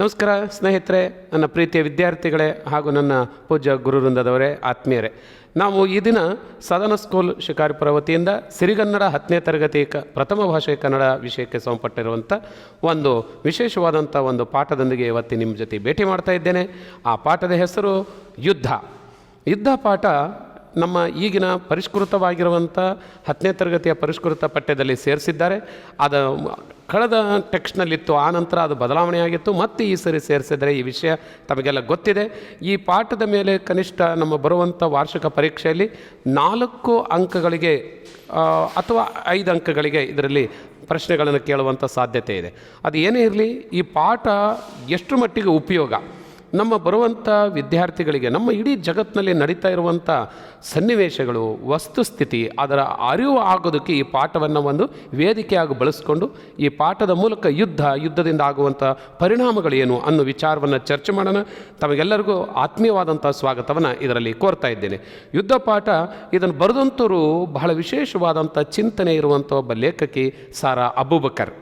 ನಮಸ್ಕಾರ ಸ್ನೇಹಿತರೆ, ನನ್ನ ಪ್ರೀತಿಯ ವಿದ್ಯಾರ್ಥಿಗಳೇ ಹಾಗೂ ನನ್ನ ಪೂಜ್ಯ ಗುರುವೃಂದದವರೇ, ಆತ್ಮೀಯರೇ. ನಾವು ಈ ದಿನ ಸದನ ಸ್ಕೂಲ್ ಶಿಕಾರಿಪುರ ವತಿಯಿಂದ ಸಿರಿಗನ್ನಡ 10ನೇ ತರಗತಿ ಪ್ರಥಮ ಭಾಷೆ ಕನ್ನಡ ವಿಷಯಕ್ಕೆ ಸಂಬಂಧಪಟ್ಟಿರುವಂಥ ಒಂದು ವಿಶೇಷವಾದಂಥ ಒಂದು ಪಾಠದೊಂದಿಗೆ ಇವತ್ತು ನಿಮ್ಮ ಜೊತೆ ಭೇಟಿ ಮಾಡ್ತಾ ಇದ್ದೇನೆ. ಆ ಪಾಠದ ಹೆಸರು ಯುದ್ಧ ಪಾಠ. ನಮ್ಮ ಈಗಿನ ಪರಿಷ್ಕೃತವಾಗಿರುವಂಥ 10ನೇ ತರಗತಿಯ ಪರಿಷ್ಕೃತ ಪಠ್ಯದಲ್ಲಿ ಸೇರಿಸಿದ್ದಾರೆ. ಅದು ಕಳೆದ ಟೆಕ್ಸ್ಟ್ನಲ್ಲಿತ್ತು, ಆ ನಂತರ ಅದು ಬದಲಾವಣೆಯಾಗಿತ್ತು, ಮತ್ತು ಈ ಸರಿ ಸೇರಿಸಿದರೆ ಈ ವಿಷಯ ತಮಗೆಲ್ಲ ಗೊತ್ತಿದೆ. ಈ ಪಾಠದ ಮೇಲೆ ಕನಿಷ್ಠ ನಮ್ಮ ಬರುವಂಥ ವಾರ್ಷಿಕ ಪರೀಕ್ಷೆಯಲ್ಲಿ 4 ಅಂಕಗಳಿಗೆ ಅಥವಾ 5 ಅಂಕಗಳಿಗೆ ಇದರಲ್ಲಿ ಪ್ರಶ್ನೆಗಳನ್ನು ಕೇಳುವಂಥ ಸಾಧ್ಯತೆ ಇದೆ. ಅದು ಏನೇ ಇರಲಿ, ಈ ಪಾಠ ಎಷ್ಟು ಮಟ್ಟಿಗೆ ಉಪಯೋಗ ನಮ್ಮ ಬರುವಂಥ ವಿದ್ಯಾರ್ಥಿಗಳಿಗೆ, ನಮ್ಮ ಇಡೀ ಜಗತ್ತಿನಲ್ಲಿ ನಡೀತಾ ಇರುವಂಥ ಸನ್ನಿವೇಶಗಳು, ವಸ್ತುಸ್ಥಿತಿ, ಅದರ ಅರಿವು ಆಗೋದಕ್ಕೆ ಈ ಪಾಠವನ್ನು ಒಂದು ವೇದಿಕೆಯಾಗಿ ಬಳಸ್ಕೊಂಡು ಈ ಪಾಠದ ಮೂಲಕ ಯುದ್ಧದಿಂದ ಆಗುವಂಥ ಪರಿಣಾಮಗಳೇನು ಅನ್ನೋ ವಿಚಾರವನ್ನು ಚರ್ಚೆ ಮಾಡೋಣ. ತಮಗೆಲ್ಲರಿಗೂ ಆತ್ಮೀಯವಾದಂಥ ಸ್ವಾಗತವನ್ನು ಇದರಲ್ಲಿ ಕೋರ್ತಾ ಇದ್ದೇನೆ. ಯುದ್ಧ ಪಾಠ ಇದನ್ನು ಬರೆದಂಥವರು ಬಹಳ ವಿಶೇಷವಾದಂಥ ಚಿಂತನೆ ಇರುವಂಥ ಒಬ್ಬ ಲೇಖಕಿ ಸಾರಾ ಅಬೂಬಕರ್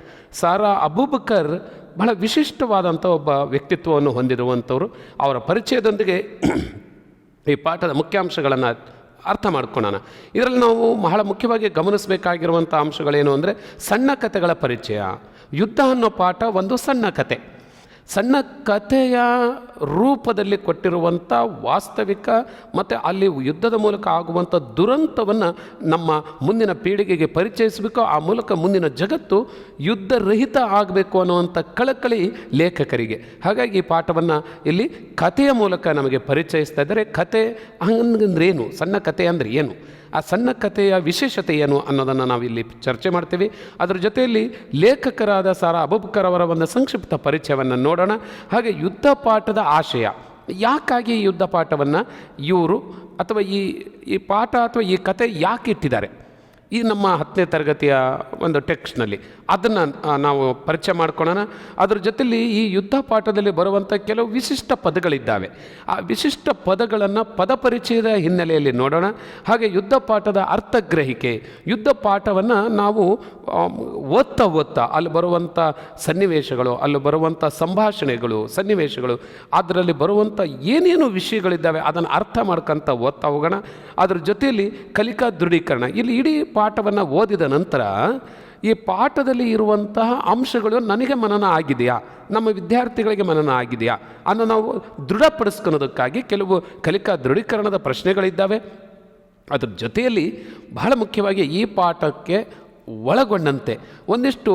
ಬಹಳ ವಿಶಿಷ್ಟವಾದಂಥ ಒಬ್ಬ ವ್ಯಕ್ತಿತ್ವವನ್ನು ಹೊಂದಿರುವಂಥವ್ರು. ಅವರ ಪರಿಚಯದೊಂದಿಗೆ ಈ ಪಾಠದ ಮುಖ್ಯಾಂಶಗಳನ್ನು ಅರ್ಥ ಮಾಡ್ಕೊಳ್ಳೋಣ. ಇದರಲ್ಲಿ ನಾವು ಬಹಳ ಮುಖ್ಯವಾಗಿ ಗಮನಿಸಬೇಕಾಗಿರುವಂಥ ಅಂಶಗಳೇನು ಅಂದರೆ, ಸಣ್ಣ ಕಥೆಗಳ ಪರಿಚಯ. ಯುದ್ಧ ಅನ್ನೋ ಪಾಠ ಒಂದು ಸಣ್ಣ ಕಥೆಯ ರೂಪದಲ್ಲಿ ಕೊಟ್ಟಿರುವಂಥ ವಾಸ್ತವಿಕ ಮತ್ತು ಅಲ್ಲಿ ಯುದ್ಧದ ಮೂಲಕ ಆಗುವಂಥ ದುರಂತವನ್ನು ನಮ್ಮ ಮುಂದಿನ ಪೀಳಿಗೆಗೆ ಪರಿಚಯಿಸಬೇಕು. ಆ ಮೂಲಕ ಮುಂದಿನ ಜಗತ್ತು ಯುದ್ಧರಹಿತ ಆಗಬೇಕು ಅನ್ನುವಂಥ ಕಳಕಳಿ ಲೇಖಕರಿಗೆ. ಹಾಗಾಗಿ ಈ ಪಾಠವನ್ನು ಇಲ್ಲಿ ಕಥೆಯ ಮೂಲಕ ನಮಗೆ ಪರಿಚಯಿಸ್ತಾ ಇದ್ದಾರೆ. ಕತೆ ಹಂಗಂದ್ರೆ ಏನು, ಸಣ್ಣ ಕಥೆ ಅಂದರೆ ಏನು, ಆ ಸಣ್ಣ ಕಥೆಯ ವಿಶೇಷತೆ ಏನು ಅನ್ನೋದನ್ನು ನಾವಿಲ್ಲಿ ಚರ್ಚೆ ಮಾಡ್ತೀವಿ. ಅದರ ಜೊತೆಯಲ್ಲಿ ಲೇಖಕರಾದ ಸಾರಾ ಅಬೂಬಕರ್ ಅವರ ಒಂದು ಸಂಕ್ಷಿಪ್ತ ಪರಿಚಯವನ್ನು ನೋಡೋಣ. ಹಾಗೆ ಯುದ್ಧ ಪಾಠದ ಆಶಯ, ಯಾಕಾಗಿ ಈ ಯುದ್ಧ ಪಾಠವನ್ನು ಇವರು ಅಥವಾ ಈ ಪಾಠ ಅಥವಾ ಈ ಕತೆ ಯಾಕೆ ಇಟ್ಟಿದ್ದಾರೆ ಈ ನಮ್ಮ 10ನೇ ತರಗತಿಯ ಒಂದು ಟೆಕ್ಸ್ಟ್ನಲ್ಲಿ, ಅದನ್ನು ನಾವು ಪರಿಚಯ ಮಾಡ್ಕೊಳ್ಳೋಣ. ಅದ್ರ ಜೊತೆಯಲ್ಲಿ ಈ ಯುದ್ಧ ಪಾಠದಲ್ಲಿ ಬರುವಂಥ ಕೆಲವು ವಿಶಿಷ್ಟ ಪದಗಳಿದ್ದಾವೆ. ಆ ವಿಶಿಷ್ಟ ಪದಗಳನ್ನು ಪದ ಪರಿಚಯದ ಹಿನ್ನೆಲೆಯಲ್ಲಿ ನೋಡೋಣ. ಹಾಗೆ ಯುದ್ಧ ಪಾಠದ ಅರ್ಥಗ್ರಹಿಕೆ, ಯುದ್ಧ ಪಾಠವನ್ನು ನಾವು ಓದ್ತಾ ಅಲ್ಲಿ ಬರುವಂಥ ಸನ್ನಿವೇಶಗಳು, ಅಲ್ಲಿ ಬರುವಂಥ ಸಂಭಾಷಣೆಗಳು, ಸನ್ನಿವೇಶಗಳು, ಅದರಲ್ಲಿ ಬರುವಂಥ ಏನೇನು ವಿಷಯಗಳಿದ್ದಾವೆ ಅದನ್ನು ಅರ್ಥ ಮಾಡ್ಕೊತ ಓದ್ತಾ ಹೋಗೋಣ. ಅದ್ರ ಜೊತೆಯಲ್ಲಿ ಕಲಿಕಾ ದೃಢೀಕರಣ. ಇಲ್ಲಿ ಇಡೀ ಪಾಠವನ್ನು ಓದಿದ ನಂತರ ಈ ಪಾಠದಲ್ಲಿ ಇರುವಂತಹ ಅಂಶಗಳು ನನಗೆ ಮನನ ಆಗಿದೆಯಾ, ನಮ್ಮ ವಿದ್ಯಾರ್ಥಿಗಳಿಗೆ ಮನನ ಆಗಿದೆಯಾ ಅನ್ನೋ ನಾವು ದೃಢಪಡಿಸ್ಕೊಳ್ಳೋದಕ್ಕಾಗಿ ಕೆಲವು ಕಲಿಕಾ ದೃಢೀಕರಣದ ಪ್ರಶ್ನೆಗಳಿದ್ದಾವೆ. ಅದ್ರ ಜೊತೆಯಲ್ಲಿ ಬಹಳ ಮುಖ್ಯವಾಗಿ ಈ ಪಾಠಕ್ಕೆ ಒಳಗೊಂಡಂತೆ ಒಂದಿಷ್ಟು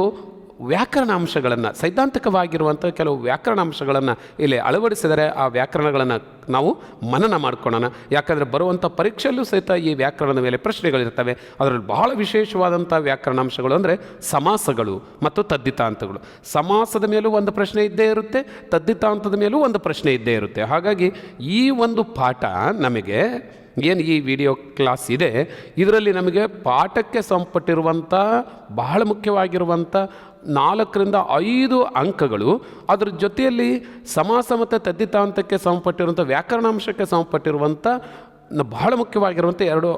ವ್ಯಾಕರಣಾಂಶಗಳನ್ನು, ಸೈದ್ಧಾಂತಿಕವಾಗಿರುವಂಥ ಕೆಲವು ವ್ಯಾಕರಣಾಂಶಗಳನ್ನು ಇಲ್ಲಿ ಅಳವಡಿಸಿದರೆ ಆ ವ್ಯಾಕರಣಗಳನ್ನು ನಾವು ಮನನ ಮಾಡ್ಕೊಳ್ಳೋಣ. ಯಾಕಂದರೆ ಬರುವಂಥ ಪರೀಕ್ಷೆಯಲ್ಲೂ ಸಹಿತ ಈ ವ್ಯಾಕರಣದ ಮೇಲೆ ಪ್ರಶ್ನೆಗಳಿರ್ತವೆ. ಅದರಲ್ಲಿ ಬಹಳ ವಿಶೇಷವಾದಂಥ ವ್ಯಾಕರಣಾಂಶಗಳು ಅಂದರೆ ಸಮಾಸಗಳು ಮತ್ತು ತದ್ದಿತಾಂತಗಳು. ಸಮಾಸದ ಮೇಲೂ ಒಂದು ಪ್ರಶ್ನೆ ಇದ್ದೇ ಇರುತ್ತೆ, ತದ್ದಿತಾಂತದ ಮೇಲೂ ಒಂದು ಪ್ರಶ್ನೆ ಇದ್ದೇ ಇರುತ್ತೆ. ಹಾಗಾಗಿ ಈ ಒಂದು ಪಾಠ ನಮಗೆ ಏನು ಈ ವಿಡಿಯೋ ಕ್ಲಾಸ್ ಇದೆ, ಇದರಲ್ಲಿ ನಮಗೆ ಪಾಠಕ್ಕೆ ಸಂಪಟ್ಟಿರುವಂಥ ಬಹಳ ಮುಖ್ಯವಾಗಿರುವಂಥ 4ರಿಂದ 5 ಅಂಕಗಳು, ಅದರ ಜೊತೆಯಲ್ಲಿ ಸಮಾಸ ಮತ್ತು ತದ್ದಿತಾಂತಕ್ಕೆ ಸಂಪಟ್ಟಿರುವಂಥ ವ್ಯಾಕರಣಾಂಶಕ್ಕೆ ಸಂಪಟ್ಟಿರುವಂಥ ಬಹಳ ಮುಖ್ಯವಾಗಿರುವಂಥ 2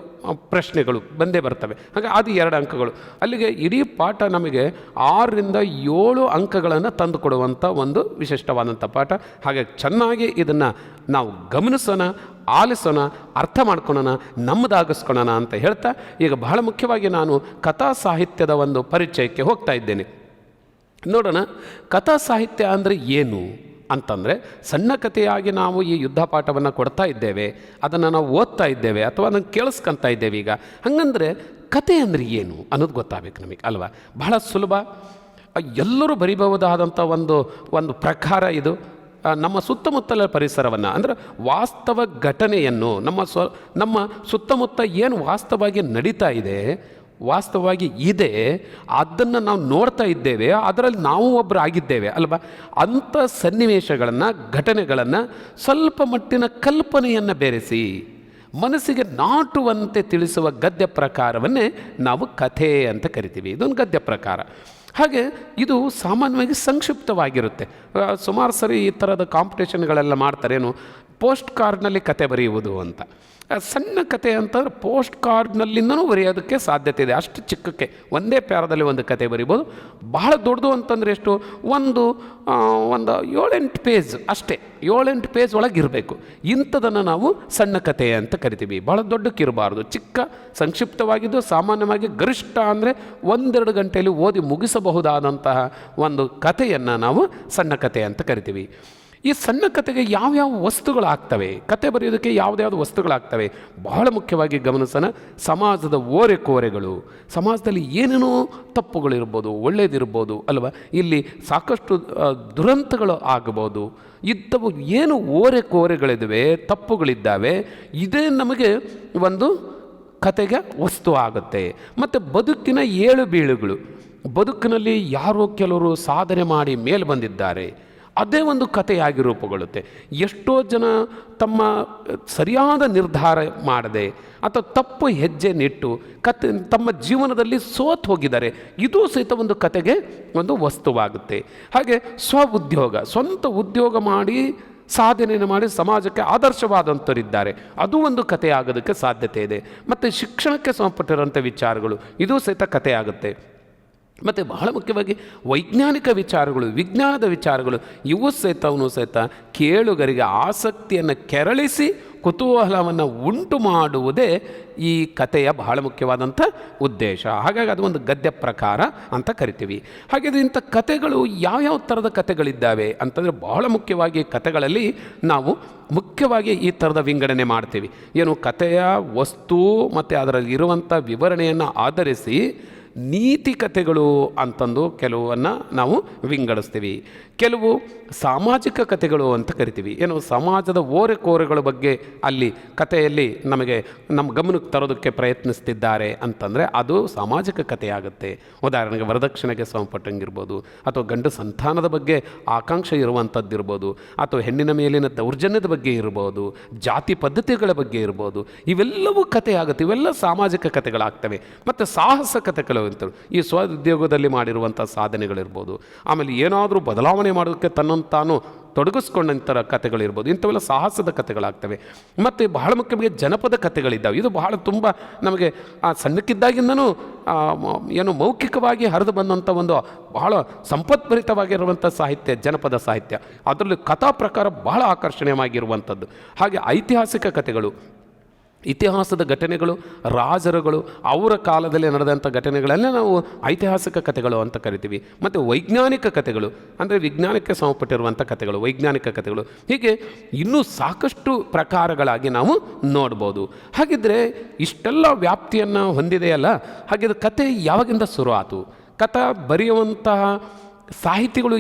ಪ್ರಶ್ನೆಗಳು ಬಂದೇ ಬರ್ತವೆ. ಹಾಗೆ ಅದು 2 ಅಂಕಗಳು. ಅಲ್ಲಿಗೆ ಇಡೀ ಪಾಠ ನಮಗೆ 6ರಿಂದ 7 ಅಂಕಗಳನ್ನು ತಂದು ಕೊಡುವಂಥ ಒಂದು ವಿಶಿಷ್ಟವಾದಂಥ ಪಾಠ. ಹಾಗೆ ಚೆನ್ನಾಗಿ ಇದನ್ನು ನಾವು ಗಮನಿಸೋಣ, ಆಲಿಸೋಣ, ಅರ್ಥ ಮಾಡ್ಕೊಳ್ಳೋಣ, ನಮ್ಮದಾಗಿಸ್ಕೊಳ್ಳೋಣ ಅಂತ ಹೇಳ್ತಾ ಈಗ ಬಹಳ ಮುಖ್ಯವಾಗಿ ನಾನು ಕಥಾ ಸಾಹಿತ್ಯದ ಒಂದು ಪರಿಚಯಕ್ಕೆ ಹೋಗ್ತಾ ಇದ್ದೇನೆ. ನೋಡೋಣ, ಕಥಾ ಸಾಹಿತ್ಯ ಅಂದರೆ ಏನು ಅಂತಂದರೆ, ಸಣ್ಣ ಕಥೆಯಾಗಿ ನಾವು ಈ ಯುದ್ಧ ಪಾಠವನ್ನು ಕೊಡ್ತಾ ಇದ್ದೇವೆ, ಅದನ್ನು ನಾವು ಓದ್ತಾ ಇದ್ದೇವೆ ಅಥವಾ ಅದನ್ನು ಕೇಳಿಸ್ಕೊತಾ ಇದ್ದೇವೆ. ಈಗ ಹಾಗಂದರೆ ಕತೆ ಅಂದರೆ ಏನು ಅನ್ನೋದು ಗೊತ್ತಾಗಬೇಕು ನಮಗೆ, ಅಲ್ವಾ? ಬಹಳ ಸುಲಭ, ಎಲ್ಲರೂ ಬರಿಬಹುದಾದಂಥ ಒಂದು ಪ್ರಕಾರ ಇದು. ನಮ್ಮ ಸುತ್ತಮುತ್ತಲ ಪರಿಸರವನ್ನು ಅಂದರೆ ವಾಸ್ತವ ಘಟನೆಯನ್ನು, ನಮ್ಮ ಸುತ್ತಮುತ್ತ ಏನು ವಾಸ್ತವವಾಗಿ ನಡೀತಾ ಇದೆ, ವಾಸ್ತವವಾಗಿ ಇದೆ, ಅದನ್ನು ನಾವು ನೋಡ್ತಾ ಇದ್ದೇವೆ, ಅದರಲ್ಲಿ ನಾವು ಒಬ್ಬರು ಆಗಿದ್ದೇವೆ, ಅಲ್ವಾ? ಅಂಥ ಸನ್ನಿವೇಶಗಳನ್ನು, ಘಟನೆಗಳನ್ನು ಸ್ವಲ್ಪ ಮಟ್ಟಿನ ಕಲ್ಪನೆಯನ್ನು ಬೆರೆಸಿ ಮನಸ್ಸಿಗೆ ನಾಟುವಂತೆ ತಿಳಿಸುವ ಗದ್ಯ ಪ್ರಕಾರವನ್ನೇ ನಾವು ಕಥೆ ಅಂತ ಕರಿತೀವಿ. ಇದೊಂದು ಗದ್ಯ ಪ್ರಕಾರ. ಹಾಗೆ ಇದು ಸಾಮಾನ್ಯವಾಗಿ ಸಂಕ್ಷಿಪ್ತವಾಗಿರುತ್ತೆ. ಸುಮಾರು ಸರಿ ಈ ಥರದ ಕಾಂಪಿಟೇಷನ್ಗಳೆಲ್ಲ ಮಾಡ್ತಾರೇನು, ಪೋಸ್ಟ್ ಕಾರ್ಡ್ನಲ್ಲಿ ಕತೆ ಬರೆಯುವುದು ಅಂತ. ಸಣ್ಣ ಕತೆ ಅಂತಂದ್ರೆ ಪೋಸ್ಟ್ ಕಾರ್ಡ್ನಲ್ಲಿಂದನೂ ಬರೆಯೋದಕ್ಕೆ ಸಾಧ್ಯತೆ ಇದೆ. ಅಷ್ಟು ಚಿಕ್ಕಕ್ಕೆ ಒಂದೇ ಪ್ಯಾರದಲ್ಲಿ ಒಂದು ಕತೆ ಬರಿಬೋದು. ಬಹಳ ದೊಡ್ಡದು ಅಂತಂದರೆ ಎಷ್ಟು, ಒಂದು 7-8 ಪೇಜ್ ಅಷ್ಟೇ, 7-8 ಪೇಜ್ ಒಳಗಿರಬೇಕು. ಇಂಥದನ್ನು ನಾವು ಸಣ್ಣ ಕತೆ ಅಂತ ಕರಿತೀವಿ. ಭಾಳ ದೊಡ್ಡಕ್ಕಿರಬಾರ್ದು, ಚಿಕ್ಕ ಸಂಕ್ಷಿಪ್ತವಾಗಿದ್ದು ಸಾಮಾನ್ಯವಾಗಿ ಗರಿಷ್ಠ ಅಂದರೆ 1-2 ಗಂಟೆಯಲ್ಲಿ ಓದಿ ಮುಗಿಸಬಹುದಾದಂತಹ ಒಂದು ಕಥೆಯನ್ನು ನಾವು ಸಣ್ಣ ಕತೆ ಅಂತ ಕರಿತೀವಿ. ಈ ಸಣ್ಣ ಕತೆಗೆ ಯಾವ್ಯಾವ ವಸ್ತುಗಳಾಗ್ತವೆ, ಕತೆ ಬರೆಯೋದಕ್ಕೆ ಯಾವುದ್ಯಾವುದು ವಸ್ತುಗಳಾಗ್ತವೆ, ಬಹಳ ಮುಖ್ಯವಾಗಿ ಗಮನಿಸೋಣ. ಸಮಾಜದ ಓರೆಕೋರೆಗಳು, ಸಮಾಜದಲ್ಲಿ ಏನೇನೋ ತಪ್ಪುಗಳಿರ್ಬೋದು, ಒಳ್ಳೆಯದಿರ್ಬೋದು ಅಲ್ವಾ, ಇಲ್ಲಿ ಸಾಕಷ್ಟು ದುರಂತಗಳು ಆಗ್ಬೋದು. ಇಂಥವು ಏನು ಓರೆಕೋರೆಗಳಿದ್ದಾವೆ, ತಪ್ಪುಗಳಿದ್ದಾವೆ, ಇದೇ ನಮಗೆ ಒಂದು ಕತೆಗೆ ವಸ್ತು ಆಗುತ್ತೆ. ಮತ್ತು ಬದುಕಿನ ಏಳು ಬೀಳುಗಳು, ಬದುಕಿನಲ್ಲಿ ಯಾರೋ ಕೆಲವರು ಸಾಧನೆ ಮಾಡಿ ಮೇಲೆ ಬಂದಿದ್ದಾರೆ, ಅದೇ ಒಂದು ಕಥೆಯಾಗಿ ರೂಪುಗೊಳ್ಳುತ್ತೆ. ಎಷ್ಟೋ ಜನ ತಮ್ಮ ಸರಿಯಾದ ನಿರ್ಧಾರ ಮಾಡದೆ ಅಥವಾ ತಪ್ಪು ಹೆಜ್ಜೆ ನಿಟ್ಟು ತಮ್ಮ ಜೀವನದಲ್ಲಿ ಸೋತು ಹೋಗಿದ್ದಾರೆ, ಇದೂ ಸಹಿತ ಒಂದು ಕತೆಗೆ ಒಂದು ವಸ್ತುವಾಗುತ್ತೆ. ಹಾಗೆ ಉದ್ಯೋಗ, ಸ್ವಂತ ಉದ್ಯೋಗ ಮಾಡಿ ಸಾಧನೆಯನ್ನು ಮಾಡಿ ಸಮಾಜಕ್ಕೆ ಆದರ್ಶವಾದಂಥವರಿದ್ದಾರೆ, ಅದು ಒಂದು ಕಥೆ ಆಗೋದಕ್ಕೆ ಸಾಧ್ಯತೆ ಇದೆ. ಮತ್ತು ಶಿಕ್ಷಣಕ್ಕೆ ಸಂಬಂಧಪಟ್ಟಿರೋಂಥ ವಿಚಾರಗಳು, ಇದೂ ಸಹಿತ ಕಥೆ ಆಗುತ್ತೆ. ಮತ್ತು ಬಹಳ ಮುಖ್ಯವಾಗಿ ವೈಜ್ಞಾನಿಕ ವಿಚಾರಗಳು, ವಿಜ್ಞಾನದ ವಿಚಾರಗಳು, ಇವು ಸಹಿತ ಕೇಳುಗರಿಗೆ ಆಸಕ್ತಿಯನ್ನು ಕೆರಳಿಸಿ ಕುತೂಹಲವನ್ನು ಉಂಟು ಮಾಡುವುದೇ ಈ ಕಥೆಯ ಬಹಳ ಮುಖ್ಯವಾದಂಥ ಉದ್ದೇಶ. ಹಾಗಾಗಿ ಅದು ಒಂದು ಗದ್ಯ ಪ್ರಕಾರ ಅಂತ ಕರಿತೀವಿ. ಹಾಗೆ ಇಂಥ ಕಥೆಗಳು ಯಾವ್ಯಾವ ಥರದ ಕಥೆಗಳಿದ್ದಾವೆ ಅಂತಂದರೆ, ಬಹಳ ಮುಖ್ಯವಾಗಿ ಕಥೆಗಳಲ್ಲಿ ನಾವು ಮುಖ್ಯವಾಗಿ ಈ ಥರದ ವಿಂಗಡಣೆ ಮಾಡ್ತೀವಿ. ಏನು, ಕಥೆಯ ವಸ್ತು ಮತ್ತು ಅದರಲ್ಲಿ ಇರುವಂಥ ವಿವರಣೆಯನ್ನು ಆಧರಿಸಿ ನೀತಿ ಕಥೆಗಳು ಅಂತಂದು ಕೆಲವನ್ನು ನಾವು ವಿಂಗಡಿಸ್ತೀವಿ. ಕೆಲವು ಸಾಮಾಜಿಕ ಕಥೆಗಳು ಅಂತ ಕರಿತೀವಿ. ಏನು, ಸಮಾಜದ ಓರೆಕೋರೆಗಳ ಬಗ್ಗೆ ಅಲ್ಲಿ ಕಥೆಯಲ್ಲಿ ನಮ್ಮ ಗಮನಕ್ಕೆ ತರೋದಕ್ಕೆ ಪ್ರಯತ್ನಿಸ್ತಿದ್ದಾರೆ ಅಂತಂದರೆ ಅದು ಸಾಮಾಜಿಕ ಕಥೆಯಾಗುತ್ತೆ. ಉದಾಹರಣೆಗೆ ವರದಕ್ಷಿಣೆಗೆ ಸಂಬಂಧಪಟ್ಟಂಗಿರ್ಬೋದು, ಅಥವಾ ಗಂಡು ಸಂತಾನದ ಬಗ್ಗೆ ಆಕಾಂಕ್ಷೆ ಇರುವಂಥದ್ದಿರ್ಬೋದು, ಅಥವಾ ಹೆಣ್ಣಿನ ಮೇಲಿನ ದೌರ್ಜನ್ಯದ ಬಗ್ಗೆ ಇರ್ಬೋದು, ಜಾತಿ ಪದ್ಧತಿಗಳ ಬಗ್ಗೆ ಇರ್ಬೋದು, ಇವೆಲ್ಲವೂ ಕಥೆಯಾಗುತ್ತೆ. ಇವೆಲ್ಲ ಸಾಮಾಜಿಕ ಕಥೆಗಳಾಗ್ತವೆ. ಮತ್ತು ಸಾಹಸ ಕಥೆಗಳು ಅಂತೇಳಿ ಈ ಉದ್ಯೋಗದಲ್ಲಿ ಮಾಡಿರುವಂಥ ಸಾಧನೆಗಳಿರ್ಬೋದು, ಆಮೇಲೆ ಏನಾದರೂ ಬದಲಾವಣೆ ಮಾಡೋದಕ್ಕೆ ತಾನು ತೊಡಗಿಸ್ಕೊಂಡಂಥ ಕಥೆಗಳಿರ್ಬೋದು, ಇಂಥವೆಲ್ಲ ಸಾಹಸದ ಕಥೆಗಳಾಗ್ತವೆ. ಮತ್ತು ಬಹಳ ಮುಖ್ಯವಾಗಿ ಜನಪದ ಕಥೆಗಳಿದ್ದಾವೆ. ಇದು ಬಹಳ ತುಂಬ ನಮಗೆ ಸಣ್ಣಕ್ಕಿದ್ದಾಗಿಂದನೂ ಏನು ಮೌಖಿಕವಾಗಿ ಹರಿದು ಬಂದಂಥ ಒಂದು ಬಹಳ ಸಂಪದ್ಭರಿತವಾಗಿರುವಂಥ ಸಾಹಿತ್ಯ ಜನಪದ ಸಾಹಿತ್ಯ. ಅದರಲ್ಲಿ ಕಥಾ ಪ್ರಕಾರ ಬಹಳ ಆಕರ್ಷಣೀಯವಾಗಿರುವಂಥದ್ದು. ಹಾಗೆ ಐತಿಹಾಸಿಕ ಕಥೆಗಳು, ಇತಿಹಾಸದ ಘಟನೆಗಳು, ರಾಜರುಗಳು, ಅವರ ಕಾಲದಲ್ಲಿ ನಡೆದಂಥ ಘಟನೆಗಳನ್ನೇ ನಾವು ಐತಿಹಾಸಿಕ ಕಥೆಗಳು ಅಂತ ಕರಿತೀವಿ. ಮತ್ತು ವೈಜ್ಞಾನಿಕ ಕಥೆಗಳು ಅಂದರೆ ವಿಜ್ಞಾನಕ್ಕೆ ಸಂಬಂಧಪಟ್ಟಿರುವಂಥ ಕಥೆಗಳು, ವೈಜ್ಞಾನಿಕ ಕಥೆಗಳು, ಹೀಗೆ ಇನ್ನೂ ಸಾಕಷ್ಟು ಪ್ರಕಾರಗಳಾಗಿ ನಾವು ನೋಡ್ಬೋದು. ಹಾಗಿದ್ದರೆ ಇಷ್ಟೆಲ್ಲ ವ್ಯಾಪ್ತಿಯನ್ನು ಹೊಂದಿದೆಯಲ್ಲ, ಹಾಗಿದ್ರೆ ಕತೆ ಯಾವಾಗಿಂದ ಶುರು ಆಯಿತು, ಕಥೆ ಬರೆಯುವಂತಹ ಸಾಹಿತಿಗಳು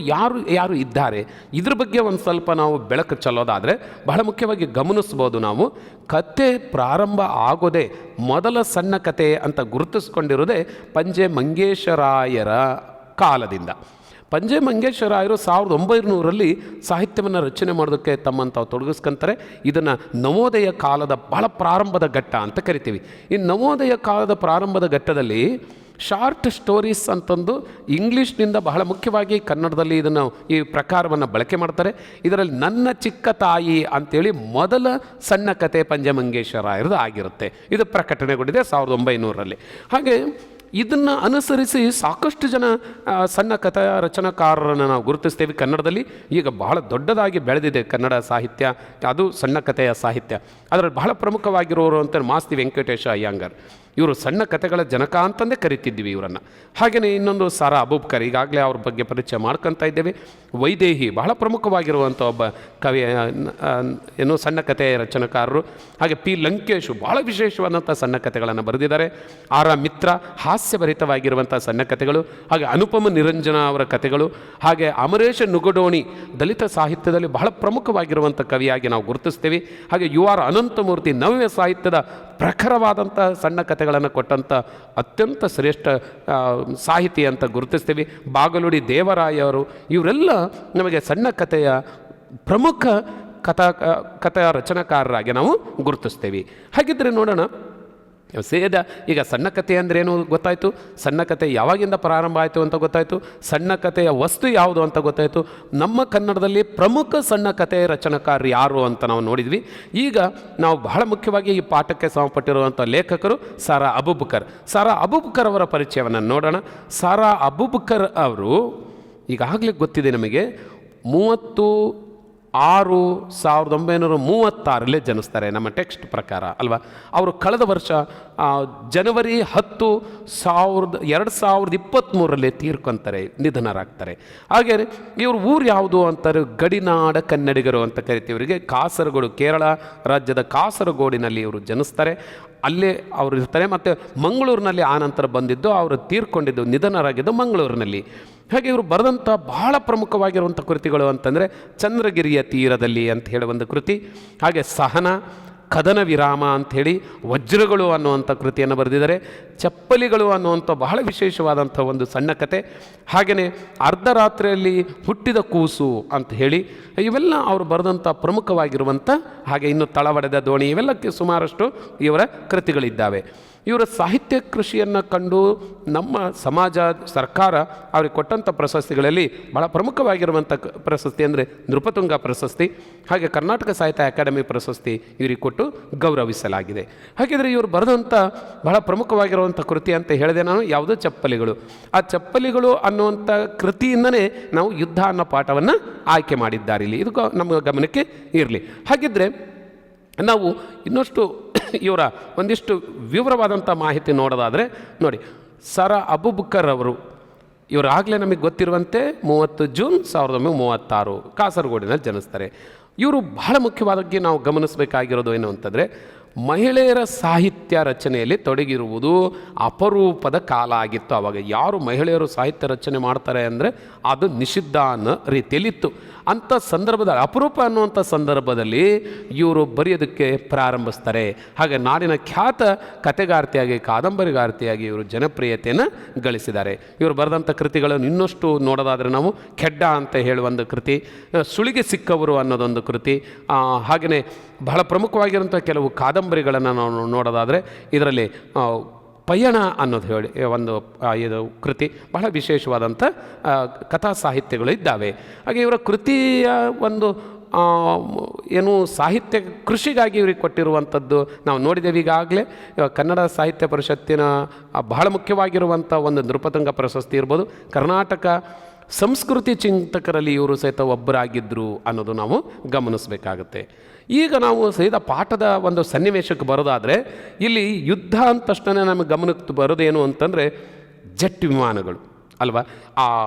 ಯಾರು ಇದ್ದಾರೆ, ಇದ್ರ ಬಗ್ಗೆ ಒಂದು ಸ್ವಲ್ಪ ನಾವು ಬೆಳಕು ಚೆಲ್ಲೋದಾದರೆ ಬಹಳ ಮುಖ್ಯವಾಗಿ ಗಮನಿಸ್ಬೋದು. ನಾವು ಕತೆ ಪ್ರಾರಂಭ ಆಗೋದೇ ಮೊದಲ ಸಣ್ಣ ಕತೆ ಅಂತ ಗುರುತಿಸ್ಕೊಂಡಿರೋದೇ ಪಂಜೆ ಮಂಗೇಶರಾಯರ ಕಾಲದಿಂದ. ಪಂಜೆ ಮಂಗೇಶರಾಯರು 1900ರಲ್ಲಿ ಸಾಹಿತ್ಯವನ್ನು ರಚನೆ ಮಾಡೋದಕ್ಕೆ ತಮ್ಮನ್ನು ತೊಡಗಿಸ್ಕೊಂತಾರೆ. ಇದನ್ನು ನವೋದಯ ಕಾಲದ ಬಹಳ ಪ್ರಾರಂಭದ ಘಟ್ಟ ಅಂತ ಕರಿತೀವಿ. ಈ ನವೋದಯ ಕಾಲದ ಪ್ರಾರಂಭದ ಘಟ್ಟದಲ್ಲಿ ಶಾರ್ಟ್ ಸ್ಟೋರೀಸ್ ಅಂತಂದು ಇಂಗ್ಲೀಷ್ನಿಂದ ಬಹಳ ಮುಖ್ಯವಾಗಿ ಕನ್ನಡದಲ್ಲಿ ಇದನ್ನು ಈ ಪ್ರಕಾರವನ್ನು ಬಳಕೆ ಮಾಡ್ತಾರೆ. ಇದರಲ್ಲಿ ನನ್ನ ಚಿಕ್ಕ ತಾಯಿ ಅಂಥೇಳಿ ಮೊದಲ ಸಣ್ಣ ಕತೆ ಪಂಜೆ ಮಂಗೇಶರಾಯರದು ಆಗಿರುತ್ತೆ. ಇದು ಪ್ರಕಟಣೆಗೊಂಡಿದೆ 1900ರಲ್ಲಿ. ಹಾಗೆ ಇದನ್ನು ಅನುಸರಿಸಿ ಸಾಕಷ್ಟು ಜನ ಸಣ್ಣ ಕಥಾ ರಚನಾಕಾರರನ್ನು ನಾವು ಗುರುತಿಸ್ತೇವೆ ಕನ್ನಡದಲ್ಲಿ. ಈಗ ಬಹಳ ದೊಡ್ಡದಾಗಿ ಬೆಳೆದಿದೆ ಕನ್ನಡ ಸಾಹಿತ್ಯ, ಅದು ಸಣ್ಣ ಕಥೆಯ ಸಾಹಿತ್ಯ. ಅದರಲ್ಲಿ ಬಹಳ ಪ್ರಮುಖವಾಗಿರೋರು ಅಂತ ಮಾಸ್ತಿ ವೆಂಕಟೇಶ ಅಯ್ಯಂಗಾರ್, ಇವರು ಸಣ್ಣ ಕಥೆಗಳ ಜನಕ ಅಂತಂದೇ ಕರಿತಿದ್ವಿ ಇವರನ್ನು. ಹಾಗೆಯೇ ಇನ್ನೊಂದು ಸಾರಾ ಅಬೂಬ್ಕರ್, ಈಗಾಗಲೇ ಅವ್ರ ಬಗ್ಗೆ ಪರಿಚಯ ಮಾಡ್ಕೊತಾ ಇದ್ದೇವೆ. ವೈದೇಹಿ ಬಹಳ ಪ್ರಮುಖವಾಗಿರುವಂಥ ಒಬ್ಬ ಕವಿ, ಏನು ಸಣ್ಣ ಕಥೆಯ ರಚನಾಕಾರರು. ಹಾಗೆ ಪಿ ಲಂಕೇಶು ಬಹಳ ವಿಶೇಷವಾದಂಥ ಸಣ್ಣ ಕಥೆಗಳನ್ನು ಬರೆದಿದ್ದಾರೆ. ಆರ್ ಮಿತ್ರ ಹಾಸ್ಯಭರಿತವಾಗಿರುವಂಥ ಸಣ್ಣ ಕಥೆಗಳು. ಹಾಗೆ ಅನುಪಮ ನಿರಂಜನ ಅವರ ಕಥೆಗಳು. ಹಾಗೆ ಅಮರೇಶ ನುಗಡೋಣಿ ದಲಿತ ಸಾಹಿತ್ಯದಲ್ಲಿ ಬಹಳ ಪ್ರಮುಖವಾಗಿರುವಂಥ ಕವಿಯಾಗಿ ನಾವು ಗುರುತಿಸ್ತೇವೆ. ಹಾಗೆ ಯು ಆರ್ ಅನಂತಮೂರ್ತಿ ನವ್ಯ ಸಾಹಿತ್ಯದ ಪ್ರಖರವಾದಂಥ ಸಣ್ಣ ಕಥೆಗಳನ್ನು ಕೊಟ್ಟಂಥ ಅತ್ಯಂತ ಶ್ರೇಷ್ಠ ಸಾಹಿತಿ ಅಂತ ಗುರುತಿಸ್ತೀವಿ. ಬಾಗಲುಡಿ ದೇವರಾಯರು, ಇವರೆಲ್ಲ ನಮಗೆ ಸಣ್ಣ ಕಥೆಯ ಪ್ರಮುಖ ಕಥಾ ರಚನಾಕಾರರಾಗಿ ನಾವು ಗುರುತಿಸ್ತೀವಿ. ಹಾಗಿದ್ದರೆ ನೋಡೋಣ, ಸೇದ ಈಗ ಸಣ್ಣ ಕಥೆ ಅಂದ್ರೇನು ಗೊತ್ತಾಯಿತು, ಸಣ್ಣ ಕಥೆ ಯಾವಾಗಿಂದ ಪ್ರಾರಂಭ ಆಯಿತು ಅಂತ ಗೊತ್ತಾಯಿತು, ಸಣ್ಣ ಕಥೆಯ ವಸ್ತು ಯಾವುದು ಅಂತ ಗೊತ್ತಾಯಿತು. ನಮ್ಮ ಕನ್ನಡದಲ್ಲಿ ಪ್ರಮುಖ ಸಣ್ಣ ಕಥೆ ರಚನಾಕಾರರು ಯಾರು ಅಂತ ನಾವು ನೋಡಿದ್ವಿ. ಈಗ ನಾವು ಬಹಳ ಮುಖ್ಯವಾಗಿ ಈ ಪಾಠಕ್ಕೆ ಸಂಬಂಧಪಟ್ಟಿರುವಂಥ ಲೇಖಕರು ಸಾರಾ ಅಬೂಬಕರ್. ಸಾರಾ ಅಬೂಬಕರ್ ಅವರ ಪರಿಚಯವನ್ನು ನೋಡೋಣ. ಸಾರಾ ಅಬೂಬಕರ್ ಅವರು ಈಗಾಗಲೇ ಗೊತ್ತಿದೆ ನಮಗೆ 36/1936 ಜನಿಸ್ತಾರೆ ನಮ್ಮ ಟೆಕ್ಸ್ಟ್ ಪ್ರಕಾರ ಅಲ್ವಾ. ಅವರು ಕಳೆದ ವರ್ಷ ಜನವರಿ 10, 2023 ತೀರ್ಕೊಂತಾರೆ, ನಿಧನರಾಗ್ತಾರೆ. ಹಾಗೇ ಇವರು ಊರು ಯಾವುದು ಅಂತಾರೆ, ಗಡಿನಾಡ ಕನ್ನಡಿಗರು ಅಂತ ಕರಿತೀವಿ. ಇವರಿಗೆ ಕಾಸರಗೋಡು, ಕೇರಳ ರಾಜ್ಯದ ಕಾಸರಗೋಡಿನಲ್ಲಿ ಇವರು ಜನಿಸ್ತಾರೆ. ಅಲ್ಲೇ ಅವರು ಇರ್ತಾರೆ. ಮತ್ತು ಮಂಗಳೂರಿನಲ್ಲಿ ಆನಂತರ ಬಂದಿದ್ದು, ಅವರು ತೀರ್ಕೊಂಡಿದ್ದು, ನಿಧನರಾಗಿದ್ದು ಮಂಗಳೂರಿನಲ್ಲಿ. ಹಾಗೆ ಇವರು ಬರೆದಂಥ ಬಹಳ ಪ್ರಮುಖವಾಗಿರುವಂಥ ಕೃತಿಗಳು ಅಂತಂದರೆ ಚಂದ್ರಗಿರಿಯ ತೀರದಲ್ಲಿ ಅಂತ ಹೇಳಿ ಒಂದು ಕೃತಿ, ಹಾಗೆ ಸಹನ, ಕದನ ವಿರಾಮ ಅಂಥೇಳಿ, ವಜ್ರಗಳು ಅನ್ನುವಂಥ ಕೃತಿಯನ್ನು ಬರೆದಿದ್ದಾರೆ. ಚಪ್ಪಲಿಗಳು ಅನ್ನುವಂಥ ಬಹಳ ವಿಶೇಷವಾದಂಥ ಒಂದು ಸಣ್ಣ ಕತೆ. ಹಾಗೆಯೇ ಅರ್ಧರಾತ್ರಿಯಲ್ಲಿ ಹುಟ್ಟಿದ ಕೂಸು ಅಂತ ಹೇಳಿ, ಇವೆಲ್ಲ ಅವರು ಬರೆದಂಥ ಪ್ರಮುಖವಾಗಿರುವಂಥ, ಹಾಗೆ ಇನ್ನು ತಳವಡೆದ ದೋಣಿ, ಇವೆಲ್ಲಕ್ಕೆ ಸುಮಾರಷ್ಟು ಇವರ ಕೃತಿಗಳಿದ್ದಾವೆ. ಇವರ ಸಾಹಿತ್ಯ ಕೃಷಿಯನ್ನು ಕಂಡು ನಮ್ಮ ಸಮಾಜ, ಸರ್ಕಾರ ಅವರಿಗೆ ಕೊಟ್ಟಂಥ ಪ್ರಶಸ್ತಿಗಳಲ್ಲಿ ಬಹಳ ಪ್ರಮುಖವಾಗಿರುವಂಥ ಪ್ರಶಸ್ತಿ ಅಂದರೆ ನೃಪತುಂಗ ಪ್ರಶಸ್ತಿ, ಹಾಗೆ ಕರ್ನಾಟಕ ಸಾಹಿತ್ಯ ಅಕಾಡೆಮಿ ಪ್ರಶಸ್ತಿ ಇವರಿಗೆ ಕೊಟ್ಟು ಗೌರವಿಸಲಾಗಿದೆ. ಹಾಗಿದ್ರೆ ಇವರು ಬರೆದಂಥ ಬಹಳ ಪ್ರಮುಖವಾಗಿರುವಂಥ ಕೃತಿ ಅಂತ ಹೇಳಿದೆ ನಾನು, ಯಾವುದು ಚಪ್ಪಲಿಗಳು. ಆ ಚಪ್ಪಲಿಗಳು ಅನ್ನುವಂಥ ಕೃತಿಯಿಂದನೇ ನಾವು ಯುದ್ಧ ಅನ್ನೋ ಪಾಠವನ್ನು ಆಯ್ಕೆ ಮಾಡಿದ್ದಾರೆ ಇಲ್ಲಿ. ಇದು ನಮ್ಮ ಗಮನಕ್ಕೆ ಇರಲಿ. ಹಾಗಿದ್ದರೆ ನಾವು ಇನ್ನಷ್ಟು ಇವರ ಒಂದಿಷ್ಟು ವಿವರವಾದಂಥ ಮಾಹಿತಿ ನೋಡೋದಾದರೆ ನೋಡಿ, ಸಾರಾ ಅಬೂಬಕರ್ ಅವರು ಇವರಾಗಲೇ ನಮಗೆ ಗೊತ್ತಿರುವಂತೆ 30 ಜೂನ್ 1936 ಕಾಸರಗೋಡಿನಲ್ಲಿ ಜನಿಸ್ತಾರೆ. ಇವರು ಬಹಳ ಮುಖ್ಯವಾಗಿ ನಾವು ಗಮನಿಸಬೇಕಾಗಿರೋದು ಏನು ಅಂತಂದರೆ, ಮಹಿಳೆಯರ ಸಾಹಿತ್ಯ ರಚನೆಯಲ್ಲಿ ತೊಡಗಿರುವುದು ಅಪರೂಪದ ಕಾಲ ಆಗಿತ್ತು. ಆವಾಗ ಯಾರು ಮಹಿಳೆಯರು ಸಾಹಿತ್ಯ ರಚನೆ ಮಾಡ್ತಾರೆ ಅಂದರೆ ಅದು ನಿಷಿದ್ಧ ಅನ್ನೋ ರೀತಿಯಲ್ಲಿತ್ತು. ಅಂಥ ಸಂದರ್ಭದಲ್ಲಿ, ಅಪರೂಪ ಅನ್ನುವಂಥ ಸಂದರ್ಭದಲ್ಲಿ ಇವರು ಬರೆಯೋದಕ್ಕೆ ಪ್ರಾರಂಭಿಸ್ತಾರೆ. ಹಾಗೆ ನಾಡಿನ ಖ್ಯಾತ ಕಥೆಗಾರ್ತಿಯಾಗಿ, ಕಾದಂಬರಿಗಾರ್ತಿಯಾಗಿ ಇವರು ಜನಪ್ರಿಯತೆಯನ್ನು ಗಳಿಸಿದ್ದಾರೆ. ಇವರು ಬರೆದಂಥ ಕೃತಿಗಳನ್ನು ಇನ್ನಷ್ಟು ನೋಡೋದಾದರೆ ನಾವು ಖೆಡ್ಡ ಅಂತ ಹೇಳುವ ಒಂದು ಕೃತಿ, ಸುಳಿಗೆ ಸಿಕ್ಕವರು ಅನ್ನೋದೊಂದು ಕೃತಿ, ಹಾಗೆಯೇ ಬಹಳ ಪ್ರಮುಖವಾಗಿರುವಂಥ ಕೆಲವು ಕಾದಂಬರಿಗಳನ್ನು ನಾವು ನೋಡೋದಾದರೆ ಇದರಲ್ಲಿ ಪಯಣ ಅನ್ನೋದು ಹೇಳಿ ಒಂದು ಇದು ಕೃತಿ, ಬಹಳ ವಿಶೇಷವಾದಂಥ ಕಥಾ ಸಾಹಿತ್ಯಗಳು ಇದ್ದಾವೆ. ಹಾಗೆ ಇವರ ಕೃತಿಯ ಒಂದು ಏನು ಸಾಹಿತ್ಯ ಕೃಷಿಗಾಗಿ ಇವ್ರಿಗೆ ಕೊಟ್ಟಿರುವಂಥದ್ದು ನಾವು ನೋಡಿದ್ದೇವೆ. ಈಗಾಗಲೇ ಕನ್ನಡ ಸಾಹಿತ್ಯ ಪರಿಷತ್ತಿನ ಬಹಳ ಮುಖ್ಯವಾಗಿರುವಂಥ ಒಂದು ನೃಪತುಂಗ ಪ್ರಶಸ್ತಿ ಇರ್ಬೋದು, ಕರ್ನಾಟಕ ಸಂಸ್ಕೃತಿ ಚಿಂತಕರಲ್ಲಿ ಇವರು ಸಹಿತ ಒಬ್ಬರಾಗಿದ್ದರು ಅನ್ನೋದು ನಾವು ಗಮನಿಸಬೇಕಾಗುತ್ತೆ. ಈಗ ನಾವು ಸಹಿತ ಪಾಠದ ಒಂದು ಸನ್ನಿವೇಶಕ್ಕೆ ಬರೋದಾದರೆ, ಇಲ್ಲಿ ಯುದ್ಧ ಅಂದ ತಕ್ಷಣ ನಮಗೆ ಗಮನಕ್ಕೆ ಬರೋದೇನು ಅಂತಂದರೆ ಜೆಟ್ ವಿಮಾನಗಳು ಅಲ್ವಾ.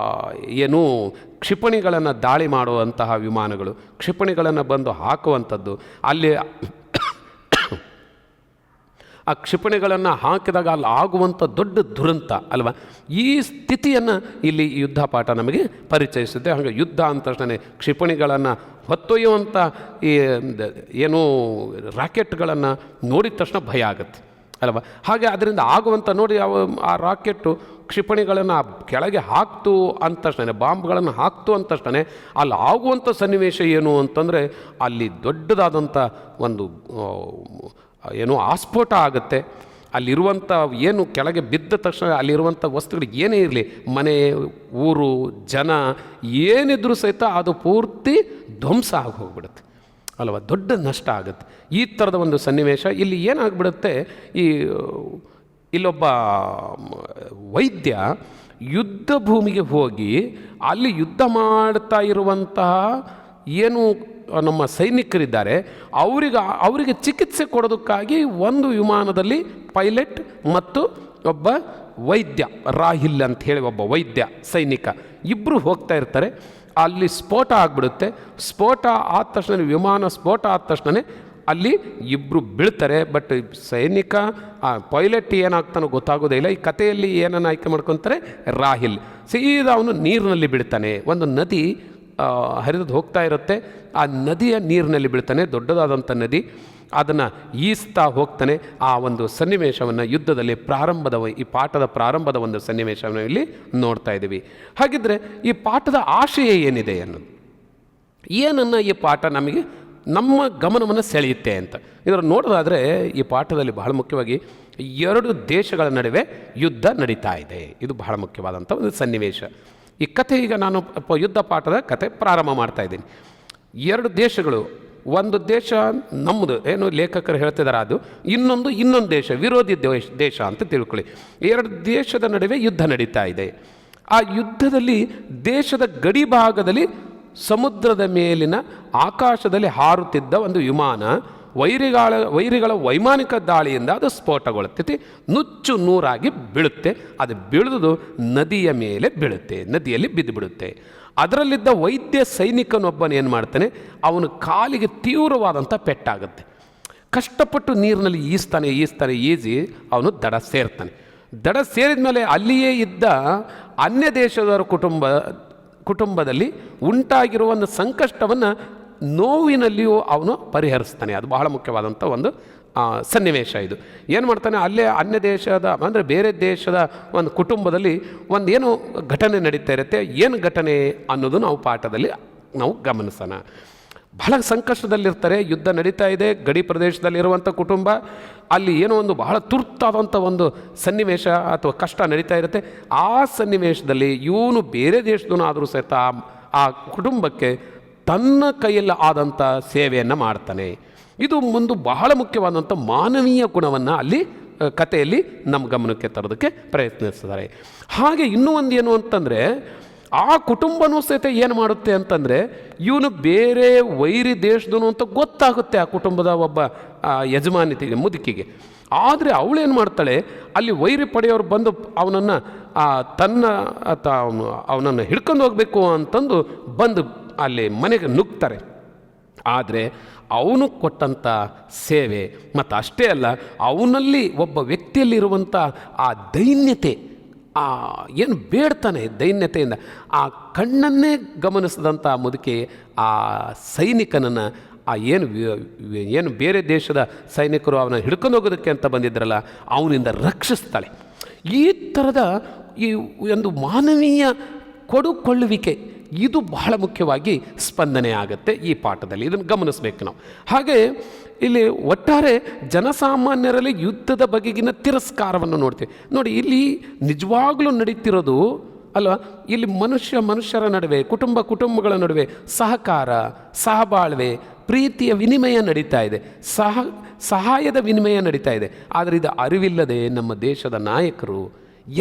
ಏನು ಕ್ಷಿಪಣಿಗಳನ್ನು ದಾಳಿ ಮಾಡುವಂತಹ ವಿಮಾನಗಳು, ಕ್ಷಿಪಣಿಗಳನ್ನು ಬಂದು ಹಾಕುವಂಥದ್ದು, ಅಲ್ಲಿ ಆ ಕ್ಷಿಪಣಿಗಳನ್ನು ಹಾಕಿದಾಗ ಅಲ್ಲಿ ಆಗುವಂಥ ದೊಡ್ಡ ದುರಂತ ಅಲ್ವಾ. ಈ ಸ್ಥಿತಿಯನ್ನು ಇಲ್ಲಿ ಯುದ್ಧ ಪಾಠ ನಮಗೆ ಪರಿಚಯಿಸುತ್ತೆ. ಹಾಗೆ ಯುದ್ಧ ಅಂದ ತಕ್ಷಣ ಕ್ಷಿಪಣಿಗಳನ್ನು ಹೊತ್ತೊಯ್ಯುವಂಥ ಈ ಏನು ರಾಕೆಟ್ಗಳನ್ನು ನೋಡಿದ ತಕ್ಷಣ ಭಯ ಆಗುತ್ತೆ ಅಲ್ವಾ. ಹಾಗೆ ಅದರಿಂದ ಆಗುವಂಥ ನೋಡಿ, ಆ ರಾಕೆಟ್ಟು ಕ್ಷಿಪಣಿಗಳನ್ನು ಕೆಳಗೆ ಹಾಕ್ತು ಅಂದ ತಕ್ಷಣ, ಬಾಂಬ್ಗಳನ್ನು ಹಾಕ್ತು ಅಂದ ತಕ್ಷಣ ಅಲ್ಲಿ ಆಗುವಂಥ ಸನ್ನಿವೇಶ ಏನು ಅಂತಂದರೆ, ಅಲ್ಲಿ ದೊಡ್ಡದಾದಂಥ ಒಂದು ಏನು ಆಸ್ಫೋಟ ಆಗುತ್ತೆ. ಅಲ್ಲಿರುವಂಥ ಏನು ಕೆಳಗೆ ಬಿದ್ದ ತಕ್ಷಣ ಅಲ್ಲಿರುವಂಥ ವಸ್ತುಗಳಿಗೆ ಏನೇ ಇರಲಿ, ಮನೆ, ಊರು, ಜನ ಏನಿದ್ರೂ ಸಹಿತ ಅದು ಪೂರ್ತಿ ಧ್ವಂಸ ಆಗಿ ಹೋಗ್ಬಿಡುತ್ತೆ ಅಲ್ವಾ. ದೊಡ್ಡ ನಷ್ಟ ಆಗುತ್ತೆ. ಈ ಥರದ ಒಂದು ಸನ್ನಿವೇಶ ಇಲ್ಲಿ ಏನಾಗ್ಬಿಡುತ್ತೆ, ಇಲ್ಲೊಬ್ಬ ವೈದ್ಯ ಯುದ್ಧ ಭೂಮಿಗೆ ಹೋಗಿ ಅಲ್ಲಿ ಯುದ್ಧ ಮಾಡ್ತಾ ಇರುವಂತಹ ಏನು ನಮ್ಮ ಸೈನಿಕರಿದ್ದಾರೆ ಅವರಿಗೆ ಚಿಕಿತ್ಸೆ ಕೊಡೋದಕ್ಕಾಗಿ ಒಂದು ವಿಮಾನದಲ್ಲಿ ಪೈಲಟ್ ಮತ್ತು ಒಬ್ಬ ವೈದ್ಯ, ರಾಹಿಲ್ ಅಂತ ಹೇಳಿ ಒಬ್ಬ ವೈದ್ಯ ಸೈನಿಕ ಇಬ್ಬರು ಹೋಗ್ತಾ ಇರ್ತಾರೆ. ಅಲ್ಲಿ ಸ್ಫೋಟ ಆಗಿಬಿಡುತ್ತೆ. ಸ್ಫೋಟ ಆದ ತಕ್ಷಣ, ವಿಮಾನ ಸ್ಫೋಟ ಆದ ತಕ್ಷಣ ಅಲ್ಲಿ ಇಬ್ಬರು ಬೀಳ್ತಾರೆ. ಬಟ್ ಸೈನಿಕ ಪೈಲಟ್ ಏನಾಗ್ತಾನೋ ಗೊತ್ತಾಗೋದೇ ಇಲ್ಲ. ಈ ಕಥೆಯಲ್ಲಿ ಏನನ್ನು ಆಯ್ಕೆ ಮಾಡ್ಕೊತಾರೆ, ರಾಹಿಲ್ ಸೀದಾ ಅವನು ನೀರಿನಲ್ಲಿ ಬೀಳ್ತಾನೆ. ಒಂದು ನದಿ ಹರಿದು ಹೋಗ್ತಾ ಇರುತ್ತೆ, ಆ ನದಿಯ ನೀರಿನಲ್ಲಿ ಬೀಳ್ತಾನೆ, ದೊಡ್ಡದಾದಂಥ ನದಿ. ಅದನ್ನು ಈಸ್ತಾ ಹೋಗ್ತಾನೆ. ಆ ಒಂದು ಸನ್ನಿವೇಶವನ್ನು ಯುದ್ಧದಲ್ಲಿ ಈ ಪಾಠದ ಪ್ರಾರಂಭದ ಒಂದು ಸನ್ನಿವೇಶವನ್ನು ಇಲ್ಲಿ ನೋಡ್ತಾ ಇದ್ದೀವಿ. ಹಾಗಿದ್ದರೆ ಈ ಪಾಠದ ಆಶಯ ಏನಿದೆ ಅನ್ನೋದು, ಏನನ್ನು ಈ ಪಾಠ ನಮ್ಮ ಗಮನವನ್ನು ಸೆಳೆಯುತ್ತೆ ಅಂತ ಇದರ ನೋಡೋದಾದರೆ, ಈ ಪಾಠದಲ್ಲಿ ಬಹಳ ಮುಖ್ಯವಾಗಿ ಎರಡು ದೇಶಗಳ ನಡುವೆ ಯುದ್ಧ ನಡೀತಾ ಇದೆ. ಇದು ಬಹಳ ಮುಖ್ಯವಾದಂಥ ಒಂದು ಸನ್ನಿವೇಶ. ಈ ಕಥೆ ಈಗ ನಾನು ಯುದ್ಧ ಪಾಠದ ಕಥೆ ಪ್ರಾರಂಭ ಮಾಡ್ತಾ ಇದ್ದೀನಿ. ಎರಡು ದೇಶಗಳು, ಒಂದು ದೇಶ ನಮ್ಮದು ಏನು ಲೇಖಕರು ಹೇಳ್ತಿದ್ದಾರೆ, ಅದು ಇನ್ನೊಂದು ದೇಶ ವಿರೋಧಿ ದೇಶ ಅಂತ ತಿಳ್ಕೊಳ್ಳಿ. ಎರಡು ದೇಶದ ನಡುವೆ ಯುದ್ಧ ನಡೀತಾ ಇದೆ. ಆ ಯುದ್ಧದಲ್ಲಿ ದೇಶದ ಗಡಿ ಭಾಗದಲ್ಲಿ ಸಮುದ್ರದ ಮೇಲಿನ ಆಕಾಶದಲ್ಲಿ ಹಾರುತ್ತಿದ್ದ ಒಂದು ವಿಮಾನ ವೈರಿಗಳ ವೈಮಾನಿಕ ದಾಳಿಯಿಂದ ಅದು ಸ್ಫೋಟಗೊಳ್ಳುತ್ತೆ, ನುಚ್ಚು ನೂರಾಗಿ ಬೀಳುತ್ತೆ. ಅದು ಬೀಳುವುದು ನದಿಯ ಮೇಲೆ ಬೀಳುತ್ತೆ, ನದಿಯಲ್ಲಿ ಬಿದ್ದು ಬಿಡುತ್ತೆ. ಅದರಲ್ಲಿದ್ದ ವೈದ್ಯ ಸೈನಿಕನೊಬ್ಬನು ಏನು ಮಾಡ್ತಾನೆ, ಅವನ ಕಾಲಿಗೆ ತೀವ್ರವಾದಂಥ ಪೆಟ್ಟಾಗುತ್ತೆ. ಕಷ್ಟಪಟ್ಟು ನೀರಿನಲ್ಲಿ ಈಜ್ತಾನೆ ಈಜಿ ಅವನು ದಡ ಸೇರ್ತಾನೆ. ದಡ ಸೇರಿದ ಮೇಲೆ ಅಲ್ಲಿಯೇ ಇದ್ದ ಅನ್ಯ ದೇಶದವರ ಕುಟುಂಬದಲ್ಲಿ ಉಂಟಾಗಿರುವ ಒಂದು ಸಂಕಷ್ಟವನ್ನು ನೋವಿನಲ್ಲಿಯೂ ಅವನು ಪರಿಹರಿಸ್ತಾನೆ. ಅದು ಬಹಳ ಮುಖ್ಯವಾದಂಥ ಒಂದು ಸನ್ನಿವೇಶ. ಇದು ಏನು ಮಾಡ್ತಾನೆ, ಅಲ್ಲೇ ಅನ್ಯ ದೇಶದ ಅಂದರೆ ಬೇರೆ ದೇಶದ ಒಂದು ಕುಟುಂಬದಲ್ಲಿ ಏನೋ ಘಟನೆ ನಡೀತಾ ಇರುತ್ತೆ. ಏನು ಘಟನೆ ಅನ್ನೋದು ನಾವು ಪಾಠದಲ್ಲಿ ನಾವು ಗಮನಿಸೋಣ. ಬಹಳ ಸಂಕಷ್ಟದಲ್ಲಿರ್ತಾರೆ, ಯುದ್ಧ ನಡೀತಾ ಇದೆ, ಗಡಿ ಪ್ರದೇಶದಲ್ಲಿರುವಂಥ ಕುಟುಂಬ. ಅಲ್ಲಿ ಏನೋ ಒಂದು ಬಹಳ ತುರ್ತಾದಂಥ ಒಂದು ಸನ್ನಿವೇಶ ಅಥವಾ ಕಷ್ಟ ನಡೀತಾ ಇರುತ್ತೆ. ಆ ಸನ್ನಿವೇಶದಲ್ಲಿ ಇವನು ಬೇರೆ ದೇಶದೂ ಆದರೂ ಸಹಿತ ಆ ಕುಟುಂಬಕ್ಕೆ ತನ್ನ ಕೈಯಲ್ಲಿ ಆದಂಥ ಸೇವೆಯನ್ನು ಮಾಡ್ತಾನೆ. ಇದು ಒಂದು ಬಹಳ ಮುಖ್ಯವಾದಂಥ ಮಾನವೀಯ ಗುಣವನ್ನು ಅಲ್ಲಿ ಕಥೆಯಲ್ಲಿ ನಮ್ಮ ಗಮನಕ್ಕೆ ತರೋದಕ್ಕೆ ಪ್ರಯತ್ನಿಸ್ತಾರೆ. ಹಾಗೆ ಇನ್ನೂ ಒಂದು ಏನು ಅಂತಂದರೆ, ಆ ಕುಟುಂಬನೂ ಸಹಿತ ಏನು ಮಾಡುತ್ತೆ ಅಂತಂದರೆ, ಇವನು ಬೇರೆ ವೈರಿ ದೇಶದನು ಅಂತ ಗೊತ್ತಾಗುತ್ತೆ ಆ ಕುಟುಂಬದ ಒಬ್ಬ ಯಜಮಾನಿತಿಗೆ, ಮುದುಕಿಗೆ. ಆದರೆ ಅವಳೇನು ಮಾಡ್ತಾಳೆ, ಅಲ್ಲಿ ವೈರಿ ಪಡೆಯೋರು ಬಂದು ಅವನನ್ನು ಹಿಡ್ಕೊಂಡು ಹೋಗಬೇಕು ಅಂತಂದು ಬಂದು ಅಲ್ಲಿ ಮನೆಗೆ ನುಗ್ತಾರೆ. ಆದರೆ ಅವನು ಕೊಟ್ಟಂಥ ಸೇವೆ ಮತ್ತು ಅಷ್ಟೇ ಅಲ್ಲ, ಅವನಲ್ಲಿ ಒಬ್ಬ ವ್ಯಕ್ತಿಯಲ್ಲಿರುವಂಥ ಆ ದೈನ್ಯತೆ, ಏನು ಬೇಡ್ತಾನೆ ದೈನ್ಯತೆಯಿಂದ, ಆ ಕಣ್ಣನ್ನೇ ಗಮನಿಸಿದಂಥ ಮುದುಕಿ ಆ ಸೈನಿಕನನ್ನು ಏನು ಬೇರೆ ದೇಶದ ಸೈನಿಕರು ಅವನ ಹಿಡ್ಕೊಂಡು ಹೋಗೋದಕ್ಕೆ ಅಂತ ಬಂದಿದ್ರಲ್ಲ, ಅವನಿಂದ ರಕ್ಷಿಸ್ತಾಳೆ. ಈ ಥರದ ಈ ಒಂದು ಮಾನವೀಯ ಕೊಡುಕೊಳ್ಳುವಿಕೆ ಇದು ಬಹಳ ಮುಖ್ಯವಾಗಿ ಸ್ಪಂದನೆ ಆಗುತ್ತೆ ಈ ಪಾಠದಲ್ಲಿ. ಇದನ್ನು ಗಮನಿಸಬೇಕು ನಾವು. ಹಾಗೆ ಇಲ್ಲಿ ಒಟ್ಟಾರೆ ಜನಸಾಮಾನ್ಯರಲ್ಲಿ ಯುದ್ಧದ ಬಗೆಗಿನ ತಿರಸ್ಕಾರವನ್ನು ನೋಡ್ತೀವಿ. ನೋಡಿ, ಇಲ್ಲಿ ನಿಜವಾಗ್ಲೂ ನಡೀತಿರೋದು ಅಲ್ವಾ, ಇಲ್ಲಿ ಮನುಷ್ಯರ ನಡುವೆ, ಕುಟುಂಬಗಳ ನಡುವೆ ಸಹಕಾರ, ಸಹಬಾಳ್ವೆ, ಪ್ರೀತಿಯ ವಿನಿಮಯ ನಡೀತಾ ಇದೆ, ಸಹಾಯದ ವಿನಿಮಯ ನಡೀತಾ ಇದೆ. ಆದರೆ ಇದು ಅರಿವಿಲ್ಲದೆ ನಮ್ಮ ದೇಶದ ನಾಯಕರು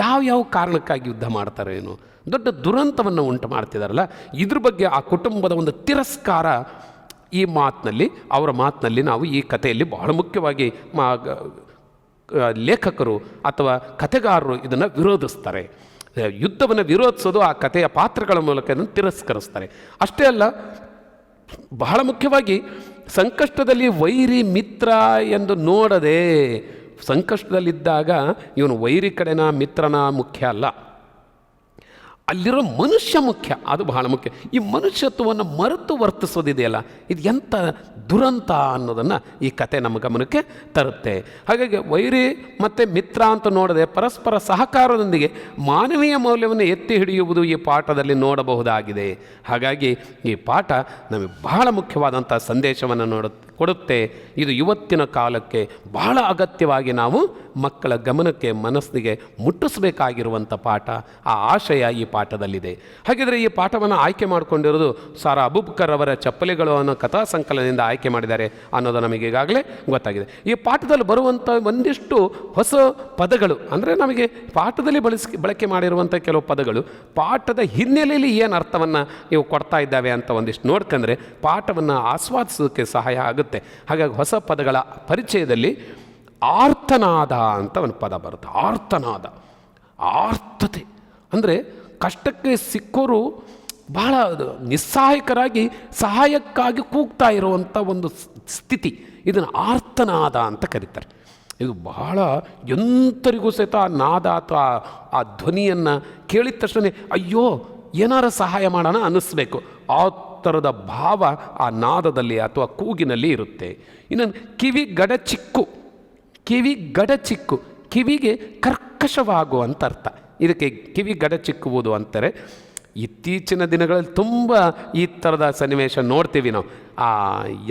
ಯಾವ ಕಾರಣಕ್ಕಾಗಿ ಯುದ್ಧ ಮಾಡ್ತಾರೆ, ಏನು ದೊಡ್ಡ ದುರಂತವನ್ನು ಉಂಟು ಮಾಡ್ತಿದಾರಲ್ಲ, ಇದ್ರ ಬಗ್ಗೆ ಆ ಕುಟುಂಬದ ಒಂದು ತಿರಸ್ಕಾರ ಈ ಅವರ ಮಾತಿನಲ್ಲಿ ನಾವು ಈ ಕಥೆಯಲ್ಲಿ ಬಹಳ ಮುಖ್ಯವಾಗಿ ಲೇಖಕರು ಅಥವಾ ಕಥೆಗಾರರು ಇದನ್ನು ವಿರೋಧಿಸ್ತಾರೆ. ಯುದ್ಧವನ್ನು ವಿರೋಧಿಸೋದು ಆ ಕಥೆಯ ಪಾತ್ರಗಳ ಮೂಲಕ ಇದನ್ನು ತಿರಸ್ಕರಿಸ್ತಾರೆ. ಅಷ್ಟೇ ಅಲ್ಲ, ಬಹಳ ಮುಖ್ಯವಾಗಿ ಸಂಕಷ್ಟದಲ್ಲಿ ವೈರಿ ಮಿತ್ರ ಎಂದು ನೋಡದೆ, ಸಂಕಷ್ಟದಲ್ಲಿದ್ದಾಗ ಇವನು ವೈರಿ ಕಡೆನ ಮಿತ್ರನ ಮುಖ್ಯ ಅಲ್ಲ, ಅಲ್ಲಿರೋ ಮನುಷ್ಯ ಮುಖ್ಯ. ಅದು ಬಹಳ ಮುಖ್ಯ. ಈ ಮನುಷ್ಯತ್ವವನ್ನು ಮರೆತು ವರ್ತಿಸೋದಿದೆಯಲ್ಲ, ಇದು ಎಂಥ ದುರಂತ ಅನ್ನೋದನ್ನು ಈ ಕತೆ ನಮ್ಮ ಗಮನಕ್ಕೆ ತರುತ್ತೆ. ಹಾಗಾಗಿ ವೈರಿ ಮತ್ತು ಮಿತ್ರ ಅಂತ ನೋಡದೆ ಪರಸ್ಪರ ಸಹಕಾರದೊಂದಿಗೆ ಮಾನವೀಯ ಮೌಲ್ಯವನ್ನು ಎತ್ತಿ ಹಿಡಿಯುವುದು ಈ ಪಾಠದಲ್ಲಿ ನೋಡಬಹುದಾಗಿದೆ. ಹಾಗಾಗಿ ಈ ಪಾಠ ನಮಗೆ ಬಹಳ ಮುಖ್ಯವಾದಂಥ ಸಂದೇಶವನ್ನು ಕೊಡುತ್ತೆ. ಇದು ಇವತ್ತಿನ ಕಾಲಕ್ಕೆ ಬಹಳ ಅಗತ್ಯವಾಗಿ ನಾವು ಮಕ್ಕಳ ಗಮನಕ್ಕೆ, ಮನಸ್ಸಿಗೆ ಮುಟ್ಟಿಸಬೇಕಾಗಿರುವಂಥ ಪಾಠ. ಆ ಆಶಯ ಈ ಪಾಠದಲ್ಲಿದೆ. ಹಾಗಿದ್ರೆ ಈ ಪಾಠವನ್ನು ಆಯ್ಕೆ ಮಾಡಿಕೊಂಡಿರೋದು ಸಾರಾ ಅಬೂಬಕರ್ ಅವರ ಚಪ್ಪಲಿಗಳು ಅನ್ನೋ ಕಥಾ ಸಂಕಲನದಿಂದ ಆಯ್ಕೆ ಮಾಡಿದ್ದಾರೆ ಅನ್ನೋದು ನಮಗೆ ಈಗಾಗಲೇ ಗೊತ್ತಾಗಿದೆ. ಈ ಪಾಠದಲ್ಲಿ ಬರುವಂಥ ಒಂದಿಷ್ಟು ಹೊಸ ಪದಗಳು, ಅಂದರೆ ನಮಗೆ ಪಾಠದಲ್ಲಿ ಬಳಕೆ ಮಾಡಿರುವಂಥ ಕೆಲವು ಪದಗಳು ಪಾಠದ ಹಿನ್ನೆಲೆಯಲ್ಲಿ ಏನು ಅರ್ಥವನ್ನು ಇವು ಕೊಡ್ತಾ ಇದ್ದಾವೆ ಅಂತ ಒಂದಿಷ್ಟು ನೋಡ್ಕೊಂಡ್ರೆ ಪಾಠವನ್ನು ಆಸ್ವಾದಿಸೋದಕ್ಕೆ ಸಹಾಯ ಆಗುತ್ತೆ. ಹಾಗಾಗಿ ಹೊಸ ಪದಗಳ ಪರಿಚಯದಲ್ಲಿ ಆರ್ತನಾದ ಅಂತ ಒಂದು ಪದ ಬರುತ್ತೆ. ಆರ್ತತೆ ಅಂದರೆ ಕಷ್ಟಕ್ಕೆ ಸಿಕ್ಕೋರು ಬಹಳ ನಿಸ್ಸಹಾಯಕರಾಗಿ ಸಹಾಯಕ್ಕಾಗಿ ಕೂಗ್ತಾ ಇರುವಂಥ ಒಂದು ಸ್ಥಿತಿ, ಇದನ್ನು ಆರ್ತನಾದ ಅಂತ ಕರೀತಾರೆ. ಇದು ಬಹಳ ಎಂತರಿಗೂ ಸಹಿತ ಆ ನಾದ ಅಥವಾ ಆ ಧ್ವನಿಯನ್ನು ಕೇಳಿದ ತಕ್ಷಣ ಅಯ್ಯೋ ಏನಾರ ಸಹಾಯ ಮಾಡೋಣ ಅನ್ನಿಸ್ಬೇಕು. ಆ ಥರದ ಭಾವ ಆ ನಾದದಲ್ಲಿ ಅಥವಾ ಕೂಗಿನಲ್ಲಿ ಇರುತ್ತೆ. ಇನ್ನೊಂದು ಕಿವಿ ಗಡಚಿಕ್ಕು, ಕಿವಿಗೆ ಕರ್ಕಶವಾಗುವಂಥ ಅರ್ಥ. ಇದಕ್ಕೆ ಕಿವಿ ಗಡಚಿಕ್ಕುವುದು ಅಂತಾರೆ. ಇತ್ತೀಚಿನ ದಿನಗಳಲ್ಲಿ ತುಂಬ ಈ ಥರದ ಸನ್ನಿವೇಶ ನೋಡ್ತೀವಿ ನಾವು.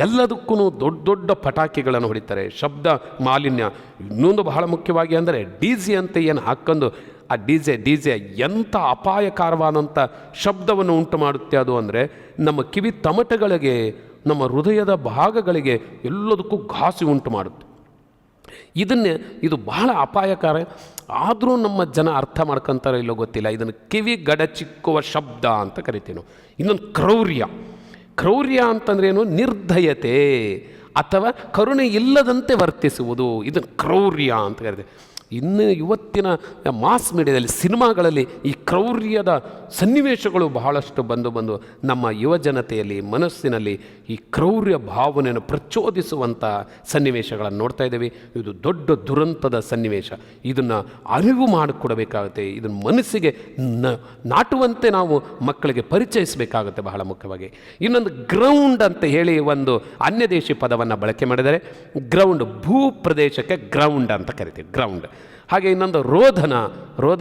ಎಲ್ಲದಕ್ಕೂ ದೊಡ್ಡ ದೊಡ್ಡ ಪಟಾಕಿಗಳನ್ನು ಹೊಡಿತಾರೆ, ಶಬ್ದ ಮಾಲಿನ್ಯ. ಇನ್ನೊಂದು ಬಹಳ ಮುಖ್ಯವಾಗಿ ಅಂದರೆ ಡಿ.ಜೆ ಅಂತ ಏನು ಹಾಕ್ಕೊಂಡು ಆ ಡಿ.ಜೆ ಎಂಥ ಅಪಾಯಕಾರವಾದಂಥ ಶಬ್ದವನ್ನು ಉಂಟು ಮಾಡುತ್ತೆ ಅದು ಅಂದರೆ ನಮ್ಮ ಕಿವಿ ತಮಟೆಗಳಿಗೆ, ನಮ್ಮ ಹೃದಯದ ಭಾಗಗಳಿಗೆ ಎಲ್ಲದಕ್ಕೂ ಘಾಸಿ ಉಂಟು ಮಾಡುತ್ತೆ. ಇದು ಬಹಳ ಅಪಾಯಕಾರಿ. ಆದರೂ ನಮ್ಮ ಜನ ಅರ್ಥ ಮಾಡ್ಕೊತಾರೋ ಇಲ್ಲೋ ಗೊತ್ತಿಲ್ಲ. ಇದನ್ನು ಕಿವಿ ಗಡಚಿಕ್ಕುವ ಶಬ್ದ ಅಂತ ಕರಿತೀವಿ ನಾವು. ಇನ್ನೊಂದು ಕ್ರೌರ್ಯ ಅಂತಂದ್ರೇನು? ನಿರ್ದಯತೆ ಅಥವಾ ಕರುಣೆ ಇಲ್ಲದಂತೆ ವರ್ತಿಸುವುದು, ಇದನ್ನು ಕ್ರೌರ್ಯ ಅಂತ ಕರಿತೀವಿ. ಇನ್ನು ಇವತ್ತಿನ ಮಾಸ್ ಮೀಡಿಯಾದಲ್ಲಿ, ಸಿನಿಮಾಗಳಲ್ಲಿ ಈ ಕ್ರೌರ್ಯದ ಸನ್ನಿವೇಶಗಳು ಬಹಳಷ್ಟು ಬಂದು ನಮ್ಮ ಯುವಜನತೆಯಲ್ಲಿ ಮನಸ್ಸಿನಲ್ಲಿ ಈ ಕ್ರೌರ್ಯ ಭಾವನೆಯನ್ನು ಪ್ರಚೋದಿಸುವಂಥ ಸನ್ನಿವೇಶಗಳನ್ನು ನೋಡ್ತಾ ಇದ್ದೇವೆ. ಇದು ದೊಡ್ಡ ದುರಂತದ ಸನ್ನಿವೇಶ. ಇದನ್ನು ಅರಿವು ಮಾಡಿಕೊಡಬೇಕಾಗುತ್ತೆ. ಇದನ್ನು ಮನಸ್ಸಿಗೆ ನಾಟುವಂತೆ ನಾವು ಮಕ್ಕಳಿಗೆ ಪರಿಚಯಿಸಬೇಕಾಗುತ್ತೆ ಬಹಳ ಮುಖ್ಯವಾಗಿ. ಇನ್ನೊಂದು ಗ್ರೌಂಡ್ ಅಂತ ಹೇಳಿ ಒಂದು ಅನ್ಯದೇಶಿ ಪದವನ್ನು ಬಳಕೆ ಮಾಡಿದರೆ, ಗ್ರೌಂಡ್ ಭೂ ಪ್ರದೇಶಕ್ಕೆ ಗ್ರೌಂಡ್ ಅಂತ ಕರಿತೀವಿ, ಗ್ರೌಂಡ್. ಹಾಗೆ ಇನ್ನೊಂದು ರೋಧನ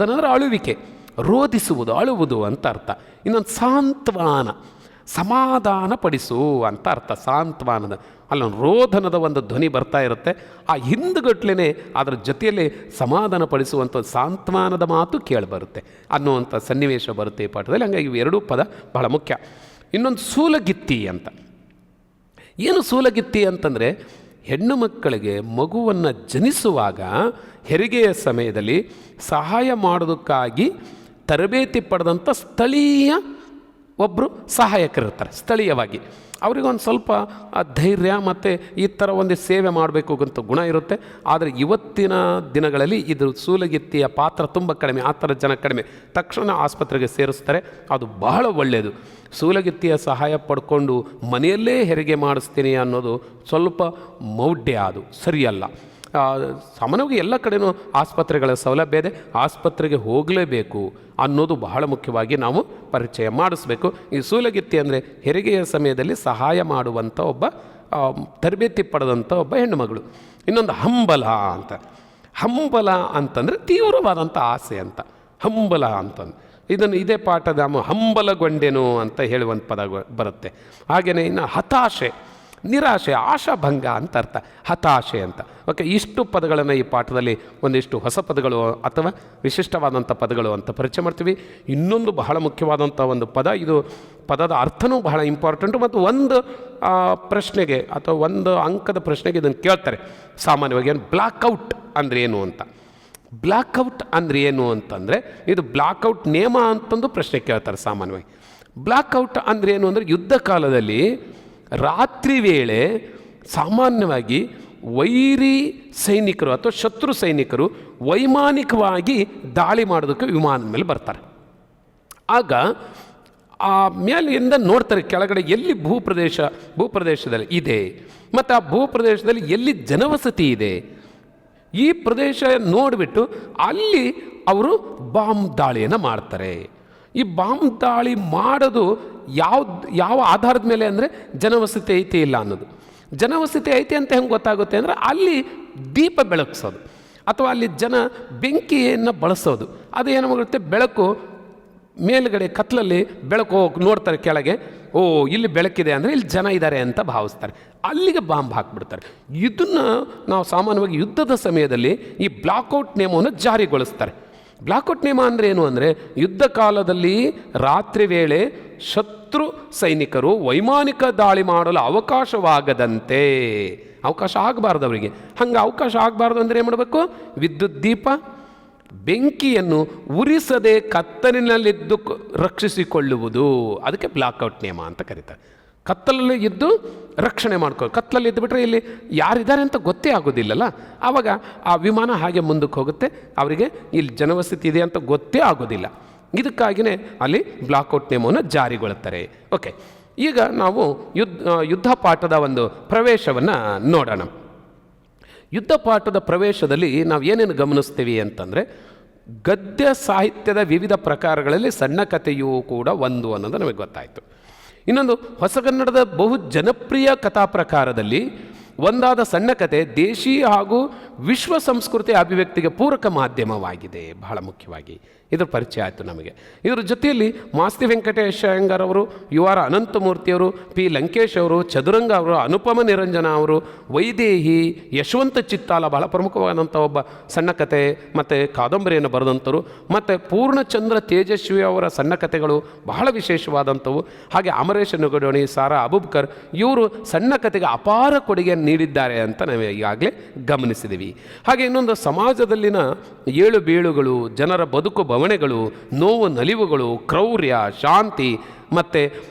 ಅಂದರೆ ಅಳುವಿಕೆ, ರೋಧಿಸುವುದು, ಅಳುವುದು ಅಂತ ಅರ್ಥ. ಇನ್ನೊಂದು ಸಾಂತ್ವನ, ಸಮಾಧಾನ ಪಡಿಸು ಅಂತ ಅರ್ಥ. ಸಾಂತ್ವನದ ಅಲ್ಲೊಂದು ರೋಧನದ ಒಂದು ಧ್ವನಿ ಬರ್ತಾ ಇರುತ್ತೆ, ಆ ಹಿಂದುಗಟ್ಲೆ ಅದರ ಜೊತೆಯಲ್ಲಿ ಸಮಾಧಾನ ಪಡಿಸುವಂಥ ಸಾಂತ್ವನದ ಮಾತು ಕೇಳಿಬರುತ್ತೆ ಅನ್ನುವಂಥ ಸನ್ನಿವೇಶ ಬರುತ್ತೆ ಈ ಪಾಠದಲ್ಲಿ. ಹಂಗಾಗಿ ಇವು ಎರಡೂ ಪದ ಬಹಳ ಮುಖ್ಯ. ಇನ್ನೊಂದು ಸೂಲಗಿತ್ತಿ ಅಂತ. ಏನು ಸೂಲಗಿತ್ತಿ ಅಂತಂದರೆ, ಹೆಣ್ಣು ಮಕ್ಕಳಿಗೆ ಮಗುವನ್ನು ಜನಿಸುವಾಗ ಹೆರಿಗೆಯ ಸಮಯದಲ್ಲಿ ಸಹಾಯ ಮಾಡೋದಕ್ಕಾಗಿ ತರಬೇತಿ ಪಡೆದಂಥ ಸ್ಥಳೀಯ ಒಬ್ಬರು ಸಹಾಯಕರಿರ್ತಾರೆ. ಸ್ಥಳೀಯವಾಗಿ ಅವರಿಗೊಂದು ಸ್ವಲ್ಪ ಧೈರ್ಯ ಮತ್ತು ಈ ಥರ ಒಂದು ಸೇವೆ ಮಾಡಬೇಕು ಅಂತ ಗುಣ ಇರುತ್ತೆ. ಆದರೆ ಇವತ್ತಿನ ದಿನಗಳಲ್ಲಿ ಇದು ಸೂಲಗಿತ್ತಿಯ ಪಾತ್ರ ತುಂಬ ಕಡಿಮೆ, ಆ ಥರ ಜನ ಕಡಿಮೆ. ತಕ್ಷಣ ಆಸ್ಪತ್ರೆಗೆ ಸೇರಿಸ್ತಾರೆ, ಅದು ಬಹಳ ಒಳ್ಳೆಯದು. ಸೂಲಗಿತ್ತಿಯ ಸಹಾಯ ಪಡ್ಕೊಂಡು ಮನೆಯಲ್ಲೇ ಹೆರಿಗೆ ಮಾಡಿಸ್ತೀನಿ ಅನ್ನೋದು ಸ್ವಲ್ಪ ಮೌಢ್ಯ, ಅದು ಸರಿಯಲ್ಲ. ಸಾಮಾನ್ಯವಾಗಿ ಎಲ್ಲ ಕಡೆಯೂ ಆಸ್ಪತ್ರೆಗಳ ಸೌಲಭ್ಯ ಇದೆ, ಆಸ್ಪತ್ರೆಗೆ ಹೋಗಲೇಬೇಕು ಅನ್ನೋದು ಬಹಳ ಮುಖ್ಯವಾಗಿ ನಾವು ಪರಿಚಯ ಮಾಡಿಸ್ಬೇಕು. ಈ ಸೂಲಗಿತ್ತಿ ಅಂದರೆ ಹೆರಿಗೆಯ ಸಮಯದಲ್ಲಿ ಸಹಾಯ ಮಾಡುವಂಥ ಒಬ್ಬ ತರಬೇತಿ ಪಡೆದಂಥ ಒಬ್ಬ ಹೆಣ್ಣುಮಗಳು. ಇನ್ನೊಂದು ಹಂಬಲ ಅಂತ. ಹಂಬಲ ಅಂತಂದರೆ ತೀವ್ರವಾದಂಥ ಆಸೆ ಅಂತ, ಹಂಬಲ ಅಂತಂದು. ಇದೇ ಪಾಠದ ಹಂಬಲಗೊಂಡೆನು ಅಂತ ಹೇಳುವಂಥ ಪದ ಬರುತ್ತೆ. ಹಾಗೆಯೇ ಇನ್ನು ಹತಾಶೆ, ನಿರಾಶೆ, ಆಶಾಭಂಗ ಅಂತ ಅರ್ಥ, ಹತಾಶೆ ಅಂತ. ಓಕೆ, ಇಷ್ಟು ಪದಗಳನ್ನು ಈ ಪಾಠದಲ್ಲಿ ಒಂದಿಷ್ಟು ಹೊಸ ಪದಗಳು ಅಥವಾ ವಿಶಿಷ್ಟವಾದಂಥ ಪದಗಳು ಅಂತ ಪರಿಚಯ ಮಾಡ್ತೀವಿ. ಇನ್ನೊಂದು ಬಹಳ ಮುಖ್ಯವಾದಂಥ ಒಂದು ಪದ, ಇದು ಪದದ ಅರ್ಥನೂ ಬಹಳ ಇಂಪಾರ್ಟೆಂಟು. ಮತ್ತು ಒಂದು ಪ್ರಶ್ನೆಗೆ ಅಥವಾ ಒಂದು ಅಂಕದ ಪ್ರಶ್ನೆಗೆ ಇದನ್ನು ಕೇಳ್ತಾರೆ ಸಾಮಾನ್ಯವಾಗಿ. ಏನು ಬ್ಲ್ಯಾಕ್ಔಟ್ ಅಂದರೆ ಏನು ಅಂತ. ಬ್ಲ್ಯಾಕ್ಔಟ್ ಅಂದರೆ ಏನು ಅಂತಂದರೆ, ಇದು ಬ್ಲ್ಯಾಕ್ಔಟ್ ನೇಮ ಅಂತಂದು ಪ್ರಶ್ನೆ ಕೇಳ್ತಾರೆ ಸಾಮಾನ್ಯವಾಗಿ. ಬ್ಲ್ಯಾಕ್ಔಟ್ ಅಂದರೆ ಏನು ಅಂದರೆ, ಯುದ್ಧ ಕಾಲದಲ್ಲಿ ರಾತ್ರಿ ವೇಳೆ ಸಾಮಾನ್ಯವಾಗಿ ವೈರಿ ಸೈನಿಕರು ಅಥವಾ ಶತ್ರು ಸೈನಿಕರು ವೈಮಾನಿಕವಾಗಿ ದಾಳಿ ಮಾಡೋದಕ್ಕೆ ವಿಮಾನದ ಮೇಲೆ ಬರ್ತಾರೆ. ಆಗ ಆ ಮೇಲಿಂದ ನೋಡ್ತಾರೆ ಕೆಳಗಡೆ ಎಲ್ಲಿ ಭೂಪ್ರದೇಶದಲ್ಲಿ ಇದೆ ಮತ್ತು ಆ ಭೂಪ್ರದೇಶದಲ್ಲಿ ಎಲ್ಲಿ ಜನವಸತಿ ಇದೆ, ಈ ಪ್ರದೇಶ ನೋಡಿಬಿಟ್ಟು ಅಲ್ಲಿ ಅವರು ಬಾಂಬ್ ದಾಳಿಯನ್ನು ಮಾಡ್ತಾರೆ. ಈ ಬಾಂಬ್ ದಾಳಿ ಮಾಡೋದು ಯಾವ ಆಧಾರದ ಮೇಲೆ ಅಂದರೆ ಜನವಸತಿ ಐತಿ ಇಲ್ಲ ಅನ್ನೋದು. ಜನವಸತಿ ಐತಿ ಅಂತ ಹೆಂಗೆ ಗೊತ್ತಾಗುತ್ತೆ ಅಂದರೆ, ಅಲ್ಲಿ ದೀಪ ಬೆಳಗಿಸೋದು ಅಥವಾ ಅಲ್ಲಿ ಜನ ಬೆಂಕಿಯನ್ನು ಬಳಸೋದು. ಅದು ಏನಾಗುತ್ತೆ, ಬೆಳಕು ಮೇಲುಗಡೆ ಕತ್ಲಲ್ಲಿ ಬೆಳಕು ನೋಡ್ತಾರೆ ಕೆಳಗೆ, ಓ ಇಲ್ಲಿ ಬೆಳಕಿದೆ ಅಂದರೆ ಇಲ್ಲಿ ಜನ ಇದ್ದಾರೆ ಅಂತ ಭಾವಿಸ್ತಾರೆ, ಅಲ್ಲಿಗೆ ಬಾಂಬ್ ಹಾಕಿಬಿಡ್ತಾರೆ. ಇದನ್ನು ನಾವು ಸಾಮಾನ್ಯವಾಗಿ ಯುದ್ಧದ ಸಮಯದಲ್ಲಿ ಈ ಬ್ಲಾಕ್ಔಟ್ ನಿಯಮವನ್ನು ಜಾರಿಗೊಳಿಸ್ತಾರೆ. ಬ್ಲಾಕ್ಔಟ್ ನಿಯಮ ಅಂದರೆ ಏನು ಅಂದರೆ, ಯುದ್ಧ ಕಾಲದಲ್ಲಿ ರಾತ್ರಿ ವೇಳೆ ಶತ್ರು ಸೈನಿಕರು ವೈಮಾನಿಕ ದಾಳಿ ಮಾಡಲು ಅವಕಾಶವಾಗದಂತೆ, ಅವಕಾಶ ಆಗಬಾರ್ದು ಅವರಿಗೆ. ಹಂಗೆ ಅವಕಾಶ ಆಗಬಾರ್ದು ಅಂದರೆ ಏನು ಮಾಡಬೇಕು, ವಿದ್ಯುತ್ ದೀಪ ಬೆಂಕಿಯನ್ನು ಉರಿಸದೆ ಕತ್ತಲಿನಲ್ಲಿದ್ದು ರಕ್ಷಿಸಿಕೊಳ್ಳುವುದು, ಅದಕ್ಕೆ ಬ್ಲಾಕ್ಔಟ್ ನಿಯಮ ಅಂತ ಕರೀತಾರೆ. ಕತ್ತಲಲ್ಲಿ ಇದ್ದು ರಕ್ಷಣೆ ಮಾಡ್ಕೊ, ಕತ್ತಲಲ್ಲಿ ಇದ್ದುಬಿಟ್ರೆ ಇಲ್ಲಿ ಯಾರಿದ್ದಾರೆ ಅಂತ ಗೊತ್ತೇ ಆಗೋದಿಲ್ಲಲ್ಲ, ಆವಾಗ ಆ ವಿಮಾನ ಹಾಗೆ ಮುಂದಕ್ಕೆ ಹೋಗುತ್ತೆ, ಅವರಿಗೆ ಇಲ್ಲಿ ಜನವಸತಿ ಇದೆ ಅಂತ ಗೊತ್ತೇ ಆಗೋದಿಲ್ಲ. ಇದಕ್ಕಾಗಿಯೇ ಅಲ್ಲಿ ಬ್ಲಾಕ್ಔಟ್ ನಿಯಮವನ್ನು ಜಾರಿಗೊಳ್ಳುತ್ತಾರೆ. ಓಕೆ, ಈಗ ನಾವು ಯುದ್ಧ ಪಾಠದ ಒಂದು ಪ್ರವೇಶವನ್ನು ನೋಡೋಣ. ಯುದ್ಧ ಪಾಠದ ಪ್ರವೇಶದಲ್ಲಿ ನಾವು ಏನೇನು ಗಮನಿಸ್ತೀವಿ ಅಂತಂದರೆ, ಗದ್ಯ ಸಾಹಿತ್ಯದ ವಿವಿಧ ಪ್ರಕಾರಗಳಲ್ಲಿ ಸಣ್ಣ ಕಥೆಯೂ ಕೂಡ ಒಂದು ಅನ್ನೋದು ನಮಗೆ ಗೊತ್ತಾಯಿತು. ಇನ್ನೊಂದು, ಹೊಸಗನ್ನಡದ ಬಹು ಜನಪ್ರಿಯ ಕಥಾ ಪ್ರಕಾರದಲ್ಲಿ ಒಂದಾದ ಸಣ್ಣ ಕಥೆ ದೇಶಿ ಹಾಗೂ ವಿಶ್ವ ಸಂಸ್ಕೃತಿ ಅಭಿವ್ಯಕ್ತಿಗೆ ಪೂರಕ ಮಾಧ್ಯಮವಾಗಿದೆ. ಬಹಳ ಮುಖ್ಯವಾಗಿ ಇದ್ರ ಪರಿಚಯ ಆಯಿತು ನಮಗೆ. ಇದರ ಜೊತೆಯಲ್ಲಿ ಮಾಸ್ತಿ ವೆಂಕಟೇಶ ಅಯ್ಯಂಗಾರ್ ಅವರು, ಯು ಆರ್ ಅನಂತಮೂರ್ತಿಯವರು, ಪಿ ಲಂಕೇಶ್ ಅವರು, ಚದುರಂಗ ಅವರು, ಅನುಪಮ ನಿರಂಜನ ಅವರು, ವೈದೇಹಿ, ಯಶವಂತ ಚಿತ್ತಾಲ ಬಹಳ ಪ್ರಮುಖವಾದಂಥ ಒಬ್ಬ ಸಣ್ಣ ಕತೆ ಮತ್ತು ಕಾದಂಬರಿಯನ್ನು ಬರೆದಂಥವ್ರು, ಮತ್ತು ಪೂರ್ಣಚಂದ್ರ ತೇಜಸ್ವಿ ಅವರ ಸಣ್ಣ ಕಥೆಗಳು ಬಹಳ ವಿಶೇಷವಾದಂಥವು. ಹಾಗೆ ಅಮರೇಶ ನುಗಡೋಣಿ, ಸಾರಾ ಅಬೂಬ್ಕರ್ ಇವರು ಸಣ್ಣ ಕಥೆಗೆ ಅಪಾರ ಕೊಡುಗೆಯನ್ನು ನೀಡಿದ್ದಾರೆ ಅಂತ ನಾವು ಈಗಾಗಲೇ ಗಮನಿಸಿದ್ದೀವಿ. ಹಾಗೆ ಇನ್ನೊಂದು ಸಮಾಜದಲ್ಲಿನ ಏಳು ಬೀಳುಗಳು, ಜನರ ಬದುಕು ಬವಣೆಗಳು, ನೋವು ನಲಿವುಗಳು, ಕ್ರೌರ್ಯ, ಶಾಂತಿ ಮತ್ತು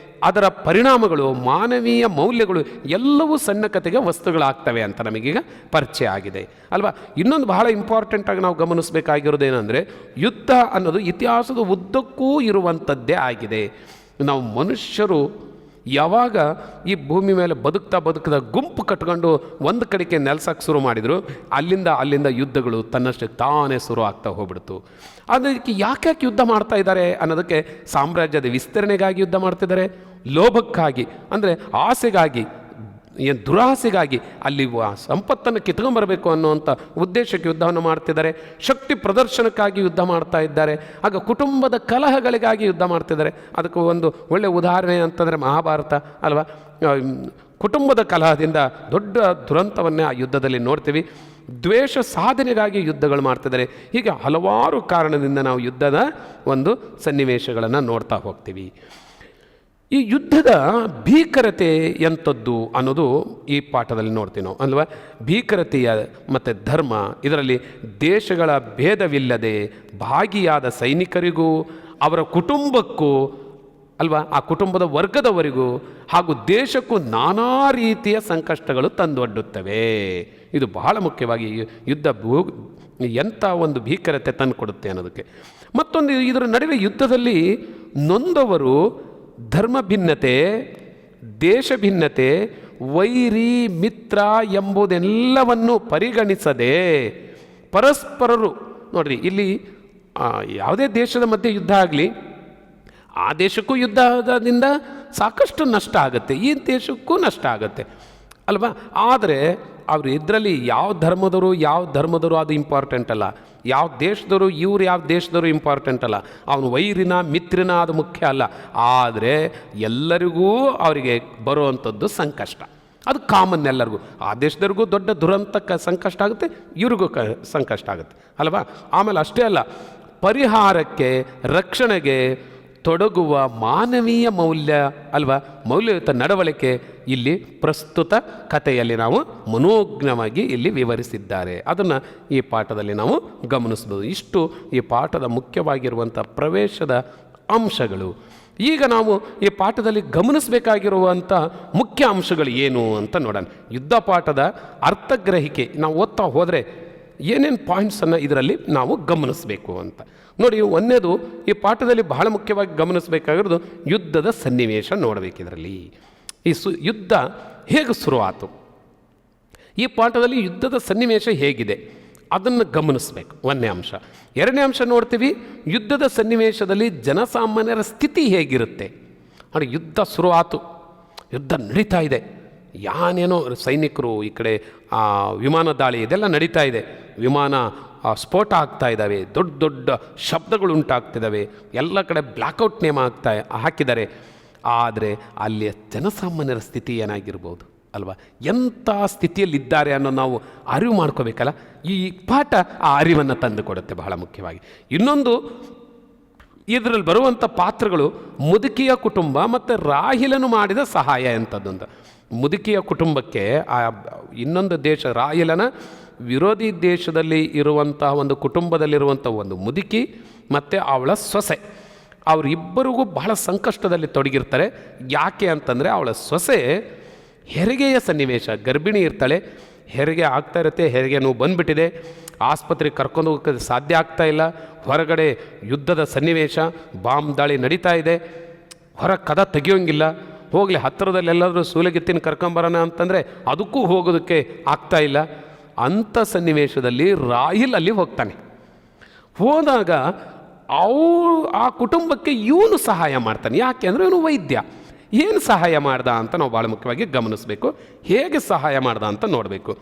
ಅದರ ಪರಿಣಾಮಗಳು, ಮಾನವೀಯ ಮೌಲ್ಯಗಳು ಎಲ್ಲವೂ ಸಣ್ಣ ಕಥೆಗೆ ವಸ್ತುಗಳಾಗ್ತವೆ ಅಂತ ನಮಗೀಗ ಪರಿಚಯ ಆಗಿದೆ ಅಲ್ವಾ. ಇನ್ನೊಂದು ಬಹಳ ಇಂಪಾರ್ಟೆಂಟಾಗಿ ನಾವು ಗಮನಿಸಬೇಕಾಗಿರೋದೇನೆಂದರೆ, ಯುದ್ಧ ಅನ್ನೋದು ಇತಿಹಾಸದ ಉದ್ದಕ್ಕೂ ಇರುವಂಥದ್ದೇ ಆಗಿದೆ. ನಾವು ಮನುಷ್ಯರು ಯಾವಾಗ ಈ ಭೂಮಿ ಮೇಲೆ ಬದುಕ್ತಾ ಗುಂಪು ಕಟ್ಕೊಂಡು ಒಂದು ಕಡೆಗೆ ನೆಲೆಸಕ್ಕೆ ಶುರು ಮಾಡಿದರು, ಅಲ್ಲಿಂದ ಯುದ್ಧಗಳು ತನ್ನಷ್ಟಕ್ಕೆ ತಾನೇ ಶುರು ಆಗ್ತಾ ಹೋಗ್ಬಿಡ್ತು. ಅದಕ್ಕೆ ಯಾಕೆ ಯುದ್ಧ ಮಾಡ್ತಾ ಇದ್ದಾರೆ ಅನ್ನೋದಕ್ಕೆ, ಸಾಮ್ರಾಜ್ಯದ ವಿಸ್ತರಣೆಗಾಗಿ ಯುದ್ಧ ಮಾಡ್ತಿದ್ದಾರೆ, ಲೋಭಕ್ಕಾಗಿ ಅಂದರೆ ಆಸೆಗಾಗಿ, ಏನು ದುರಾಸೆಗಾಗಿ, ಅಲ್ಲಿ ಸಂಪತ್ತನ್ನು ಕಿತ್ಕೊಂಡ್ಬರಬೇಕು ಅನ್ನುವಂಥ ಉದ್ದೇಶಕ್ಕೆ ಯುದ್ಧವನ್ನು ಮಾಡ್ತಿದ್ದಾರೆ, ಶಕ್ತಿ ಪ್ರದರ್ಶನಕ್ಕಾಗಿ ಯುದ್ಧ ಮಾಡ್ತಾ ಇದ್ದಾರೆ, ಆಗ ಕುಟುಂಬದ ಕಲಹಗಳಿಗಾಗಿ ಯುದ್ಧ ಮಾಡ್ತಿದ್ದಾರೆ. ಅದಕ್ಕೆ ಒಂದು ಒಳ್ಳೆಯ ಉದಾಹರಣೆ ಅಂತಂದರೆ ಮಹಾಭಾರತ ಅಲ್ವಾ. ಕುಟುಂಬದ ಕಲಹದಿಂದ ದೊಡ್ಡ ದುರಂತವನ್ನೇ ಆ ಯುದ್ಧದಲ್ಲಿ ನೋಡ್ತೀವಿ. ದ್ವೇಷ ಸಾಧನೆಗಾಗಿ ಯುದ್ಧಗಳು ಮಾಡ್ತಿದ್ದಾರೆ. ಹೀಗೆ ಹಲವಾರು ಕಾರಣದಿಂದ ನಾವು ಯುದ್ಧದ ಒಂದು ಸನ್ನಿವೇಶಗಳನ್ನು ನೋಡ್ತಾ ಹೋಗ್ತೀವಿ. ಈ ಯುದ್ಧದ ಭೀಕರತೆ ಎಂಥದ್ದು ಅನ್ನೋದು ಈ ಪಾಠದಲ್ಲಿ ನೋಡ್ತೀವಿ ನಾವು ಅಲ್ವಾ. ಭೀಕರತೆಯ ಮತ್ತು ಧರ್ಮ, ಇದರಲ್ಲಿ ದೇಶಗಳ ಭೇದವಿಲ್ಲದೆ ಭಾಗಿಯಾದ ಸೈನಿಕರಿಗೂ ಅವರ ಕುಟುಂಬಕ್ಕೂ ಅಲ್ವಾ, ಆ ಕುಟುಂಬದ ವರ್ಗದವರಿಗೂ ಹಾಗೂ ದೇಶಕ್ಕೂ ನಾನಾ ರೀತಿಯ ಸಂಕಷ್ಟಗಳು ತಂದೊಡ್ಡುತ್ತವೆ. ಇದು ಬಹಳ ಮುಖ್ಯವಾಗಿ ಯುದ್ಧ ಎಂಥ ಒಂದು ಭೀಕರತೆ ತಂದುಕೊಡುತ್ತೆ ಅನ್ನೋದಕ್ಕೆ. ಮತ್ತೊಂದು, ಇದರ ನಡುವೆ ಯುದ್ಧದಲ್ಲಿ ನೊಂದವರು ಧರ್ಮ ಭಿನ್ನತೆ, ದೇಶ ಭಿನ್ನತೆ, ವೈರಿ ಮಿತ್ರ ಎಂಬುದೆಲ್ಲವನ್ನು ಪರಿಗಣಿಸದೆ ಪರಸ್ಪರರು ನೋಡ್ರಿ, ಇಲ್ಲಿ ಯಾವುದೇ ದೇಶದ ಮಧ್ಯೆ ಯುದ್ಧ ಆಗಲಿ, ಆ ದೇಶಕ್ಕೂ ಯುದ್ಧದಿಂದ ಸಾಕಷ್ಟು ನಷ್ಟ ಆಗುತ್ತೆ, ಈ ದೇಶಕ್ಕೂ ನಷ್ಟ ಆಗುತ್ತೆ ಅಲ್ವಾ. ಆದರೆ ಅವರು ಇದರಲ್ಲಿ ಯಾವ ಧರ್ಮದವರು ಅದು ಇಂಪಾರ್ಟೆಂಟ್ ಅಲ್ಲ, ಯಾವ ದೇಶದವರು ಯಾವ ದೇಶದವರು ಇಂಪಾರ್ಟೆಂಟ್ ಅಲ್ಲ, ಅವನು ವೈರಿನ ಮಿತ್ರನ ಅದು ಮುಖ್ಯ ಅಲ್ಲ. ಆದರೆ ಎಲ್ಲರಿಗೂ ಅವರಿಗೆ ಬರುವಂಥದ್ದು ಸಂಕಷ್ಟ, ಅದು ಕಾಮನ್ ಎಲ್ಲರಿಗೂ. ಆ ದೇಶದವ್ರಿಗೂ ದೊಡ್ಡ ದುರಂತ ಸಂಕಷ್ಟ ಆಗುತ್ತೆ, ಇವ್ರಿಗೂ ಸಂಕಷ್ಟ ಆಗುತ್ತೆ ಅಲ್ವಾ. ಆಮೇಲೆ ಅಷ್ಟೇ ಅಲ್ಲ, ಪರಿಹಾರಕ್ಕೆ ರಕ್ಷಣೆಗೆ ತೊಡಗುವ ಮಾನವೀಯ ಮೌಲ್ಯ ಅಲ್ವಾ, ಮೌಲ್ಯಯುತ ನಡವಳಿಕೆ ಇಲ್ಲಿ ಪ್ರಸ್ತುತ ಕಥೆಯಲ್ಲಿ ನಾವು ಮನೋಜ್ಞವಾಗಿ ಇಲ್ಲಿ ವಿವರಿಸಿದ್ದಾರೆ. ಅದನ್ನು ಈ ಪಾಠದಲ್ಲಿ ನಾವು ಗಮನಿಸ್ಬೋದು. ಇಷ್ಟು ಈ ಪಾಠದ ಮುಖ್ಯವಾಗಿರುವಂಥ ಪ್ರವೇಶದ ಅಂಶಗಳು. ಈಗ ನಾವು ಈ ಪಾಠದಲ್ಲಿ ಗಮನಿಸಬೇಕಾಗಿರುವಂಥ ಮುಖ್ಯ ಅಂಶಗಳು ಏನು ಅಂತ ನೋಡೋಣ. ಯುದ್ಧ ಪಾಠದ ಅರ್ಥಗ್ರಹಿಕೆ ನಾವು ಓದ್ತಾ ಹೋದರೆ ಏನೇನು ಪಾಯಿಂಟ್ಸನ್ನು ಇದರಲ್ಲಿ ನಾವು ಗಮನಿಸಬೇಕು ಅಂತ ನೋಡಿ. ಒಂದನೇದು, ಈ ಪಾಠದಲ್ಲಿ ಬಹಳ ಮುಖ್ಯವಾಗಿ ಗಮನಿಸಬೇಕಾಗಿರೋದು ಯುದ್ಧದ ಸನ್ನಿವೇಶ ನೋಡಬೇಕು. ಇದರಲ್ಲಿ ಈ ಯುದ್ಧ ಹೇಗೆ ಶುರುವಾಯಿತು, ಈ ಪಾಠದಲ್ಲಿ ಯುದ್ಧದ ಸನ್ನಿವೇಶ ಹೇಗಿದೆ ಅದನ್ನು ಗಮನಿಸಬೇಕು, ಒಂದನೇ ಅಂಶ. ಎರಡನೇ ಅಂಶ ನೋಡ್ತೀವಿ, ಯುದ್ಧದ ಸನ್ನಿವೇಶದಲ್ಲಿ ಜನಸಾಮಾನ್ಯರ ಸ್ಥಿತಿ ಹೇಗಿರುತ್ತೆ. ನೋಡಿ, ಯುದ್ಧ ಶುರುವಾಯಿತು, ಯುದ್ಧ ನಡೀತಾ ಇದೆ, ಯಾನೇನೋ ಸೈನಿಕರು ಈ ಕಡೆ ವಿಮಾನ ದಾಳಿ ಇದೆಲ್ಲ ನಡೀತಾ ಇದೆ, ವಿಮಾನ ಸ್ಫೋಟ ಆಗ್ತಾ ಇದ್ದಾವೆ, ದೊಡ್ಡ ದೊಡ್ಡ ಶಬ್ದಗಳು ಉಂಟಾಗ್ತಿದ್ದಾವೆ, ಎಲ್ಲ ಕಡೆ ಬ್ಲ್ಯಾಕ್ಔಟ್ ನೇಮ ಹಾಕಿದ್ದಾರೆ. ಆದರೆ ಅಲ್ಲಿಯ ಜನಸಾಮಾನ್ಯರ ಸ್ಥಿತಿ ಏನಾಗಿರ್ಬೋದು ಅಲ್ವಾ, ಎಂಥ ಸ್ಥಿತಿಯಲ್ಲಿದ್ದಾರೆ ಅನ್ನೋ ನಾವು ಅರಿವು ಮಾಡ್ಕೋಬೇಕಲ್ಲ. ಈ ಪಾಠ ಆ ಅರಿವನ್ನು ತಂದು ಕೊಡುತ್ತೆ ಬಹಳ ಮುಖ್ಯವಾಗಿ. ಇನ್ನೊಂದು, ಇದರಲ್ಲಿ ಬರುವಂಥ ಪಾತ್ರಗಳು ಮುದುಕಿಯ ಕುಟುಂಬ ಮತ್ತು ರಾಹಿಲನು ಮಾಡಿದ ಸಹಾಯ ಎಂಥದ್ದೊಂದು. ಮುದುಕಿಯ ಕುಟುಂಬಕ್ಕೆ ಇನ್ನೊಂದು ದೇಶ, ರಾಹಿಲನ ವಿರೋಧಿ ದೇಶದಲ್ಲಿ ಇರುವಂತಹ ಒಂದು ಕುಟುಂಬದಲ್ಲಿರುವಂಥ ಒಂದು ಮುದುಕಿ ಮತ್ತು ಅವಳ ಸೊಸೆ, ಅವರಿಬ್ಬರಿಗೂ ಬಹಳ ಸಂಕಷ್ಟದಲ್ಲಿ ತೊಡಗಿರ್ತಾರೆ. ಯಾಕೆ ಅಂತಂದರೆ, ಅವಳ ಸೊಸೆ ಹೆರಿಗೆಯ ಸನ್ನಿವೇಶ, ಗರ್ಭಿಣಿ ಇರ್ತಾಳೆ, ಹೆರಿಗೆ ಆಗ್ತಾ ಇರುತ್ತೆ, ಹೆರಿಗೆ ನೋವು ಬಂದುಬಿಟ್ಟಿದೆ, ಆಸ್ಪತ್ರೆಗೆ ಕರ್ಕೊಂಡು ಹೋಗೋಕ್ಕೆ ಸಾಧ್ಯ ಆಗ್ತಾಯಿಲ್ಲ, ಹೊರಗಡೆ ಯುದ್ಧದ ಸನ್ನಿವೇಶ, ಬಾಂಬ್ ದಾಳಿ ನಡೀತಾ ಇದೆ, ಹೊರ ಕದ ತೆಗಿಯೋಂಗಿಲ್ಲ, ಹೋಗಲಿ ಹತ್ತಿರದಲ್ಲಿ ಎಲ್ಲಾದರೂ ಸೂಲಗಿತ್ತಿನ ಕರ್ಕೊಂಬರೋಣ ಅಂತಂದರೆ ಅದಕ್ಕೂ ಹೋಗೋದಕ್ಕೆ ಆಗ್ತಾಯಿಲ್ಲ. ಅಂಥ ಸನ್ನಿವೇಶದಲ್ಲಿ ರಾಹಿಲ್ ಅಲ್ಲಿ ಹೋಗ್ತಾನೆ. ಹೋದಾಗ ಆ ಕುಟುಂಬಕ್ಕೆ ಇವನು ಸಹಾಯ ಮಾಡ್ತಾನೆ. ಯಾಕೆ ಅಂದರೆ ಇವನು ವೈದ್ಯ. ಏನು ಸಹಾಯ ಮಾಡ್ದ ಅಂತ ನಾವು ಭಾಳ ಮುಖ್ಯವಾಗಿ ಗಮನಿಸಬೇಕು. ಹೇಗೆ ಸಹಾಯ ಮಾಡ್ದ ಅಂತ ನೋಡಬೇಕು.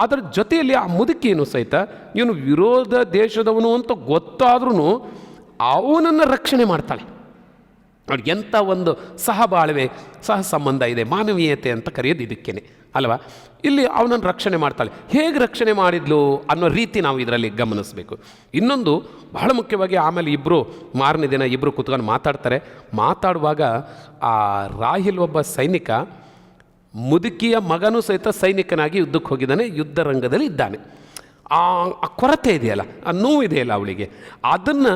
ಅದರ ಜೊತೆಯಲ್ಲಿ ಆ ಮುದುಕಿಯನ್ನು ಸಹಿತ ಇವನು ವಿರೋಧ ದೇಶದವನು ಅಂತ ಗೊತ್ತಾದ್ರೂ ಅವನನ್ನು ರಕ್ಷಣೆ ಮಾಡ್ತಾಳೆ. ಅವ್ರಿಗೆ ಎಂಥ ಒಂದು ಸಹಬಾಳ್ವೆ, ಸಹ ಸಂಬಂಧ ಇದೆ, ಮಾನವೀಯತೆ ಅಂತ ಕರೆಯೋದು ಇದಕ್ಕೇನೆ ಅಲ್ವಾ. ಇಲ್ಲಿ ಅವನನ್ನು ರಕ್ಷಣೆ ಮಾಡ್ತಾಳೆ. ಹೇಗೆ ರಕ್ಷಣೆ ಮಾಡಿದ್ಲು ಅನ್ನೋ ರೀತಿ ನಾವು ಇದರಲ್ಲಿ ಗಮನಿಸಬೇಕು. ಇನ್ನೊಂದು ಬಹಳ ಮುಖ್ಯವಾಗಿ, ಆಮೇಲೆ ಮಾರನೇ ದಿನ ಇಬ್ಬರು ಕೂತ್ಕೊಂಡು ಮಾತಾಡುವಾಗ ಆ ರಾಹಿಲ್ ಒಬ್ಬ ಸೈನಿಕ, ಮುದುಕಿಯ ಮಗನೂ ಸಹಿತ ಸೈನಿಕನಾಗಿ ಯುದ್ಧಕ್ಕೆ ಹೋಗಿದ್ದಾನೆ, ಯುದ್ಧ ರಂಗದಲ್ಲಿ ಇದ್ದಾನೆ. ಆ ಕೊರತೆ ಇದೆಯಲ್ಲ, ಆ ನೋವು ಇದೆಯಲ್ಲ ಅವಳಿಗೆ, ಅದನ್ನು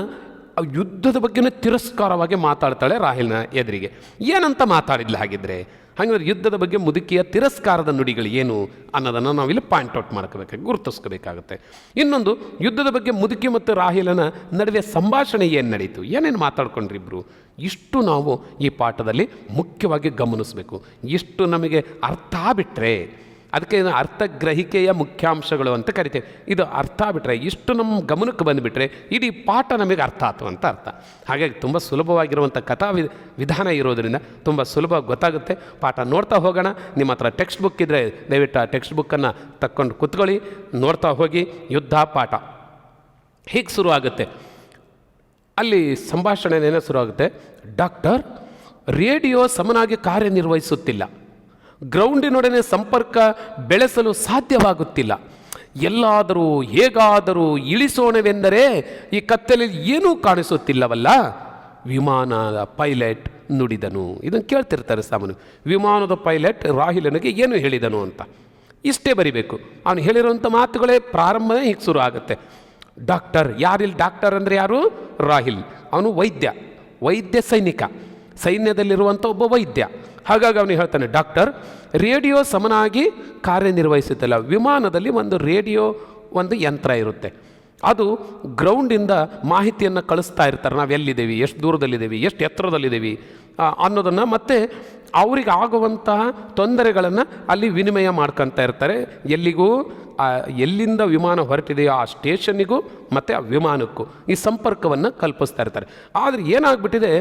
ಯುದ್ಧದ ಬಗ್ಗೆನೇ ತಿರಸ್ಕಾರವಾಗಿ ಮಾತಾಡ್ತಾಳೆ ರಾಹಿಲ್ನ ಎದುರಿಗೆ. ಏನಂತ ಮಾತಾಡಿದ್ಲು ಹಾಗಿದ್ರೆ? ಹಾಗಾದ್ರೆ ಯುದ್ಧದ ಬಗ್ಗೆ ಮುದುಕಿಯ ತಿರಸ್ಕಾರದ ನುಡಿಗಳು ಏನು ಅನ್ನೋದನ್ನು ನಾವಿಲ್ಲಿ ಪಾಯಿಂಟ್ಔಟ್ ಗುರುತಿಸ್ಕೋಬೇಕಾಗುತ್ತೆ. ಇನ್ನೊಂದು, ಯುದ್ಧದ ಬಗ್ಗೆ ಮುದುಕಿ ಮತ್ತು ರಾಹಿಲನ ನಡುವೆ ಸಂಭಾಷಣೆ ಏನು ನಡೀತು, ಏನೇನು ಮಾತಾಡ್ಕೊಂಡ್ರಿ ಇಬ್ಬರು, ಇಷ್ಟು ನಾವು ಈ ಪಾಠದಲ್ಲಿ ಮುಖ್ಯವಾಗಿ ಗಮನಿಸಬೇಕು. ಇಷ್ಟು ನಮಗೆ ಅರ್ಥ ಬಿಟ್ಟರೆ, ಅದಕ್ಕೆ ಅರ್ಥಗ್ರಹಿಕೆಯ ಮುಖ್ಯಾಂಶಗಳು ಅಂತ ಕರಿತೇವೆ. ಇದು ಅರ್ಥ ಬಿಟ್ಟರೆ, ಇಷ್ಟು ನಮ್ಮ ಗಮನಕ್ಕೆ ಬಂದುಬಿಟ್ರೆ ಇಡೀ ಪಾಠ ನಮಗೆ ಅರ್ಥ ಆಯ್ತು ಅಂತ ಅರ್ಥ. ಹಾಗಾಗಿ ತುಂಬ ಸುಲಭವಾಗಿರುವಂಥ ಕಥಾ ವಿಧಾನ ಇರೋದರಿಂದ ತುಂಬ ಸುಲಭವಾಗಿ ಗೊತ್ತಾಗುತ್ತೆ. ಪಾಠ ನೋಡ್ತಾ ಹೋಗೋಣ. ನಿಮ್ಮ ಹತ್ರ ಟೆಕ್ಸ್ಟ್ ಬುಕ್ ಇದ್ದರೆ ದಯವಿಟ್ಟು ಆ ಟೆಕ್ಸ್ಟ್ ಬುಕ್ಕನ್ನು ತಕ್ಕೊಂಡು ಕೂತ್ಕೊಳ್ಳಿ, ನೋಡ್ತಾ ಹೋಗಿ. ಯುದ್ಧ ಪಾಠ ಹೀಗೆ ಶುರುವಾಗುತ್ತೆ. ಅಲ್ಲಿ ಸಂಭಾಷಣೆನೇ ಶುರುವಾಗುತ್ತೆ. ಡಾಕ್ಟರ್, ರೇಡಿಯೋ ಸಮನಾಗಿ ಕಾರ್ಯನಿರ್ವಹಿಸುತ್ತಿಲ್ಲ, ಗ್ರೌಂಡಿನೊಡನೆ ಸಂಪರ್ಕ ಬೆಳೆಸಲು ಸಾಧ್ಯವಾಗುತ್ತಿಲ್ಲ, ಎಲ್ಲಾದರೂ ಹೇಗಾದರೂ ಇಳಿಸೋಣವೆಂದರೆ ಈ ಕತ್ತಲಲ್ಲಿ ಏನೂ ಕಾಣಿಸುತ್ತಿಲ್ಲವಲ್ಲ, ವಿಮಾನದ ಪೈಲಟ್ ನುಡಿದನು. ಇದನ್ನು ಕೇಳ್ತಿರ್ತಾರೆ ಸಾಮಾನ್ಯ. ವಿಮಾನದ ಪೈಲಟ್ ರಾಹಿಲನಿಗೆ ಏನು ಹೇಳಿದನು ಅಂತ ಇಷ್ಟೇ ಬರಿಬೇಕು. ಅವನು ಹೇಳಿರೋಂಥ ಮಾತುಗಳೇ ಪ್ರಾರಂಭನೇ ಹೀಗೆ ಶುರು ಆಗುತ್ತೆ. ಡಾಕ್ಟರ್, ಯಾರಿಲ್ಲಿ ಡಾಕ್ಟರ್ ಅಂದರೆ ಯಾರು? ರಾಹಿಲ್. ಅವನು ವೈದ್ಯ ಸೈನಿಕ, ಸೈನ್ಯದಲ್ಲಿರುವಂಥ ಒಬ್ಬ ವೈದ್ಯ. ಹಾಗಾಗಿ ಅವನು ಹೇಳ್ತಾನೆ, ಡಾಕ್ಟರ್, ರೇಡಿಯೋ ಸಮನಾಗಿ ಕಾರ್ಯನಿರ್ವಹಿಸುತ್ತಿಲ್ಲ. ವಿಮಾನದಲ್ಲಿ ಒಂದು ರೇಡಿಯೋ ಒಂದು ಯಂತ್ರ ಇರುತ್ತೆ, ಅದು ಗ್ರೌಂಡಿಂದ ಮಾಹಿತಿಯನ್ನು ಕಳಿಸ್ತಾ ಇರ್ತಾರೆ. ನಾವು ಎಲ್ಲಿದ್ದೀವಿ, ಎಷ್ಟು ದೂರದಲ್ಲಿದ್ದೀವಿ, ಎಷ್ಟು ಎತ್ತರದಲ್ಲಿದ್ದೀವಿ ಅನ್ನೋದನ್ನು, ಮತ್ತು ಅವ್ರಿಗೆ ಆಗುವಂತಹ ತೊಂದರೆಗಳನ್ನು ಅಲ್ಲಿ ವಿನಿಮಯ ಮಾಡ್ಕೊತಾ ಇರ್ತಾರೆ. ಎಲ್ಲಿಂದ ವಿಮಾನ ಹೊರಟಿದೆಯೋ ಆ ಸ್ಟೇಷನ್ನಿಗೂ ಮತ್ತು ಆ ವಿಮಾನಕ್ಕೂ ಈ ಸಂಪರ್ಕವನ್ನು ಕಲ್ಪಿಸ್ತಾ ಇರ್ತಾರೆ. ಆದರೆ ಏನಾಗ್ಬಿಟ್ಟಿದೆ,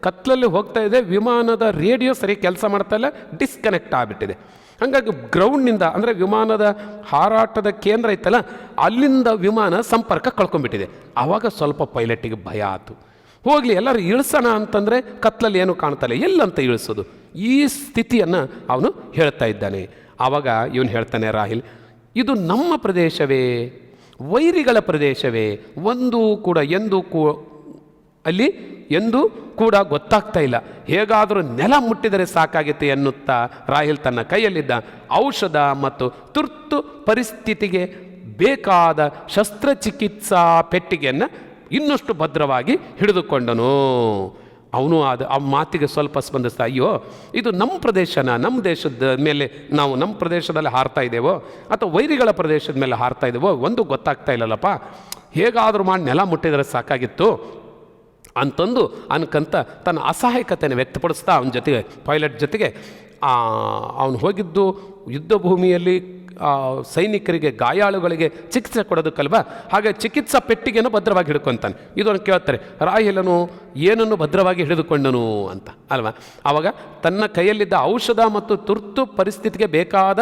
ಕತ್ಲಲ್ಲಿ ಹೋಗ್ತಾ ಇದೆ, ವಿಮಾನದ ರೇಡಿಯೋ ಸರಿ ಕೆಲಸ ಮಾಡ್ತಾ ಇಲ್ಲ, ಡಿಸ್ಕನೆಕ್ಟ್ ಆಗಿಬಿಟ್ಟಿದೆ. ಹಾಗಾಗಿ ಗ್ರೌಂಡ್ನಿಂದ, ಅಂದರೆ ವಿಮಾನದ ಹಾರಾಟದ ಕೇಂದ್ರ ಇತ್ತಲ್ಲ, ಅಲ್ಲಿಂದ ವಿಮಾನ ಸಂಪರ್ಕ ಕಳ್ಕೊಂಡ್ಬಿಟ್ಟಿದೆ. ಆವಾಗ ಸ್ವಲ್ಪ ಪೈಲಟ್ಟಿಗೆ ಭಯ ಆಯಿತು. ಹೋಗಲಿ ಎಲ್ಲರೂ ಇಳಿಸೋಣ ಅಂತಂದರೆ ಕತ್ಲಲ್ಲಿ ಏನೂ ಕಾಣ್ತಲ್ಲ, ಎಲ್ಲಂತ ಇಳಿಸೋದು? ಈ ಸ್ಥಿತಿಯನ್ನು ಅವನು ಹೇಳ್ತಾ ಇದ್ದಾನೆ. ಆವಾಗ ಇವನು ಹೇಳ್ತಾನೆ, ರಾಹಿಲ್, ಇದು ನಮ್ಮ ಪ್ರದೇಶವೇ, ವೈರಿಗಳ ಪ್ರದೇಶವೇ, ಅಲ್ಲಿ ಎಂದೂ ಕೂಡ ಗೊತ್ತಾಗ್ತಾ ಇಲ್ಲ, ಹೇಗಾದರೂ ನೆಲ ಮುಟ್ಟಿದರೆ ಸಾಕಾಗಿತ್ತು ಎನ್ನುತ್ತಾ ರಾಹಿಲ್ ತನ್ನ ಕೈಯಲ್ಲಿದ್ದ ಔಷಧ ಮತ್ತು ತುರ್ತು ಪರಿಸ್ಥಿತಿಗೆ ಬೇಕಾದ ಶಸ್ತ್ರಚಿಕಿತ್ಸಾ ಪೆಟ್ಟಿಗೆಯನ್ನು ಇನ್ನಷ್ಟು ಭದ್ರವಾಗಿ ಹಿಡಿದುಕೊಂಡನು. ಅವನು ಆ ಮಾತಿಗೆ ಸ್ವಲ್ಪ ಸ್ಪಂದಿಸ್ತಾ, ಅಯ್ಯೋ, ಇದು ನಮ್ಮ ಪ್ರದೇಶನ, ನಮ್ಮ ದೇಶದ ಮೇಲೆ ನಾವು ನಮ್ಮ ಪ್ರದೇಶದಲ್ಲಿ ಹಾರ್ತಾ ಇದ್ದೇವೋ ಅಥವಾ ವೈರಿಗಳ ಪ್ರದೇಶದ ಮೇಲೆ ಹಾರ್ತಾ ಇದ್ದೇವೋ ಒಂದು ಗೊತ್ತಾಗ್ತಾ ಇಲ್ಲಲ್ಲಪ್ಪ, ಹೇಗಾದರೂ ಮಾಡಿ ನೆಲ ಮುಟ್ಟಿದರೆ ಸಾಕಾಗಿತ್ತು ಅಂತಂದು ಅನ್ಕಂತ ತನ್ನ ಅಸಹಾಯಕತೆಯನ್ನು ವ್ಯಕ್ತಪಡಿಸ್ತಾ ಅವನ ಜೊತೆಗೆ, ಪೈಲಟ್ ಜೊತೆಗೆ, ಅವನು ಹೋಗಿದ್ದು ಯುದ್ಧ ಭೂಮಿಯಲ್ಲಿ ಸೈನಿಕರಿಗೆ, ಗಾಯಾಳುಗಳಿಗೆ ಚಿಕಿತ್ಸೆ ಕೊಡೋದಕ್ಕಲ್ವ, ಹಾಗೆ ಚಿಕಿತ್ಸಾ ಪೆಟ್ಟಿಗೆಯನ್ನು ಭದ್ರವಾಗಿ ಹಿಡ್ಕೊತಾನೆ. ಇದನ್ನು ಕೇಳ್ತಾರೆ, ರಾಹಿಲನು ಏನನ್ನು ಭದ್ರವಾಗಿ ಹಿಡಿದುಕೊಂಡನು ಅಂತ ಅಲ್ವಾ. ಆವಾಗ ತನ್ನ ಕೈಯಲ್ಲಿದ್ದ ಔಷಧ ಮತ್ತು ತುರ್ತು ಪರಿಸ್ಥಿತಿಗೆ ಬೇಕಾದ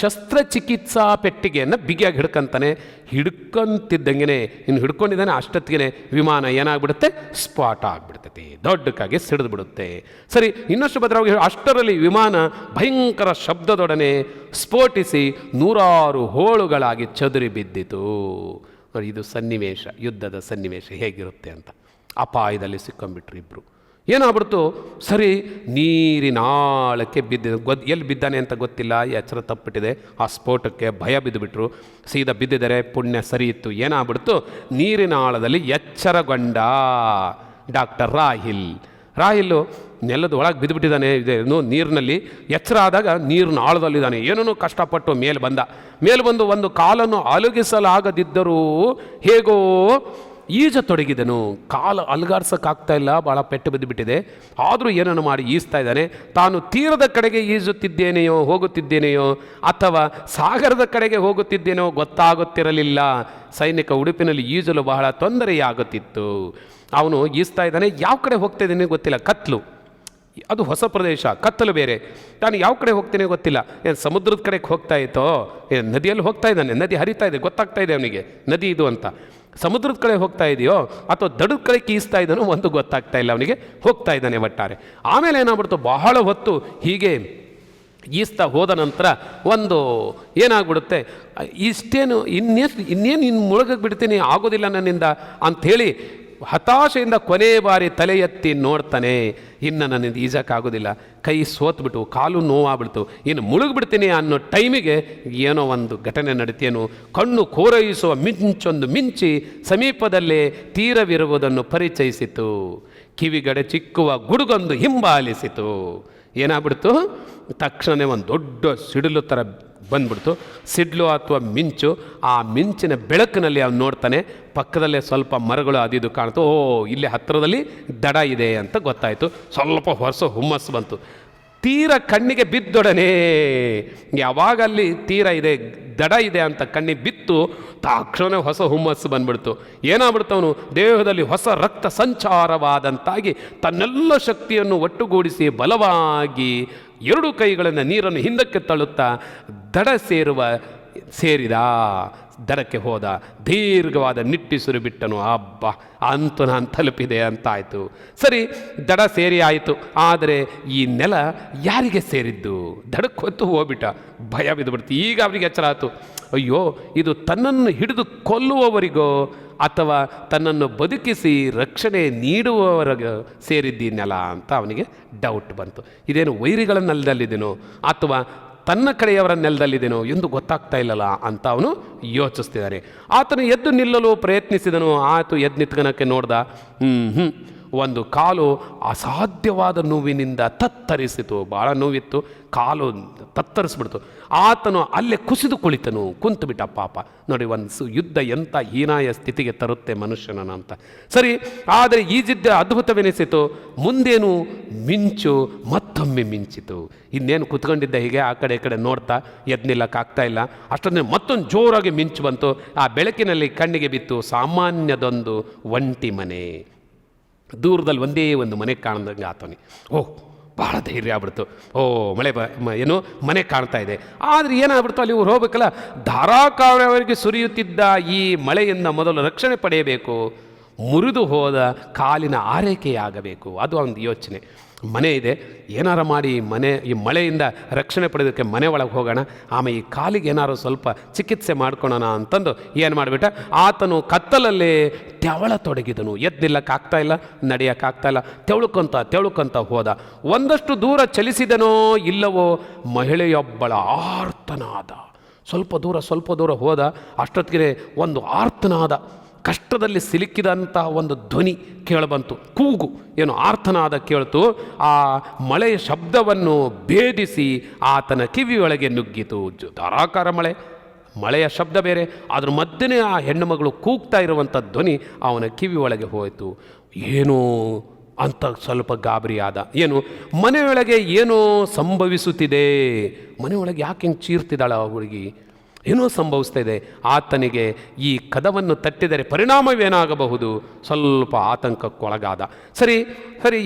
ಶಸ್ತ್ರಚಿಕಿತ್ಸಾ ಪೆಟ್ಟಿಗೆಯನ್ನು ಬಿಗಿಯಾಗಿ ಹಿಡ್ಕೊಂತಾನೆ. ಹಿಡ್ಕೊಂತಿದ್ದಂಗೆ ಇನ್ನು ಹಿಡ್ಕೊಂಡಿದ್ದಾನೆ, ಅಷ್ಟೊತ್ತಿಗೆ ವಿಮಾನ ಏನಾಗ್ಬಿಡುತ್ತೆ, ಸ್ಪಾಟ್ ಆಗಿಬಿಡ್ತೈತಿ, ದೊಡ್ಡಕ್ಕಾಗಿ ಸಿಡಿದು ಬಿಡುತ್ತೆ. ಸರಿ, ಇನ್ನಷ್ಟು ಭದ್ರವಾಗಿ ಅಷ್ಟರಲ್ಲಿ ವಿಮಾನ ಭಯಂಕರ ಶಬ್ದದೊಡನೆ ಸ್ಫೋಟಿಸಿ 100 ಹೋಳುಗಳಾಗಿ ಚದುರಿ ಬಿದ್ದಿತು. ಇದು ಸನ್ನಿವೇಶ, ಯುದ್ಧದ ಸನ್ನಿವೇಶ ಹೇಗಿರುತ್ತೆ ಅಂತ. ಅಪಾಯದಲ್ಲಿ ಸಿಕ್ಕೊಂಡ್ಬಿಟ್ರು ಇಬ್ಬರು. ಏನಾಗ್ಬಿಡ್ತು, ಸರಿ, ನೀರಿನಾಳಕ್ಕೆ ಬಿದ್ದಿದೆ. ಎಲ್ಲಿ ಬಿದ್ದಾನೆ ಅಂತ ಗೊತ್ತಿಲ್ಲ, ಎಚ್ಚರ ತಪ್ಪಿಟ್ಟಿದೆ. ಆ ಸ್ಫೋಟಕ್ಕೆ ಭಯ ಬಿದ್ದುಬಿಟ್ರು. ಸೀದಾ ಬಿದ್ದಿದ್ದಾರೆ, ಪುಣ್ಯ ಸರಿ ಇತ್ತು. ಏನಾಗ್ಬಿಡ್ತು, ನೀರಿನಾಳದಲ್ಲಿ ಎಚ್ಚರಗೊಂಡ ಡಾಕ್ಟರ್ ರಾಹಿಲ್ ನೆಲದ ಒಳಗೆ ಬಿದ್ದುಬಿಟ್ಟಿದ್ದಾನೆ. ನೀರಿನಲ್ಲಿ ಎಚ್ಚರ ಆದಾಗ ನೀರಿನ ಆಳದಲ್ಲಿದ್ದಾನೆ. ಏನೋ ಕಷ್ಟಪಟ್ಟು ಮೇಲೆ ಬಂದು ಒಂದು ಕಾಲನ್ನು ಅಲುಗಿಸಲಾಗದಿದ್ದರೂ ಹೇಗೋ ಈಜತೊಡಗಿದನು. ಕಾಲು ಅಲುಗಾಡ್ಸೋಕ್ಕಾಗ್ತಾ ಇಲ್ಲ, ಭಾಳ ಪೆಟ್ಟು ಬಿದ್ದುಬಿಟ್ಟಿದೆ. ಆದರೂ ಏನನ್ನು ಮಾಡಿ ಈಜ್ತಾ ಇದ್ದಾನೆ. ತಾನು ತೀರದ ಕಡೆಗೆ ಹೋಗುತ್ತಿದ್ದೇನೆಯೋ ಅಥವಾ ಸಾಗರದ ಕಡೆಗೆ ಹೋಗುತ್ತಿದ್ದೇನೋ ಗೊತ್ತಾಗುತ್ತಿರಲಿಲ್ಲ. ಸೈನಿಕ ಉಡುಪಿನಲ್ಲಿ ಈಜಲು ಬಹಳ ತೊಂದರೆಯಾಗುತ್ತಿತ್ತು. ಅವನು ಈಜ್ತಾ ಇದ್ದಾನೆ, ಯಾವ ಕಡೆ ಹೋಗ್ತಾ ಇದ್ದಾನೆ ಗೊತ್ತಿಲ್ಲ. ಕತ್ಲು, ಅದು ಹೊಸ ಪ್ರದೇಶ, ಕತ್ತಲು ಬೇರೆ. ನಾನು ಯಾವ ಕಡೆ ಹೋಗ್ತೇನೆ ಗೊತ್ತಿಲ್ಲ. ಏನು ಸಮುದ್ರದ ಕಡೆಗೆ ಹೋಗ್ತಾ ಇತ್ತೋ, ಏನು ನದಿಯಲ್ಲಿ ಹೋಗ್ತಾ ಇದ್ದಾನೆ, ನದಿ ಹರಿತಾ ಇದೆ, ಗೊತ್ತಾಗ್ತಾ ಇದೆ ಅವನಿಗೆ ನದಿ ಇದು ಅಂತ. ಸಮುದ್ರದ ಕಡೆ ಹೋಗ್ತಾ ಇದೆಯೋ ಅಥವಾ ದಡದ ಕಡೆ ಕೀಸ್ತಾ ಇದ್ದಾನೋ ಒಂದು ಗೊತ್ತಾಗ್ತಾ ಇಲ್ಲ ಅವನಿಗೆ, ಹೋಗ್ತಾ ಇದ್ದಾನೆ ಒಟ್ಟಾರೆ. ಆಮೇಲೆ ಏನಾಗ್ಬಿಡ್ತು, ಬಹಳ ಹೊತ್ತು ಹೀಗೆ ಈಸ್ತಾ ಹೋದ ನಂತರ ಒಂದು ಏನಾಗ್ಬಿಡುತ್ತೆ, ಇಷ್ಟೇನು ಇನ್ನೇನು ಮುಳುಗಕ್ಕೆ ಬಿಡ್ತೀನಿ, ಆಗೋದಿಲ್ಲ ನನ್ನಿಂದ ಅಂಥೇಳಿ ಹತಾಶೆಯಿಂದ ಕೊನೆ ಬಾರಿ ತಲೆ ಎತ್ತಿ ನೋಡ್ತಾನೆ. ಇನ್ನು ನನ್ನಿಂದ ಈಜಕ್ಕಾಗೋದಿಲ್ಲ, ಕೈ ಸೋತ್ಬಿಟ್ಟು ಕಾಲು ನೋವಾಗ್ಬಿಡ್ತು, ಇನ್ನು ಮುಳುಗ್ಬಿಡ್ತೀನಿ ಅನ್ನೋ ಟೈಮಿಗೆ ಏನೋ ಒಂದು ಘಟನೆ ನಡೀತೇನು, ಕಣ್ಣು ಕೋರೈಸುವ ಮಿಂಚೊಂದು ಮಿಂಚಿ ಸಮೀಪದಲ್ಲೇ ತೀರವಿರುವುದನ್ನು ಪರಿಚಯಿಸಿತು. ಕಿವಿಗಡೆ ಚಿಕ್ಕುವ ಗುಡುಗೊಂದು ಹಿಂಬಾಲಿಸಿತು. ಏನಾಗ್ಬಿಡ್ತು, ತಕ್ಷಣ ಒಂದು ದೊಡ್ಡ ಸಿಡಿಲು ಥರ ಬಂದ್ಬಿಡ್ತು. ಸಿಡ್ಲು ಅಥವಾ ಮಿಂಚು, ಆ ಮಿಂಚಿನ ಬೆಳಕಿನಲ್ಲಿ ಅವನು ನೋಡ್ತಾನೆ, ಪಕ್ಕದಲ್ಲೇ ಸ್ವಲ್ಪ ಮರಗಳು ಅದಿದು ಕಾಣ್ತು. ಓ, ಇಲ್ಲಿ ಹತ್ತಿರದಲ್ಲಿ ದಡ ಇದೆ ಅಂತ ಗೊತ್ತಾಯಿತು. ಸ್ವಲ್ಪ ಹೊಸ ಹುಮ್ಮಸ್ಸು ಬಂತು. ತೀರ ಕಣ್ಣಿಗೆ ಬಿದ್ದೊಡನೆ, ಯಾವಾಗ ಅಲ್ಲಿ ತೀರ ಇದೆ, ದಡ ಇದೆ ಅಂತ ಕಣ್ಣಿಗೆ ಬಿತ್ತು, ತಕ್ಷಣ ಹೊಸ ಹುಮ್ಮಸ್ಸು ಬಂದ್ಬಿಡ್ತು. ಏನಾಗ್ಬಿಡ್ತು, ಅವನು ದೇಹದಲ್ಲಿ ಹೊಸ ರಕ್ತ ಸಂಚಾರವಾದಂತಾಗಿ ತನ್ನೆಲ್ಲ ಶಕ್ತಿಯನ್ನು ಒಟ್ಟುಗೂಡಿಸಿ ಬಲವಾಗಿ 2 ಕೈಗಳನ್ನು ನೀರನ್ನು ಹಿಂದಕ್ಕೆ ತಳ್ಳುತ್ತಾ ದಡ ಸೇರಿದ. ದಡಕ್ಕೆ ಹೋದ, ದೀರ್ಘವಾದ ನಿಟ್ಟಿಸುರು ಬಿಟ್ಟನು. ಹಬ್ಬ, ಅಂತೂ ನಾನು ತಲುಪಿದೆ ಅಂತಾಯಿತು. ಸರಿ, ದಡ ಸೇರಿ ಆಯಿತು. ಆದರೆ ಈ ನೆಲ ಯಾರಿಗೆ ಸೇರಿದ್ದು? ದಡಕ್ಕೆ ಹೊತ್ತು ಹೋಗ್ಬಿಟ್ಟ. ಭಯ ಬಿದ್ದುಬಿಡ್ತು. ಈಗ ಅವರಿಗೆ ಎಚ್ಚರ ಆಯಿತು, ಅಯ್ಯೋ, ಇದು ತನ್ನನ್ನು ಹಿಡಿದು ಕೊಲ್ಲುವವರಿಗೋ ಅಥವಾ ತನ್ನನ್ನು ಬದುಕಿಸಿ ರಕ್ಷಣೆ ನೀಡುವವರಿಗೆ ಸೇರಿದ್ದೀ ನೆಲ ಅಂತ ಅವನಿಗೆ ಡೌಟ್ ಬಂತು. ಇದೇನು ವೈರಿಗಳ ನೆಲದಲ್ಲಿದ್ದೀನೋ ಅಥವಾ ತನ್ನ ಕಡೆಯವರ ನೆಲದಲ್ಲಿದ್ದೇನೋ ಎಂದು ಗೊತ್ತಾಗ್ತಾ ಇಲ್ಲಲ್ಲ ಅಂತ ಅವನು ಯೋಚಿಸ್ತಿದ್ದಾನೆ. ಆತನು ಎದ್ದು ನಿಲ್ಲಲು ಪ್ರಯತ್ನಿಸಿದನು. ಆತು ಎದ್ದು ನಿಂತ್ಕನಕ್ಕೆ ನೋಡ್ದ. ಒಂದು ಕಾಲು ಅಸಾಧ್ಯವಾದ ನೋವಿನಿಂದ ತತ್ತರಿಸಿತು. ಭಾಳ ನೋವಿತ್ತು, ಕಾಲು ತತ್ತರಿಸ್ಬಿಡ್ತು. ಆತನು ಅಲ್ಲೇ ಕುಸಿದು ಕುಳಿತನು, ಕುಂತುಬಿಟ್ಟ. ಪಾಪ ನೋಡಿ, ಒಂದು ಯುದ್ಧ ಎಂಥ ಹೀನಾಯ ಸ್ಥಿತಿಗೆ ತರುತ್ತೆ ಮನುಷ್ಯನನ್ನು ಅಂತ. ಸರಿ, ಆದರೆ ಈ ಯುದ್ಧ ಅದ್ಭುತವೆನಿಸಿತು. ಮುಂದೇನು ಮಿಂಚು ಮತ್ತೊಮ್ಮೆ ಮಿಂಚಿತು. ಇನ್ನೇನು ಕುತ್ಕೊಂಡಿದ್ದ ಹೀಗೆ ಆ ಕಡೆ ಈ ಕಡೆ ನೋಡ್ತಾ ಎದ್ದು ನಿಲ್ಲಕ್ಕಾಗ್ತಾ ಇಲ್ಲ. ಅಷ್ಟೊಂದೇ ಮತ್ತೊಂದು ಜೋರಾಗಿ ಮಿಂಚು ಬಂತು. ಆ ಬೆಳಕಿನಲ್ಲಿ ಕಣ್ಣಿಗೆ ಬಿತ್ತು ಸಾಮಾನ್ಯದೊಂದು ಒಂಟಿ ಮನೆ. ದೂರದಲ್ಲಿ ಒಂದೇ ಒಂದು ಮನೆ ಕಾಣ್ದಂಗೆ ಆತವನಿ. ಓಹ್, ಭಾಳ ಧೈರ್ಯ ಆಗ್ಬಿಡ್ತು. ಓ, ಏನು ಮನೆ ಕಾಣ್ತಾ ಇದೆ. ಆದರೆ ಏನಾಗ್ಬಿಡ್ತು, ಅಲ್ಲಿ ಇವ್ರು ಹೋಗ್ಬೇಕಲ್ಲ, ಧಾರಾಕಾರವರೆಗೆ ಸುರಿಯುತ್ತಿದ್ದ ಈ ಮಳೆಯಿಂದ ಮೊದಲು ರಕ್ಷಣೆ ಪಡೆಯಬೇಕು, ಮುರಿದು ಹೋದ ಕಾಲಿನ ಆರೈಕೆಯಾಗಬೇಕು. ಅದು ಒಂದು ಯೋಚನೆ. ಮನೆ ಇದೆ, ಏನಾರು ಮಾಡಿ ಈ ಮಳೆಯಿಂದ ರಕ್ಷಣೆ ಪಡೆಯೋದಕ್ಕೆ ಮನೆ ಒಳಗೆ ಹೋಗೋಣ, ಆಮೇಲೆ ಈ ಕಾಲಿಗೆ ಏನಾರು ಸ್ವಲ್ಪ ಚಿಕಿತ್ಸೆ ಮಾಡ್ಕೊಳೋಣ ಅಂತಂದು ಏನು ಮಾಡಿಬಿಟ್ಟ, ಆತನು ಕತ್ತಲಲ್ಲೇ ತೆವಳತೊಡಗಿದನು. ಎದ್ದು ನಿಲ್ಲಕ್ಕಾಗ್ತಾ ಇಲ್ಲ, ನಡೆಯೋಕ್ಕಾಗ್ತಾ ಇಲ್ಲ, ತೆವಳುಕೊಂತ ಹೋದ. ಒಂದಷ್ಟು ದೂರ ಚಲಿಸಿದನೋ ಇಲ್ಲವೋ ಮಹಿಳೆಯೊಬ್ಬಳ ಆರ್ತನಾದ. ಸ್ವಲ್ಪ ದೂರ ಹೋದ. ಅಷ್ಟೊತ್ತಿಗೆ ಒಂದು ಆರ್ತನಾದ, ಕಷ್ಟದಲ್ಲಿ ಸಿಲುಕಿದಂಥ ಒಂದು ಧ್ವನಿ ಕೇಳಬಂತು. ಕೂಗು, ಏನು ಆರ್ತನಾದ ಕೇಳ್ತು. ಆ ಮಳೆಯ ಶಬ್ದವನ್ನು ಭೇದಿಸಿ ಆತನ ಕಿವಿಯೊಳಗೆ ನುಗ್ಗಿತು. ಧಾರಾಕಾರ ಮಳೆಯ ಶಬ್ದ ಬೇರೆ, ಅದ್ರ ಮಧ್ಯೆ ಆ ಹೆಣ್ಣು ಮಗಳು ಕೂಗ್ತಾ ಇರುವಂಥ ಧ್ವನಿ ಅವನ ಕಿವಿಯೊಳಗೆ ಹೋಯಿತು. ಏನೋ ಅಂತ ಸ್ವಲ್ಪ ಗಾಬರಿಯಾದ. ಏನು, ಮನೆಯೊಳಗೆ ಏನೋ ಸಂಭವಿಸುತ್ತಿದೆ. ಮನೆಯೊಳಗೆ ಯಾಕೆ ಹಿಂಗೆ ಚೀರ್ತಿದ್ದಾಳ ಆ ಹುಡುಗಿ? ಏನೋ ಸಂಭವಿಸ್ತಾ ಇದೆ. ಆತನಿಗೆ ಈ ಕದವನ್ನು ತಟ್ಟಿದರೆ ಪರಿಣಾಮವೇನಾಗಬಹುದು? ಸ್ವಲ್ಪ ಆತಂಕಕ್ಕೊಳಗಾದ. ಸರಿ,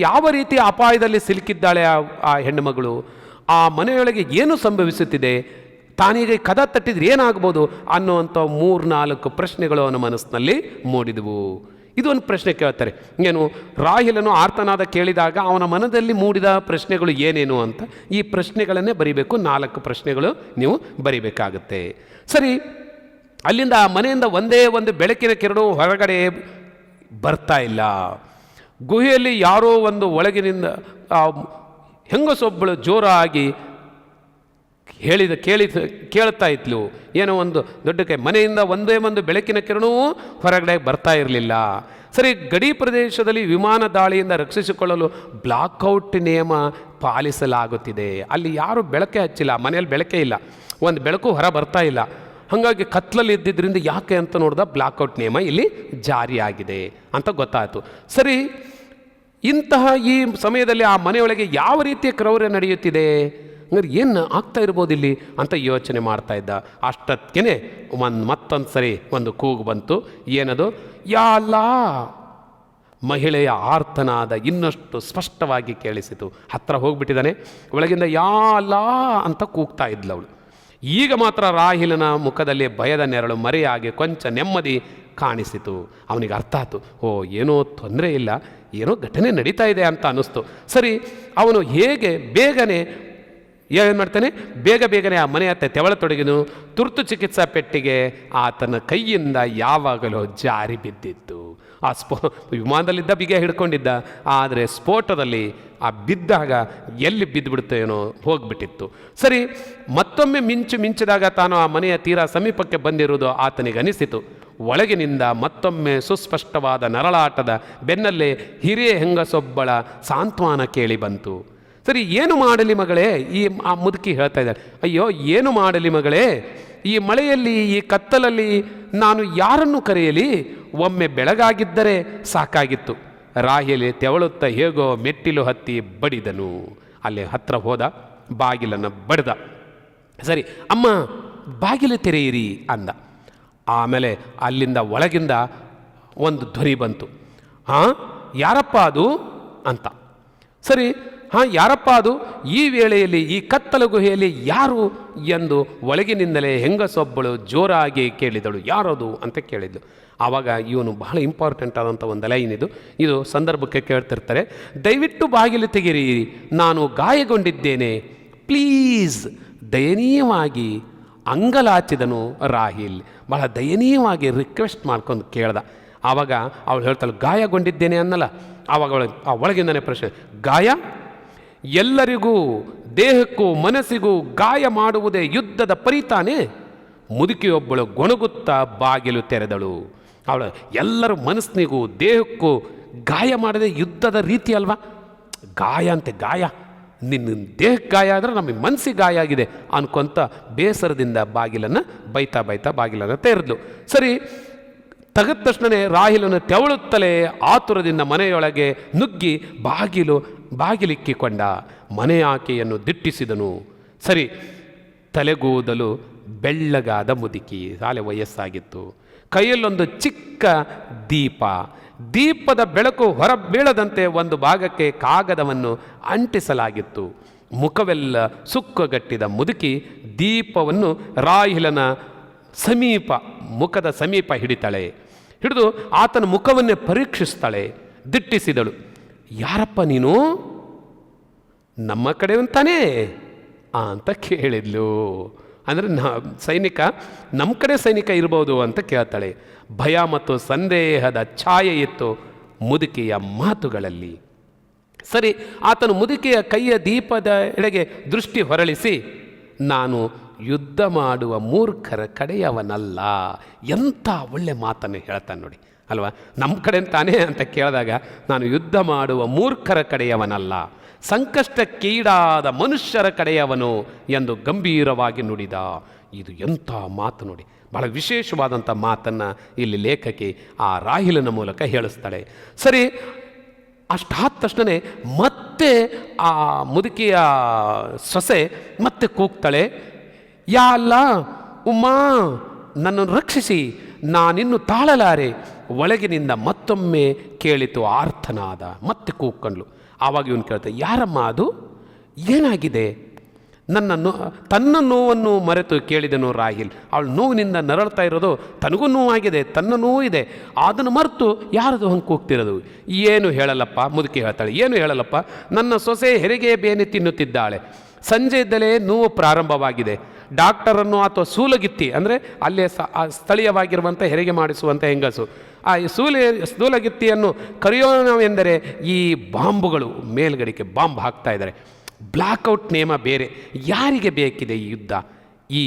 ಯಾವ ರೀತಿ ಅಪಾಯದಲ್ಲಿ ಸಿಲುಕಿದ್ದಾಳೆ ಆ ಹೆಣ್ಣುಮಗಳು? ಆ ಮನೆಯೊಳಗೆ ಏನು ಸಂಭವಿಸುತ್ತಿದೆ? ತಾನೀಗ ಕದ ತಟ್ಟಿದ್ರೆ ಏನಾಗ್ಬೋದು ಅನ್ನುವಂಥ 3-4 ಪ್ರಶ್ನೆಗಳು ಅವನ ಮನಸ್ಸಿನಲ್ಲಿ ಮೂಡಿದವು. ಇದೊಂದು ಪ್ರಶ್ನೆ ಕೇಳ್ತಾರೆ. ಏನು, ರಾಹಿಲನು ಆರ್ತನಾದ ಕೇಳಿದಾಗ ಅವನ ಮನದಲ್ಲಿ ಮೂಡಿದ ಪ್ರಶ್ನೆಗಳು ಏನೇನು ಅಂತ. ಈ ಪ್ರಶ್ನೆಗಳನ್ನೇ ಬರಿಬೇಕು. 4 ಪ್ರಶ್ನೆಗಳು ನೀವು ಬರಿಬೇಕಾಗುತ್ತೆ. ಸರಿ, ಅಲ್ಲಿಂದ ಆ ಮನೆಯಿಂದ ಒಂದೇ ಒಂದು ಬೆಳಕಿನ ಕಿರಣು ಹೊರಗಡೆ ಬರ್ತಾ ಇಲ್ಲ. ಗುಹೆಯಲ್ಲಿ ಯಾರೋ ಒಂದು ಒಳಗಿನಿಂದ ಹೆಂಗಸೊಬ್ಬಳು ಜೋರಾಗಿ ಕೇಳ್ತಾ ಇದ್ಲು. ಏನೋ ಒಂದು ದೊಡ್ಡ ಮನೆಯಿಂದ ಒಂದೇ ಒಂದು ಬೆಳಕಿನ ಕಿರಣವೂ ಹೊರಗಡೆ ಬರ್ತಾ ಇರಲಿಲ್ಲ. ಸರಿ, ಗಡಿ ಪ್ರದೇಶದಲ್ಲಿ ವಿಮಾನ ದಾಳಿಯಿಂದ ರಕ್ಷಿಸಿಕೊಳ್ಳಲು ಬ್ಲಾಕ್ಔಟ್ ನಿಯಮ ಪಾಲಿಸಲಾಗುತ್ತಿದೆ. ಅಲ್ಲಿ ಯಾರು ಬೆಳಕೆ ಹಚ್ಚಿಲ್ಲ, ಮನೆಯಲ್ಲಿ ಬೆಳಕೆ ಇಲ್ಲ, ಒಂದು ಬೆಳಕು ಹೊರ ಬರ್ತಾ ಇಲ್ಲ. ಹಾಗಾಗಿ ಕತ್ಲಲ್ಲಿ ಇದ್ದಿದ್ದರಿಂದ ಯಾಕೆ ಅಂತ ನೋಡಿದ ಬ್ಲಾಕ್ಔಟ್ ನಿಯಮ ಇಲ್ಲಿ ಜಾರಿಯಾಗಿದೆ ಅಂತ ಗೊತ್ತಾಯಿತು. ಸರಿ, ಇಂತಹ ಈ ಸಮಯದಲ್ಲಿ ಆ ಮನೆಯೊಳಗೆ ಯಾವ ರೀತಿಯ ಕ್ರೌರ್ಯ ನಡೆಯುತ್ತಿದೆ, ಹಂಗಾರೆ ಏನು ಆಗ್ತಾ ಇರ್ಬೋದು ಇಲ್ಲಿ ಅಂತ ಯೋಚನೆ ಮಾಡ್ತಾ ಇದ್ದ. ಅಷ್ಟೊತ್ತಿಗೆ ಮತ್ತೊಂದು ಸರಿ ಒಂದು ಕೂಗು ಬಂತು. ಏನದು? ಯಾ ಅಲ್ಲಾ, ಮಹಿಳೆಯ ಆರ್ತನಾದ ಇನ್ನಷ್ಟು ಸ್ಪಷ್ಟವಾಗಿ ಕೇಳಿಸಿತು. ಹತ್ತಿರ ಹೋಗ್ಬಿಟ್ಟಿದ್ದಾನೆ, ಒಳಗಿಂದ ಯಾಲಾ ಅಂತ ಕೂಗ್ತಾ ಇದ್ಲವಳು. ಈಗ ಮಾತ್ರ ರಾಹಿಲನ ಮುಖದಲ್ಲಿ ಭಯದ ನೆರಳು ಮರೆಯಾಗಿ ಕೊಂಚ ನೆಮ್ಮದಿ ಕಾಣಿಸಿತು. ಅವನಿಗೆ ಅರ್ಥ ಆಯ್ತು, ಓ ಏನೋ ತೊಂದರೆ ಇಲ್ಲ, ಏನೋ ಘಟನೆ ನಡೀತಾ ಇದೆ ಅಂತ ಅನ್ನಿಸ್ತು. ಸರಿ, ಅವನು ಹೇಗೆ ಬೇಗನೆ ಏನು ಮಾಡ್ತಾನೆ, ಬೇಗನೆ ಆ ಮನೆ ಹತ್ತ ತೆವಳತೊಡಗಿನು. ತುರ್ತು ಚಿಕಿತ್ಸಾ ಪೆಟ್ಟಿಗೆ ಆತನ ಕೈಯಿಂದ ಯಾವಾಗಲೂ ಜಾರಿ ಬಿದ್ದಿತ್ತು. ಆ ವಿಮಾನದಲ್ಲಿದ್ದ ಬಿಗೆ ಹಿಡ್ಕೊಂಡಿದ್ದ, ಆದರೆ ಸ್ಫೋಟದಲ್ಲಿ ಆ ಬಿದ್ದಾಗ ಎಲ್ಲಿ ಬಿದ್ದುಬಿಡುತ್ತೇನೋ ಹೋಗ್ಬಿಟ್ಟಿತ್ತು. ಸರಿ, ಮತ್ತೊಮ್ಮೆ ಮಿಂಚಿದಾಗ ತಾನು ಆ ಮನೆಯ ತೀರಾ ಸಮೀಪಕ್ಕೆ ಬಂದಿರುವುದು ಆತನಿಗೆ ಅನಿಸಿತು. ಒಳಗಿನಿಂದ ಮತ್ತೊಮ್ಮೆ ಸುಸ್ಪಷ್ಟವಾದ ನರಳಾಟದ ಬೆನ್ನಲ್ಲೇ ಹಿರಿಯ ಹೆಂಗಸೊಬ್ಬಳ ಸಾಂತ್ವನ ಕೇಳಿ ಬಂತು. ಸರಿ, ಏನು ಮಾಡಲಿ ಮಗಳೇ, ಆ ಮುದುಕಿ ಹೇಳ್ತಾ ಇದ್ದಾಳೆ, ಅಯ್ಯೋ ಏನು ಮಾಡಲಿ ಮಗಳೇ, ಈ ಮಳೆಯಲ್ಲಿ ಈ ಕತ್ತಲಲ್ಲಿ ನಾನು ಯಾರನ್ನು ಕರೆಯಲಿ? ಒಮ್ಮೆ ಬೆಳಗಾಗಿದ್ದರೆ ಸಾಕಾಗಿತ್ತು. ರಾಹಿಲ್ ತೆವಳುತ್ತಾ ಹೇಗೋ ಮೆಟ್ಟಿಲು ಹತ್ತಿ ಬಡಿದನು. ಅಲ್ಲಿ ಹತ್ರ ಹೋದ, ಬಾಗಿಲನ್ನು ಬಡಿದ. ಸರಿ, ಅಮ್ಮ ಬಾಗಿಲು ತೆರೆಯಿರಿ ಅಂದ. ಆಮೇಲೆ ಅಲ್ಲಿಂದ ಒಳಗಿಂದ ಒಂದು ಧ್ವನಿ ಬಂತು, ಹಾಂ ಯಾರಪ್ಪ ಅದು ಅಂತ. ಸರಿ, ಹಾಂ ಯಾರಪ್ಪ ಅದು, ಈ ವೇಳೆಯಲ್ಲಿ ಈ ಕತ್ತಲ ಗುಹೆಯಲ್ಲಿ ಯಾರು ಎಂದು ಒಳಗಿನಿಂದಲೇ ಹೆಂಗಸೊಬ್ಬಳು ಜೋರಾಗಿ ಕೇಳಿದಳು. ಯಾರದು ಅಂತ ಕೇಳಿದ್ಲು. ಆವಾಗ ಇವನು ಬಹಳ ಇಂಪಾರ್ಟೆಂಟ್ ಆದಂಥ ಒಂದು ಲೈನ್ ಇದು ಸಂದರ್ಭಕ್ಕೆ ಕೇಳ್ತಿರ್ತಾರೆ. ದಯವಿಟ್ಟು ಬಾಗಿಲು ತೆಗಿರಿ, ನಾನು ಗಾಯಗೊಂಡಿದ್ದೇನೆ, ಪ್ಲೀಸ್ ದಯನೀಯವಾಗಿ ಅಂಗಲಾಚಿದನು ರಾಹಿಲ್. ಬಹಳ ದಯನೀಯವಾಗಿ ರಿಕ್ವೆಸ್ಟ್ ಮಾಡ್ಕೊಂಡು ಕೇಳ್ದ. ಆವಾಗ ಅವಳು ಹೇಳ್ತಾಳೆ, ಗಾಯಗೊಂಡಿದ್ದೇನೆ ಅನ್ನಲ್ಲ. ಆವಾಗ ಆ ಒಳಗಿಂದನೇ ಪ್ರಶ್ನೆ, ಗಾಯ? ಎಲ್ಲರಿಗೂ ದೇಹಕ್ಕೂ ಮನಸ್ಸಿಗೂ ಗಾಯ ಮಾಡುವುದೇ ಯುದ್ಧದ ಪರಿತಾನೆ? ಮುದುಕಿಯೊಬ್ಬಳು ಗೊಣಗುತ್ತಾ ಬಾಗಿಲು ತೆರೆದಳು. ಅವಳು ಎಲ್ಲರ ಮನಸ್ಸಿನಿಗೂ ದೇಹಕ್ಕೂ ಗಾಯ ಮಾಡದೆ ಯುದ್ಧದ ರೀತಿ ಅಲ್ವಾ? ಗಾಯ ಅಂತೆ, ಗಾಯ, ನಿನ್ನ ದೇಹಕ್ಕೆ ಗಾಯ ಆದರೆ ನಮಗೆ ಮನಸ್ಸಿಗೆ ಗಾಯ ಆಗಿದೆ ಅನ್ಕೊಂತ ಬೇಸರದಿಂದ ಬಾಗಿಲನ್ನು ಬೈತಾ ಬಾಗಿಲನ್ನು ತೆರೆದ್ಲು. ಸರಿ, ತೆಗೆದ ತಕ್ಷಣವೇ ರಾಹಿಲನ್ನು ತೆವಳುತ್ತಲೇ ಆತುರದಿಂದ ಮನೆಯೊಳಗೆ ನುಗ್ಗಿ ಬಾಗಿಲಿಕ್ಕಿಕೊಂಡ. ಮನೆ ಆಕೆಯನ್ನು ದಿಟ್ಟಿಸಿದನು. ಸರಿ, ತಲೆಗೂದಲು ಬೆಳ್ಳಗಾದ ಮುದುಕಿ, ಸಾಲೆ ವಯಸ್ಸಾಗಿತ್ತು. ಕೈಯಲ್ಲೊಂದು ಚಿಕ್ಕ ದೀಪದ ಬೆಳಕು ಹೊರ ಬೀಳದಂತೆ ಒಂದು ಭಾಗಕ್ಕೆ ಕಾಗದವನ್ನು ಅಂಟಿಸಲಾಗಿತ್ತು. ಮುಖವೆಲ್ಲ ಸುಕ್ಕುಗಟ್ಟಿದ ಮುದುಕಿ ದೀಪವನ್ನು ರಾಹಿಲನ ಮುಖದ ಸಮೀಪ ಹಿಡಿದು ಆತನ ಮುಖವನ್ನೇ ಪರೀಕ್ಷಿಸ್ತಾಳೆ. ದಿಟ್ಟಿಸಿದಳು, ಯಾರಪ್ಪ ನೀನು? ನಮ್ಮ ಕಡೆ ಅಂತಾನೇ ಅಂತ ಕೇಳಿದ್ಲು. ಅಂದರೆ ನಮ್ಮ ಕಡೆ ಸೈನಿಕ ಇರ್ಬೋದು ಅಂತ ಕೇಳ್ತಾಳೆ. ಭಯ ಮತ್ತು ಸಂದೇಹದ ಛಾಯೆ ಇತ್ತು ಮುದುಕಿಯ ಮಾತುಗಳಲ್ಲಿ. ಸರಿ, ಆತನು ಮುದುಕಿಯ ಕೈಯ ದೀಪದ ಎಡೆಗೆ ದೃಷ್ಟಿ ಹೊರಳಿಸಿ, ನಾನು ಯುದ್ಧ ಮಾಡುವ ಮೂರ್ಖರ ಕಡೆಯವನಲ್ಲ. ಎಂಥ ಒಳ್ಳೆ ಮಾತನ್ನು ಹೇಳ್ತಾನೆ ನೋಡಿ ಅಲ್ವಾ. ನಮ್ಮ ಕಡೆ ತಾನೇ ಅಂತ ಕೇಳಿದಾಗ, ನಾನು ಯುದ್ಧ ಮಾಡುವ ಮೂರ್ಖರ ಕಡೆಯವನಲ್ಲ, ಸಂಕಷ್ಟಕ್ಕೀಡಾದ ಮನುಷ್ಯರ ಕಡೆಯವನು ಎಂದು ಗಂಭೀರವಾಗಿ ನುಡಿದ. ಇದು ಎಂಥ ಮಾತು ನೋಡಿ, ಬಹಳ ವಿಶೇಷವಾದಂಥ ಮಾತನ್ನು ಇಲ್ಲಿ ಲೇಖಕಿ ಆ ರಾಹಿಲನ ಮೂಲಕ ಹೇಳಿಸ್ತಾಳೆ. ಸರಿ, ಅಷ್ಟಾದ ತಕ್ಷಣವೇ ಮತ್ತೆ ಆ ಮುದುಕಿಯ ಸೊಸೆ ಮತ್ತೆ ಕೂಗ್ತಾಳೆ, ಯಾ ಅಲ್ಲ ಉಮ್ಮಾ, ನನ್ನನ್ನು ರಕ್ಷಿಸಿ, ನಾನಿನ್ನು ತಾಳಲಾರೆ. ಒಳಗಿನಿಂದ ಮತ್ತೊಮ್ಮೆ ಕೇಳಿತು ಆರ್ತನಾದ. ಮತ್ತೆ ಕೂಗ್ಕೊಂಡ್ಲು. ಆವಾಗ ಇವನು ಕೇಳ್ತಾನೆ, ಯಾರಮ್ಮ ಅದು, ಏನಾಗಿದೆ? ತನ್ನ ನೋವನ್ನು ಮರೆತು ಕೇಳಿದನು ರಾಹಿಲ್. ಅವಳು ನೋವಿನಿಂದ ನರಳ್ತಾ ಇರೋದು, ತನಗೂ ನೋವಾಗಿದೆ, ತನ್ನ ನೋವು ಇದೆ, ಅದನ್ನು ಮರೆತು ಯಾರದು ಹಂಗೆ ಕೂಗ್ತಿರೋದು? ಏನು ಹೇಳಲ್ಲಪ್ಪ, ಮುದುಕಿ ಹೇಳ್ತಾಳೆ, ಏನು ಹೇಳಲ್ಲಪ್ಪ, ನನ್ನ ಸೊಸೆ ಹೆರಿಗೆ ಬೇನೆ ತಿನ್ನುತ್ತಿದ್ದಾಳೆ, ಸಂಜೆಯಿಂದಲೇ ನೋವು ಪ್ರಾರಂಭವಾಗಿದೆ. ಡಾಕ್ಟರನ್ನು ಅಥವಾ ಸೂಲಗಿತ್ತಿ, ಅಂದರೆ ಅಲ್ಲೇ ಸ್ಥಳೀಯವಾಗಿರುವಂಥ ಹೆರಿಗೆ ಮಾಡಿಸುವಂಥ ಹೆಂಗಸು, ಆ ಸೂಲಗಿತ್ತಿಯನ್ನು ಕರೆಯೋಣವೆಂದರೆ ಈ ಬಾಂಬುಗಳು ಮೇಲ್ಗಡೆಗೆ ಬಾಂಬ್ ಹಾಕ್ತಾ ಇದ್ದಾರೆ. ಬ್ಲ್ಯಾಕ್ಔಟ್ ನೇಮ ಬೇರೆ. ಯಾರಿಗೆ ಬೇಕಿದೆ ಈ ಯುದ್ಧ? ಈ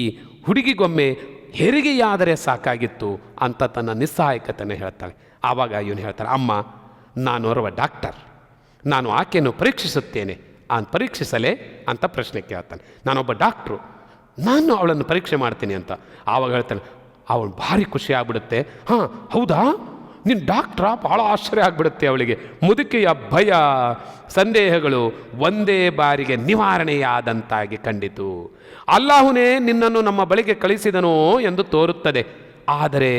ಹುಡುಗಿಗೊಮ್ಮೆ ಹೆರಿಗೆಯಾದರೆ ಸಾಕಾಗಿತ್ತು ಅಂತ ತನ್ನ ನಿಸ್ಸಹಾಯಕತೆಯನ್ನು ಹೇಳ್ತಾಳೆ. ಆವಾಗ ಇವನು ಹೇಳ್ತಾಳೆ, ಅಮ್ಮ, ನಾನು ಓರ್ವ ಡಾಕ್ಟರ್, ನಾನು ಆಕೆಯನ್ನು ಪರೀಕ್ಷಿಸುತ್ತೇನೆ. ಪರೀಕ್ಷಿಸಲೇ ಅಂತ ಪ್ರಶ್ನೆ ಕೇಳ್ತಾನೆ. ನಾನೊಬ್ಬ ಡಾಕ್ಟ್ರು, ನಾನು ಅವಳನ್ನು ಪರೀಕ್ಷೆ ಮಾಡ್ತೀನಿ ಅಂತ. ಆವಾಗ ಹೇಳ್ತಾನೆ, ಅವಳು ಭಾರಿ ಖುಷಿ ಆಗ್ಬಿಡುತ್ತೆ. ಹಾಂ ಹೌದಾ, ನೀನು ಡಾಕ್ಟ್ರಾ? ಭಾಳ ಆಶ್ಚರ್ಯ ಆಗಿಬಿಡುತ್ತೆ ಅವಳಿಗೆ. ಮುದುಕಿಯ ಭಯ ಸಂದೇಹಗಳು ಒಂದೇ ಬಾರಿಗೆ ನಿವಾರಣೆಯಾದಂತಾಗಿ ಕಂಡಿತು. ಅಲ್ಲಾಹುನೇ ನಿನ್ನನ್ನು ನಮ್ಮ ಬಳಿಗೆ ಕಳಿಸಿದನೋ ಎಂದು ತೋರುತ್ತದೆ. ಆದರೆ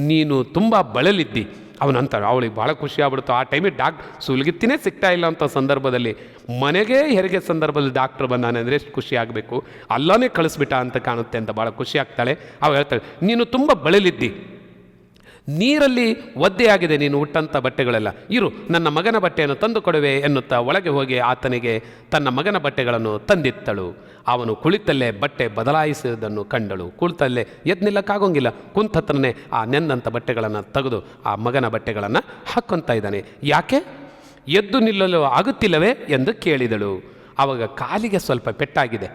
ನೀನು ತುಂಬ ಬಳಲಿದ್ದಿ, ಅವನಂತಾರೆ. ಅವಳಿಗೆ ಭಾಳ ಖುಷಿ ಆಗ್ಬಿಡ್ತು. ಆ ಟೈಮಿಗೆ ಸುಲ್ಗಿತ್ತಿನೇ ಸಿಗ್ತಾ ಇಲ್ಲ ಅಂತ ಸಂದರ್ಭದಲ್ಲಿ ಮನೆಗೆ ಹೆರಿಗೆ ಸಂದರ್ಭದಲ್ಲಿ ಡಾಕ್ಟ್ರ್ ಬಂದಾನೆಂದರೆ ಎಷ್ಟು ಖುಷಿ ಆಗಬೇಕು, ಅಲ್ಲನೇ ಕಳಿಸ್ಬಿಟ್ಟ ಅಂತ ಕಾಣುತ್ತೆ ಅಂತ ಭಾಳ ಖುಷಿ ಆಗ್ತಾಳೆ. ಅವಳು ಹೇಳ್ತಾಳೆ, ನೀನು ತುಂಬ ಬಳಲಿದ್ದಿ, ನೀರಲ್ಲಿ ಒದ್ದೆಯಾಗಿದೆ ನೀನು ಉಟ್ಟಂಥ ಬಟ್ಟೆಗಳೆಲ್ಲ, ಇರು ನನ್ನ ಮಗನ ಬಟ್ಟೆಯನ್ನು ತಂದು ಕೊಡುವೆ ಎನ್ನುತ್ತಾ ಒಳಗೆ ಹೋಗಿ ಆತನಿಗೆ ತನ್ನ ಮಗನ ಬಟ್ಟೆಗಳನ್ನು ತಂದಿತ್ತಳು. ಅವನು ಕುಳಿತಲ್ಲೇ ಬಟ್ಟೆ ಬದಲಾಯಿಸುವುದನ್ನು ಕಂಡಳು. ಕುಳಿತಲ್ಲೇ ಎದ್ದು ನಿಲ್ಲಕ್ಕಾಗೋಂಗಿಲ್ಲ, ಕುಂತತ್ರನೇ ಆ ನೆಂದಂಥ ಬಟ್ಟೆಗಳನ್ನು ತೆಗೆದು ಆ ಮಗನ ಬಟ್ಟೆಗಳನ್ನು ಹಾಕ್ಕೊತಾ ಇದ್ದಾನೆ. ಯಾಕೆ ಎದ್ದು ನಿಲ್ಲಲು ಆಗುತ್ತಿಲ್ಲವೇ ಎಂದು ಕೇಳಿದಳು. ಆವಾಗ ಕಾಲಿಗೆ ಸ್ವಲ್ಪ ಪೆಟ್ಟಾಗಿದೆ,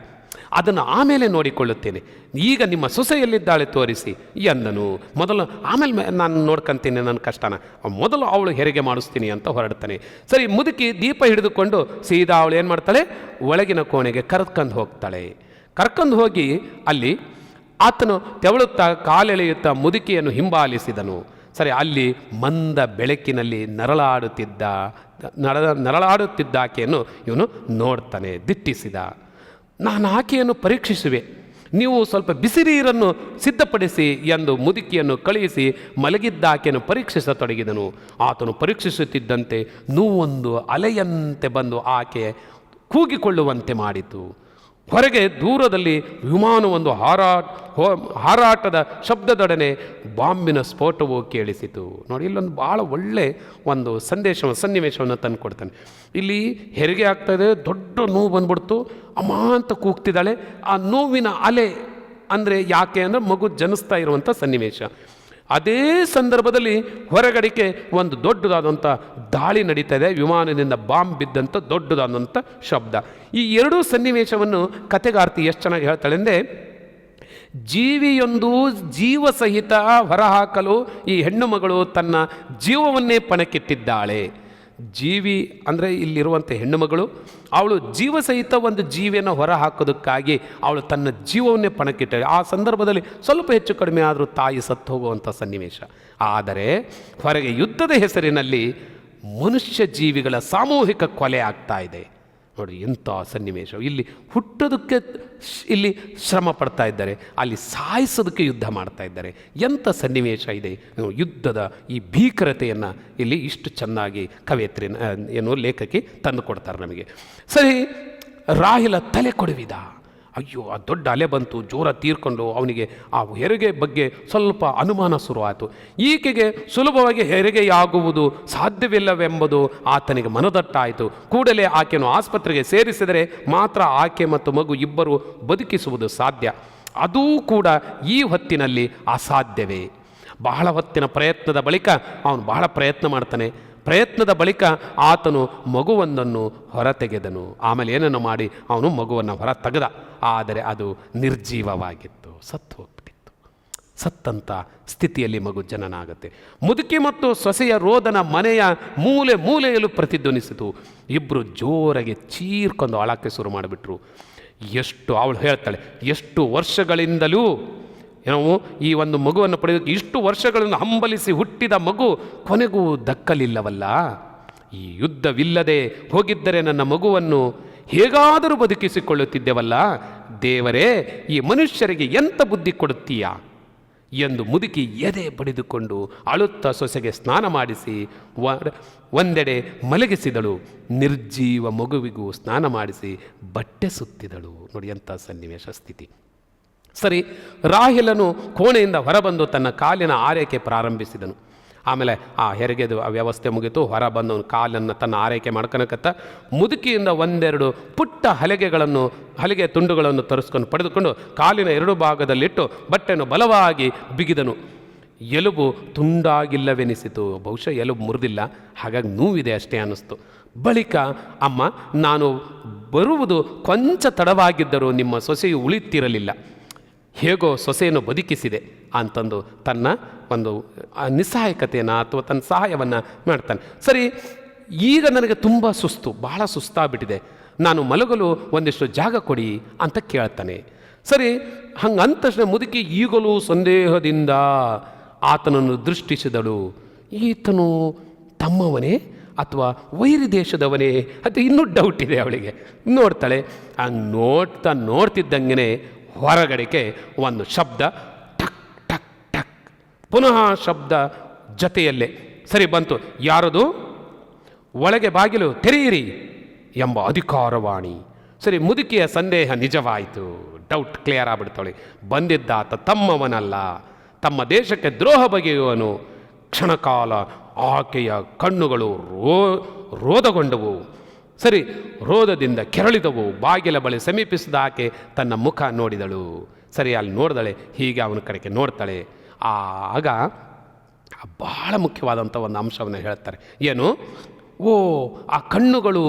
ಅದನ್ನು ಆಮೇಲೆ ನೋಡಿಕೊಳ್ಳುತ್ತೇನೆ, ಈಗ ನಿಮ್ಮ ಸೊಸೆಯಲ್ಲಿದ್ದಾಳೆ ತೋರಿಸಿ ಎಂದನು. ಮೊದಲು ಆಮೇಲೆ ನಾನು ನೋಡ್ಕೊಂತೀನಿ ನನ್ನ ಕಷ್ಟನ, ಮೊದಲು ಅವಳು ಹೆರಿಗೆ ಮಾಡಿಸ್ತೀನಿ ಅಂತ ಹೊರಡ್ತಾನೆ. ಸರಿ, ಮುದುಕಿ ದೀಪ ಹಿಡಿದುಕೊಂಡು ಸೀದಾ ಅವಳು ಏನು ಮಾಡ್ತಾಳೆ, ಒಳಗಿನ ಕೋಣೆಗೆ ಕರ್ಕೊಂಡು ಹೋಗ್ತಾಳೆ. ಕರ್ಕೊಂಡು ಹೋಗಿ ಅಲ್ಲಿ ಆತನು ತೆವಳುತ್ತಾ ಕಾಲೆಳೆಯುತ್ತಾ ಮುದುಕಿಯನ್ನು ಹಿಂಬಾಲಿಸಿದನು. ಸರಿ, ಅಲ್ಲಿ ಮಂದ ಬೆಳಕಿನಲ್ಲಿ ನರಳಾಡುತ್ತಿದ್ದಾಕೆಯನ್ನು ಇವನು ನೋಡ್ತಾನೆ. ದಿಟ್ಟಿಸಿದ, ನಾನು ಆಕೆಯನ್ನು ಪರೀಕ್ಷಿಸುವೆ, ನೀವು ಸ್ವಲ್ಪ ಬಿಸಿ ನೀರನ್ನು ಸಿದ್ಧಪಡಿಸಿ ಎಂದು ಮುದುಕಿಯನ್ನು ಕಳುಹಿಸಿ ಮಲಗಿದ್ದಾಕೆಯನ್ನು ಪರೀಕ್ಷಿಸತೊಡಗಿದನು. ಆತನು ಪರೀಕ್ಷಿಸುತ್ತಿದ್ದಂತೆ ನೋವೊಂದು ಅಲೆಯಂತೆ ಬಂದು ಆಕೆ ಕೂಗಿಕೊಳ್ಳುವಂತೆ ಮಾಡಿತು. ಹೊರಗೆ ದೂರದಲ್ಲಿ ವಿಮಾನವೊಂದು ಹಾರಾಟದ ಶಬ್ದದೊಡನೆ ಬಾಂಬಿನ ಸ್ಫೋಟವು ಕೇಳಿಸಿತು. ನೋಡಿ, ಇಲ್ಲೊಂದು ಭಾಳ ಒಳ್ಳೆ ಒಂದು ಸನ್ನಿವೇಶವನ್ನು ತಂದು ಕೊಡ್ತಾನೆ. ಇಲ್ಲಿ ಹೆರಿಗೆ ಆಗ್ತಾಯಿದೆ, ದೊಡ್ಡ ನೋವು ಬಂದ್ಬಿಡ್ತು, ಅಮ್ಮ ಅಂತ ಕೂಗ್ತಿದ್ದಾಳೆ. ಆ ನೋವಿನ ಅಲೆ ಅಂದರೆ ಯಾಕೆ ಅಂದರೆ ಮಗು ಜನಿಸ್ತಾ ಇರುವಂಥ ಸನ್ನಿವೇಶ. ಅದೇ ಸಂದರ್ಭದಲ್ಲಿ ಹೊರಗಡೆಗೆ ಒಂದು ದೊಡ್ಡದಾದಂಥ ದಾಳಿ ನಡೀತಾ ಇದೆ, ವಿಮಾನದಿಂದ ಬಾಂಬ್ ಬಿದ್ದಂಥ ದೊಡ್ಡದಾದಂಥ ಶಬ್ದ. ಈ ಎರಡೂ ಸನ್ನಿವೇಶವನ್ನು ಕಥೆಗಾರ್ತಿ ಎಷ್ಟು ಚೆನ್ನಾಗಿ ಹೇಳ್ತಾಳೆ ಅಂದರೆ, ಜೀವಿಯೊಂದು ಜೀವ ಸಹಿತ ಹೊರಹಾಕಲು ಈ ಹೆಣ್ಣು ಮಗಳು ತನ್ನ ಜೀವವನ್ನೇ ಪಣಕ್ಕಿಟ್ಟಿದ್ದಾಳೆ. ಜೀವಿ ಅಂದರೆ ಇಲ್ಲಿರುವಂಥ ಹೆಣ್ಣು ಮಗಳು, ಅವಳು ಜೀವ ಸಹಿತ ಒಂದು ಜೀವಿಯನ್ನು ಹೊರ ಹಾಕೋದಕ್ಕಾಗಿ ಅವಳು ತನ್ನ ಜೀವವನ್ನೇ ಪಣಕ್ಕಿಟ್ಟಾಳೆ. ಆ ಸಂದರ್ಭದಲ್ಲಿ ಸ್ವಲ್ಪ ಹೆಚ್ಚು ಕಡಿಮೆ ಆದರೂ ತಾಯಿ ಸತ್ತು ಹೋಗುವಂಥ ಸನ್ನಿವೇಶ. ಆದರೆ ಹೊರಗೆ ಯುದ್ಧದ ಹೆಸರಿನಲ್ಲಿ ಮನುಷ್ಯ ಜೀವಿಗಳ ಸಾಮೂಹಿಕ ಕೊಲೆ ಆಗ್ತಾ ಇದೆ. ನೋಡಿ ಎಂಥ ಸನ್ನಿವೇಶ. ಇಲ್ಲಿ ಹುಟ್ಟೋದಕ್ಕೆ ಇಲ್ಲಿ ಶ್ರಮ ಪಡ್ತಾ ಇದ್ದಾರೆ, ಅಲ್ಲಿ ಸಾಯಿಸೋದಕ್ಕೆ ಯುದ್ಧ ಮಾಡ್ತಾ ಇದ್ದಾರೆ. ಎಂಥ ಸನ್ನಿವೇಶ ಇದೆ. ಯುದ್ಧದ ಈ ಭೀಕರತೆಯನ್ನು ಇಲ್ಲಿ ಇಷ್ಟು ಚೆನ್ನಾಗಿ ಕವಯತ್ರಿ ಲೇಖಕಿ ತಂದು ಕೊಡ್ತಾರೆ ನಮಗೆ. ಸರಿ, ರಾಹಿಲ ತಲೆ ಕೊಡುವಿದ. ಅಯ್ಯೋ, ಆ ದೊಡ್ಡ ಅಲೆ ಬಂತು, ಜೋರ ತೀರ್ಕೊಂಡು ಅವನಿಗೆ ಆ ಹೆರಿಗೆ ಬಗ್ಗೆ ಸ್ವಲ್ಪ ಅನುಮಾನ ಶುರುವಾಯಿತು. ಈಕೆಗೆ ಸುಲಭವಾಗಿ ಹೆರಿಗೆಯಾಗುವುದು ಸಾಧ್ಯವಿಲ್ಲವೆಂಬುದು ಆತನಿಗೆ ಮನದಟ್ಟಾಯಿತು. ಕೂಡಲೇ ಆಕೆಯನ್ನು ಆಸ್ಪತ್ರೆಗೆ ಸೇರಿಸಿದರೆ ಮಾತ್ರ ಆಕೆ ಮತ್ತು ಮಗು ಇಬ್ಬರು ಬದುಕಿಸುವುದು ಸಾಧ್ಯ. ಅದೂ ಕೂಡ ಈ ಹೊತ್ತಿನಲ್ಲಿ ಅಸಾಧ್ಯವೇ. ಬಹಳ ಹೊತ್ತಿನ ಪ್ರಯತ್ನದ ಬಳಿಕ ಅವನು ಬಹಳ ಪ್ರಯತ್ನ ಮಾಡ್ತಾನೆ. ಪ್ರಯತ್ನದ ಬಳಿಕ ಆತನು ಮಗುವೊಂದನ್ನು ಹೊರ ತೆಗೆದನು. ಆಮೇಲೆ ಏನನ್ನು ಮಾಡಿ ಅವನು ಮಗುವನ್ನು ಹೊರ ತೆಗೆದ. ಆದರೆ ಅದು ನಿರ್ಜೀವವಾಗಿತ್ತು, ಸತ್ತು ಹೋಗ್ಬಿಟ್ಟಿತ್ತು. ಸತ್ತಂಥ ಸ್ಥಿತಿಯಲ್ಲಿ ಮಗು ಜನನ ಆಗುತ್ತೆ. ಮುದುಕಿ ಮತ್ತು ಸೊಸೆಯ ರೋದನ ಮನೆಯ ಮೂಲೆ ಮೂಲೆಯಲ್ಲೂ ಪ್ರತಿಧ್ವನಿಸಿತು. ಇಬ್ಬರು ಜೋರಾಗಿ ಚೀರ್ಕೊಂಡು ಅಳಕ್ಕೆ ಶುರು ಮಾಡಿಬಿಟ್ರು. ಅವಳು ಹೇಳ್ತಾಳೆ, ಎಷ್ಟು ವರ್ಷಗಳಿಂದಲೂ ನಾವು ಈ ಒಂದು ಮಗುವನ್ನು ಪಡೆಯೋದಕ್ಕೆ ಇಷ್ಟು ವರ್ಷಗಳನ್ನು ಹಂಬಲಿಸಿ ಹುಟ್ಟಿದ ಮಗು ಕೊನೆಗೂ ದಕ್ಕಲಿಲ್ಲವಲ್ಲ. ಈ ಯುದ್ಧವಿಲ್ಲದೆ ಹೋಗಿದ್ದರೆ ನನ್ನ ಮಗುವನ್ನು ಹೇಗಾದರೂ ಬದುಕಿಸಿಕೊಳ್ಳುತ್ತಿದ್ದೆವಲ್ಲ. ದೇವರೇ, ಈ ಮನುಷ್ಯರಿಗೆ ಎಂಥ ಬುದ್ಧಿ ಕೊಡುತ್ತೀಯಾ ಎಂದು ಮುದುಕಿ ಎದೆ ಬಡಿದುಕೊಂಡು ಅಳುತ್ತಾ ಸೊಸೆಗೆ ಸ್ನಾನ ಮಾಡಿಸಿ ಒಂದೆಡೆ ಮಲಗಿಸಿದಳು. ನಿರ್ಜೀವ ಮಗುವಿಗೂ ಸ್ನಾನ ಮಾಡಿಸಿ ಬಟ್ಟೆ ಸುತ್ತಿದಳು. ನೋಡಿ ಎಂಥ ಸನ್ನಿವೇಶ ಸ್ಥಿತಿ. ಸರಿ, ರಾಹಿಲನು ಕೋಣೆಯಿಂದ ಹೊರಬಂದು ತನ್ನ ಕಾಲಿನ ಆರೈಕೆ ಪ್ರಾರಂಭಿಸಿದನು. ಆಮೇಲೆ ಆ ಹೆರಿಗೆದು ಆ ವ್ಯವಸ್ಥೆ ಮುಗಿತು. ಹೊರ ಬಂದವನು ಕಾಲನ್ನು ತನ್ನ ಆರೈಕೆ ಮಾಡ್ಕೊಳಕತ್ತ ಮುದುಕಿಯಿಂದ ಒಂದೆರಡು ಪುಟ್ಟ ಹಲಿಗೆ ತುಂಡುಗಳನ್ನು ತರಿಸ್ಕೊಂಡು ಪಡೆದುಕೊಂಡು ಕಾಲಿನ ಎರಡು ಭಾಗದಲ್ಲಿಟ್ಟು ಬಟ್ಟೆಯನ್ನು ಬಲವಾಗಿ ಬಿಗಿದನು. ಎಲುಬು ತುಂಡಾಗಿಲ್ಲವೆನಿಸಿತು. ಬಹುಶಃ ಎಲುಬು ಮುರಿದಿಲ್ಲ, ಹಾಗಾಗಿ ನೋವಿದೆ ಅಷ್ಟೇ ಅನ್ನಿಸ್ತು. ಬಳಿಕ, ಅಮ್ಮ, ನಾನು ಬರುವುದು ಕೊಂಚ ತಡವಾಗಿದ್ದರೂ ನಿಮ್ಮ ಸೊಸೆಯು ಉಳಿತಿರಲಿಲ್ಲ. ಹೇಗೋ ಸೊಸೆಯನ್ನು ಬದುಕಿಸಿದೆ ಅಂತಂದು ತನ್ನ ಒಂದು ನಿಸ್ಸಹಾಯಕತೆಯನ್ನು ಅಥವಾ ತನ್ನ ಸಹಾಯವನ್ನು ಮಾಡ್ತಾನೆ. ಸರಿ, ಈಗ ನನಗೆ ತುಂಬ ಬಹಳ ಸುಸ್ತಾಗ್ಬಿಟ್ಟಿದೆ, ನಾನು ಮಲಗಲು ಒಂದಿಷ್ಟು ಜಾಗ ಕೊಡಿ ಅಂತ ಕೇಳ್ತಾನೆ. ಸರಿ, ಹಂಗಂದ ತಕ್ಷಣ ಮುದುಕಿ ಈಗಲೂ ಸಂದೇಹದಿಂದ ಆತನನ್ನು ದೃಷ್ಟಿಸಿದಳು. ಈತನು ತಮ್ಮವನೇ ಅಥವಾ ವೈರಿ ದೇಶದವನೇ ಅಥವಾ ಇನ್ನೂ ಡೌಟ್ ಇದೆ ಅವಳಿಗೆ. ನೋಡ್ತಾಳೆ. ಹಂಗೆ ನೋಡ್ತಿದ್ದಂಗೆ ಹೊರಗಡೆಗೆ ಒಂದು ಶಬ್ದ, ಟಕ್ ಟಕ್ ಟಕ್. ಪುನಃ ಶಬ್ದ ಜೊತೆಯಲ್ಲೇ ಸರಿ ಬಂತು, ಯಾರದು? ಒಳಗೆ ಬಾಗಿಲು ತೆರೆಯಿರಿ ಎಂಬ ಅಧಿಕಾರವಾಣಿ. ಸರಿ, ಮುದುಕಿಯ ಸಂದೇಹ ನಿಜವಾಯಿತು. Doubt clear ಆಗ್ಬಿಡ್ತಾಳೆ. ಬಂದಿದ್ದಾತ ತಮ್ಮವನಲ್ಲ, ತಮ್ಮ ದೇಶಕ್ಕೆ ದ್ರೋಹ ಬಗೆಯುವನು. ಕ್ಷಣಕಾಲ ಆಕೆಯ ಕಣ್ಣುಗಳು ರೋಧಗೊಂಡವು. ಸರಿ, ರೋಧದಿಂದ ಕೆರಳಿದವು. ಬಾಗಿಲ ಬಳಿ ಸಮೀಪಿಸಿದ ಆಕೆ ತನ್ನ ಮುಖ ನೋಡಿದಳು. ಸರಿ, ಅಲ್ಲಿ ನೋಡಿದಳೆ, ಹೀಗೆ ಅವನ ಕಡೆಗೆ ನೋಡ್ತಾಳೆ. ಆಗ ಬಹಳ ಮುಖ್ಯವಾದಂಥ ಒಂದು ಅಂಶವನ್ನು ಹೇಳ್ತಾರೆ. ಏನು? ಓ, ಆ ಕಣ್ಣುಗಳು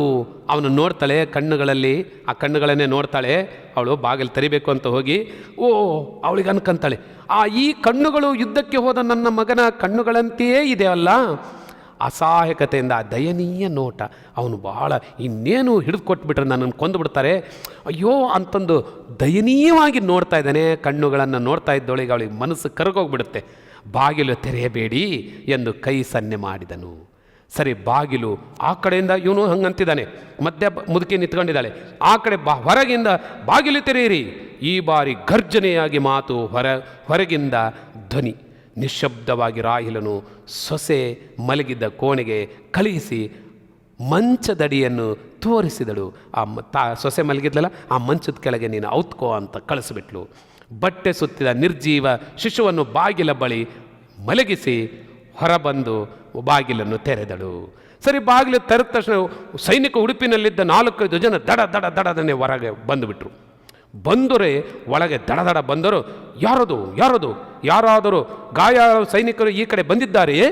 ಅವನು ನೋಡ್ತಾಳೆ. ಕಣ್ಣುಗಳಲ್ಲಿ ಆ ಕಣ್ಣುಗಳನ್ನೇ ನೋಡ್ತಾಳೆ ಅವಳು. ಬಾಗಿಲು ತೆರಿಬೇಕು ಅಂತ ಹೋಗಿ ಅವಳಿಗೆ ಅನ್ಕೊಂತಾಳೆ, ಈ ಕಣ್ಣುಗಳು ಯುದ್ಧಕ್ಕೆ ಹೋದ ನನ್ನ ಮಗನ ಕಣ್ಣುಗಳಂತೆಯೇ ಇದೆಯಲ್ಲ. ಅಸಹಾಯಕತೆಯಿಂದ ಆ ದಯನೀಯ ನೋಟ. ಅವನು ಬಹಳ ಇನ್ನೇನು ಹಿಡಿದು ಕೊಟ್ಬಿಟ್ರೆ ನನ್ನನ್ನು ಕೊಂದು ಬಿಡ್ತಾರೆ, ಅಯ್ಯೋ ಅಂತಂದು ದಯನೀಯವಾಗಿ ನೋಡ್ತಾ ಇದ್ದಾನೆ. ಕಣ್ಣುಗಳನ್ನು ನೋಡ್ತಾ ಇದ್ದವಳಿಗೆ ಅವಳಿಗೆ ಮನಸ್ಸು ಕರಗೋಗ್ಬಿಡುತ್ತೆ. ಬಾಗಿಲು ತೆರೆಯಬೇಡಿ ಎಂದು ಕೈ ಸನ್ನೆ ಮಾಡಿದನು. ಸರಿ, ಬಾಗಿಲು ಆ ಕಡೆಯಿಂದ ಇವನು ಹಂಗಂತಿದ್ದಾನೆ, ಮಧ್ಯ ಮುದುಕಿ ನಿಂತ್ಕೊಂಡಿದ್ದಾಳೆ. ಆ ಕಡೆ ಹೊರಗಿಂದ ಬಾಗಿಲು ತೆರೆಯಿರಿ. ಈ ಬಾರಿ ಗರ್ಜನೆಯಾಗಿ ಮಾತು, ಹೊರಗಿಂದ ಧ್ವನಿ. ನಿಶ್ಶಬ್ದವಾಗಿ ರಾಹಿಲನು ಸೊಸೆ ಮಲಗಿದ್ದ ಕೋಣೆಗೆ ಕಳುಹಿಸಿ ಮಂಚದಡಿಯನ್ನು ತೋರಿಸಿದಳು. ಸೊಸೆ ಮಲಗಿದ್ಲಲ್ಲ, ಆ ಮಂಚದ ಕೆಳಗೆ ನೀನು ಔತ್ಕೋ ಅಂತ ಕಳಿಸ್ಬಿಟ್ಲು. ಬಟ್ಟೆ ಸುತ್ತಿದ ನಿರ್ಜೀವ ಶಿಶುವನ್ನು ಬಾಗಿಲ ಬಳಿ ಮಲಗಿಸಿ ಹೊರಬಂದು ಬಾಗಿಲನ್ನು ತೆರೆದಳು. ಸರಿ, ಬಾಗಿಲು ತೆರೆದ ತಕ್ಷಣ ಸೈನಿಕ ಉಡುಪಿನಲ್ಲಿದ್ದ 4-5 ಜನ ದಡದನೆ ಹೊರಗೆ ಬಂದುಬಿಟ್ರು. ಬಂದರೆ ಒಳಗೆ ದಡ ಬಂದರು. ಯಾರದು ಯಾರಾದರೂ ಗಾಯ ಸೈನಿಕರು ಈ ಕಡೆ ಬಂದಿದ್ದಾರೆಯೇ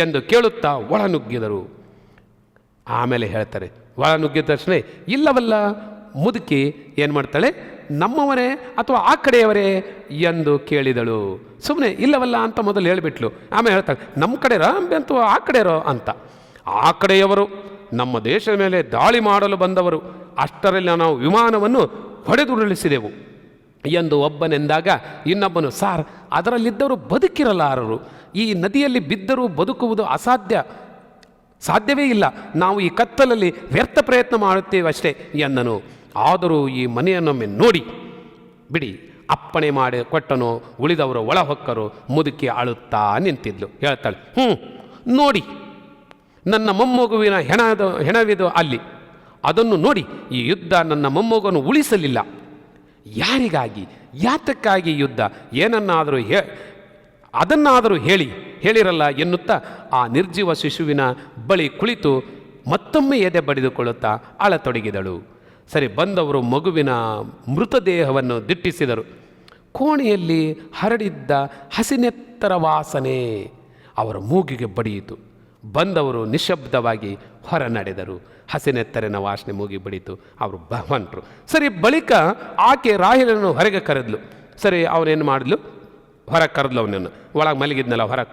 ಎಂದು ಕೇಳುತ್ತಾ ಒಳ ನುಗ್ಗಿದರು. ಆಮೇಲೆ ಹೇಳ್ತಾರೆ, ಒಳ ನುಗ್ಗಿದ ತಕ್ಷಣ ಇಲ್ಲವಲ್ಲ. ಮುದುಕಿ ಏನು ಮಾಡ್ತಾಳೆ, ನಮ್ಮವರೇ ಅಥವಾ ಆ ಕಡೆಯವರೇ ಎಂದು ಕೇಳಿದಳು. ಸುಮ್ಮನೆ ಇಲ್ಲವಲ್ಲ ಅಂತ ಮೊದಲು ಹೇಳಿಬಿಟ್ಲು. ಆಮೇಲೆ ಹೇಳ್ತಾಳೆ, ನಮ್ಮ ಕಡೆಯರೋ ಅಥವಾ ಆ ಕಡೆಯರೋ ಅಂತ. ಆ ಕಡೆಯವರು ನಮ್ಮ ದೇಶದ ಮೇಲೆ ದಾಳಿ ಮಾಡಲು ಬಂದವರು. ಅಷ್ಟರಲ್ಲಿ ನಾವು ವಿಮಾನವನ್ನು ಹೊಡೆದುರುಳಿಸಿದೆವು ಎಂದು ಒಬ್ಬನೆಂದಾಗ ಇನ್ನೊಬ್ಬನು, ಸಾರ್, ಅದರಲ್ಲಿದ್ದವರು ಬದುಕಿರಲಾರರು. ಈ ನದಿಯಲ್ಲಿ ಬಿದ್ದರೂ ಬದುಕುವುದು ಸಾಧ್ಯವೇ ಇಲ್ಲ. ನಾವು ಈ ಕತ್ತಲಲ್ಲಿ ವ್ಯರ್ಥ ಪ್ರಯತ್ನ ಮಾಡುತ್ತೇವೆ ಅಷ್ಟೇ ಎಂದನು. ಆದರೂ ಈ ಮನೆಯನ್ನೊಮ್ಮೆ ನೋಡಿ ಬಿಡಿ, ಅಪ್ಪಣೆ ಮಾಡಿ ಕೊಟ್ಟನು. ಉಳಿದವರು ಒಳ ಹೊಕ್ಕರು. ಮುದುಕಿ ಅಳುತ್ತಾ ನಿಂತಿದ್ಲು. ಹೇಳ್ತಾಳೆ, ನೋಡಿ, ನನ್ನ ಮೊಮ್ಮಗುವಿನ ಹೆಣವಿದು ಅಲ್ಲಿ. ಅದನ್ನು ನೋಡಿ, ಈ ಯುದ್ಧ ನನ್ನ ಮೊಮ್ಮಗನು ಉಳಿಸಲಿಲ್ಲ. ಯಾರಿಗಾಗಿ, ಯಾತಕ್ಕಾಗಿ ಯುದ್ಧ? ಏನನ್ನಾದರೂ ಅದನ್ನಾದರೂ ಹೇಳಿರಲ್ಲ ಎನ್ನುತ್ತಾ ಆ ನಿರ್ಜೀವ ಶಿಶುವಿನ ಬಳಿ ಕುಳಿತು ಮತ್ತೊಮ್ಮೆ ಎದೆ ಬಡಿದುಕೊಳ್ಳುತ್ತಾ ಅಳತೊಡಗಿದಳು. ಸರಿ, ಬಂದವರು ಮಗುವಿನ ಮೃತದೇಹವನ್ನು ದಿಟ್ಟಿಸಿದರು. ಕೋಣೆಯಲ್ಲಿ ಹರಡಿದ್ದ ಹಸಿನೆತ್ತರ ವಾಸನೆ ಅವರ ಮೂಗಿಗೆ ಬಡಿಯಿತು. ಬಂದವರು ನಿಶ್ಶಬ್ದವಾಗಿ ಹೊರ ನಡೆದರು. ಹಸಿನೆತ್ತರಿನ ವಾಸನೆ ಮೂಗಿ ಬಡಿತು. ಅವರು ಹೊಂಟರು. ಸರಿ, ಬಳಿಕ ಆಕೆ ರಾಹಿಲನ್ನು ಹೊರಗೆ ಕರೆದ್ಲು. ಸರಿ, ಅವನೇನು ಮಾಡಿದ್ಲು, ಹೊರಗೆ ಕರೆದ್ಲು. ಅವನನ್ನು ಒಳಗೆ ಮಲಗಿದ್ನಲ್ಲ ಹೊರಗೆ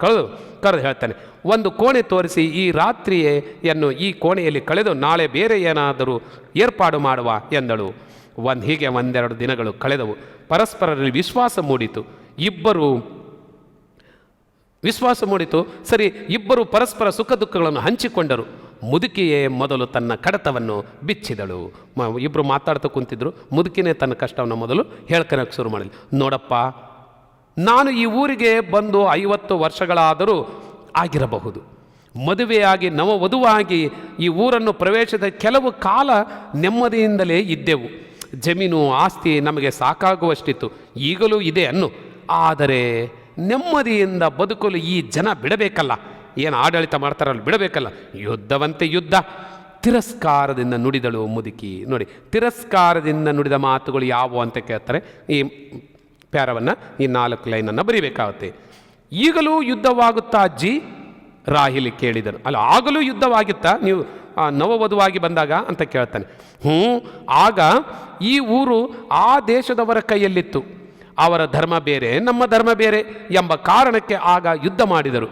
ಕರೆದು ಹೇಳ್ತಾನೆ, ಒಂದು ಕೋಣೆ ತೋರಿಸಿ, ಈ ರಾತ್ರಿಯನ್ನು ಈ ಕೋಣೆಯಲ್ಲಿ ಕಳೆದು ನಾಳೆ ಬೇರೆ ಏನಾದರೂ ಏರ್ಪಾಡು ಮಾಡುವ ಎಂದಳು. ಹೀಗೆ ಒಂದೆರಡು ದಿನಗಳು ಕಳೆದವು. ಪರಸ್ಪರರಲ್ಲಿ ವಿಶ್ವಾಸ ಮೂಡಿತು. ಸರಿ, ಇಬ್ಬರು ಪರಸ್ಪರ ಸುಖ ದುಃಖಗಳನ್ನು ಹಂಚಿಕೊಂಡರು. ಮುದುಕಿಯೇ ಮೊದಲು ತನ್ನ ಕಡತವನ್ನು ಬಿಚ್ಚಿದಳು. ಇಬ್ಬರು ಮಾತಾಡ್ತಾ ಕುಂತಿದ್ರು. ಮುದುಕಿನೇ ತನ್ನ ಕಷ್ಟವನ್ನು ಮೊದಲು ಹೇಳ್ಕೊಳಕ್ಕೆ ಶುರು ಮಾಡಿದ್ಲು. ನೋಡಪ್ಪ, ನಾನು ಈ ಊರಿಗೆ ಬಂದು 50 ವರ್ಷಗಳಾದರೂ ಆಗಿರಬಹುದು. ಮದುವೆಯಾಗಿ ನವವಧುವಾಗಿ ಈ ಊರನ್ನು ಪ್ರವೇಶದ ಕೆಲವು ಕಾಲ ನೆಮ್ಮದಿಯಿಂದಲೇ ಇದ್ದೆವು. ಜಮೀನು ಆಸ್ತಿ ನಮಗೆ ಸಾಕಾಗುವಷ್ಟಿತ್ತು, ಈಗಲೂ ಇದೆ ಅನ್ನು. ಆದರೆ ನೆಮ್ಮದಿಯಿಂದ ಬದುಕಲು ಈ ಜನ ಬಿಡಬೇಕಲ್ಲ, ಏನು ಆಡಳಿತ ಮಾಡ್ತಾರಲ್ಲ ಬಿಡಬೇಕಲ್ಲ. ಯುದ್ಧವಂತೆ ಯುದ್ಧ. ತಿರಸ್ಕಾರದಿಂದ ನುಡಿದಳು ಮುದುಕಿ. ನೋಡಿ, ತಿರಸ್ಕಾರದಿಂದ ನುಡಿದ ಮಾತುಗಳು ಯಾವುವು ಅಂತ ಕೇಳ್ತಾರೆ. ಈ ಪ್ಯಾರವನ್ನು, ಈ 4 ಲೈನನ್ನು ಬರೀಬೇಕಾಗುತ್ತೆ. ಈಗಲೂ ಯುದ್ಧವಾಗುತ್ತಾ ಅಜ್ಜಿ? ರಾಹಿಲಿ ಕೇಳಿದನು. ಅಲ್ಲ, ಆಗಲೂ ಯುದ್ಧವಾಗಿತ್ತಾ ನೀವು ನವವಧುವಾಗಿ ಬಂದಾಗ ಅಂತ ಕೇಳ್ತಾನೆ. ಆಗ ಈ ಊರು ಆ ದೇಶದವರ ಕೈಯಲ್ಲಿತ್ತು. ಅವರ ಧರ್ಮ ಬೇರೆ, ನಮ್ಮ ಧರ್ಮ ಬೇರೆ ಎಂಬ ಕಾರಣಕ್ಕೆ ಆಗ ಯುದ್ಧ ಮಾಡಿದರು.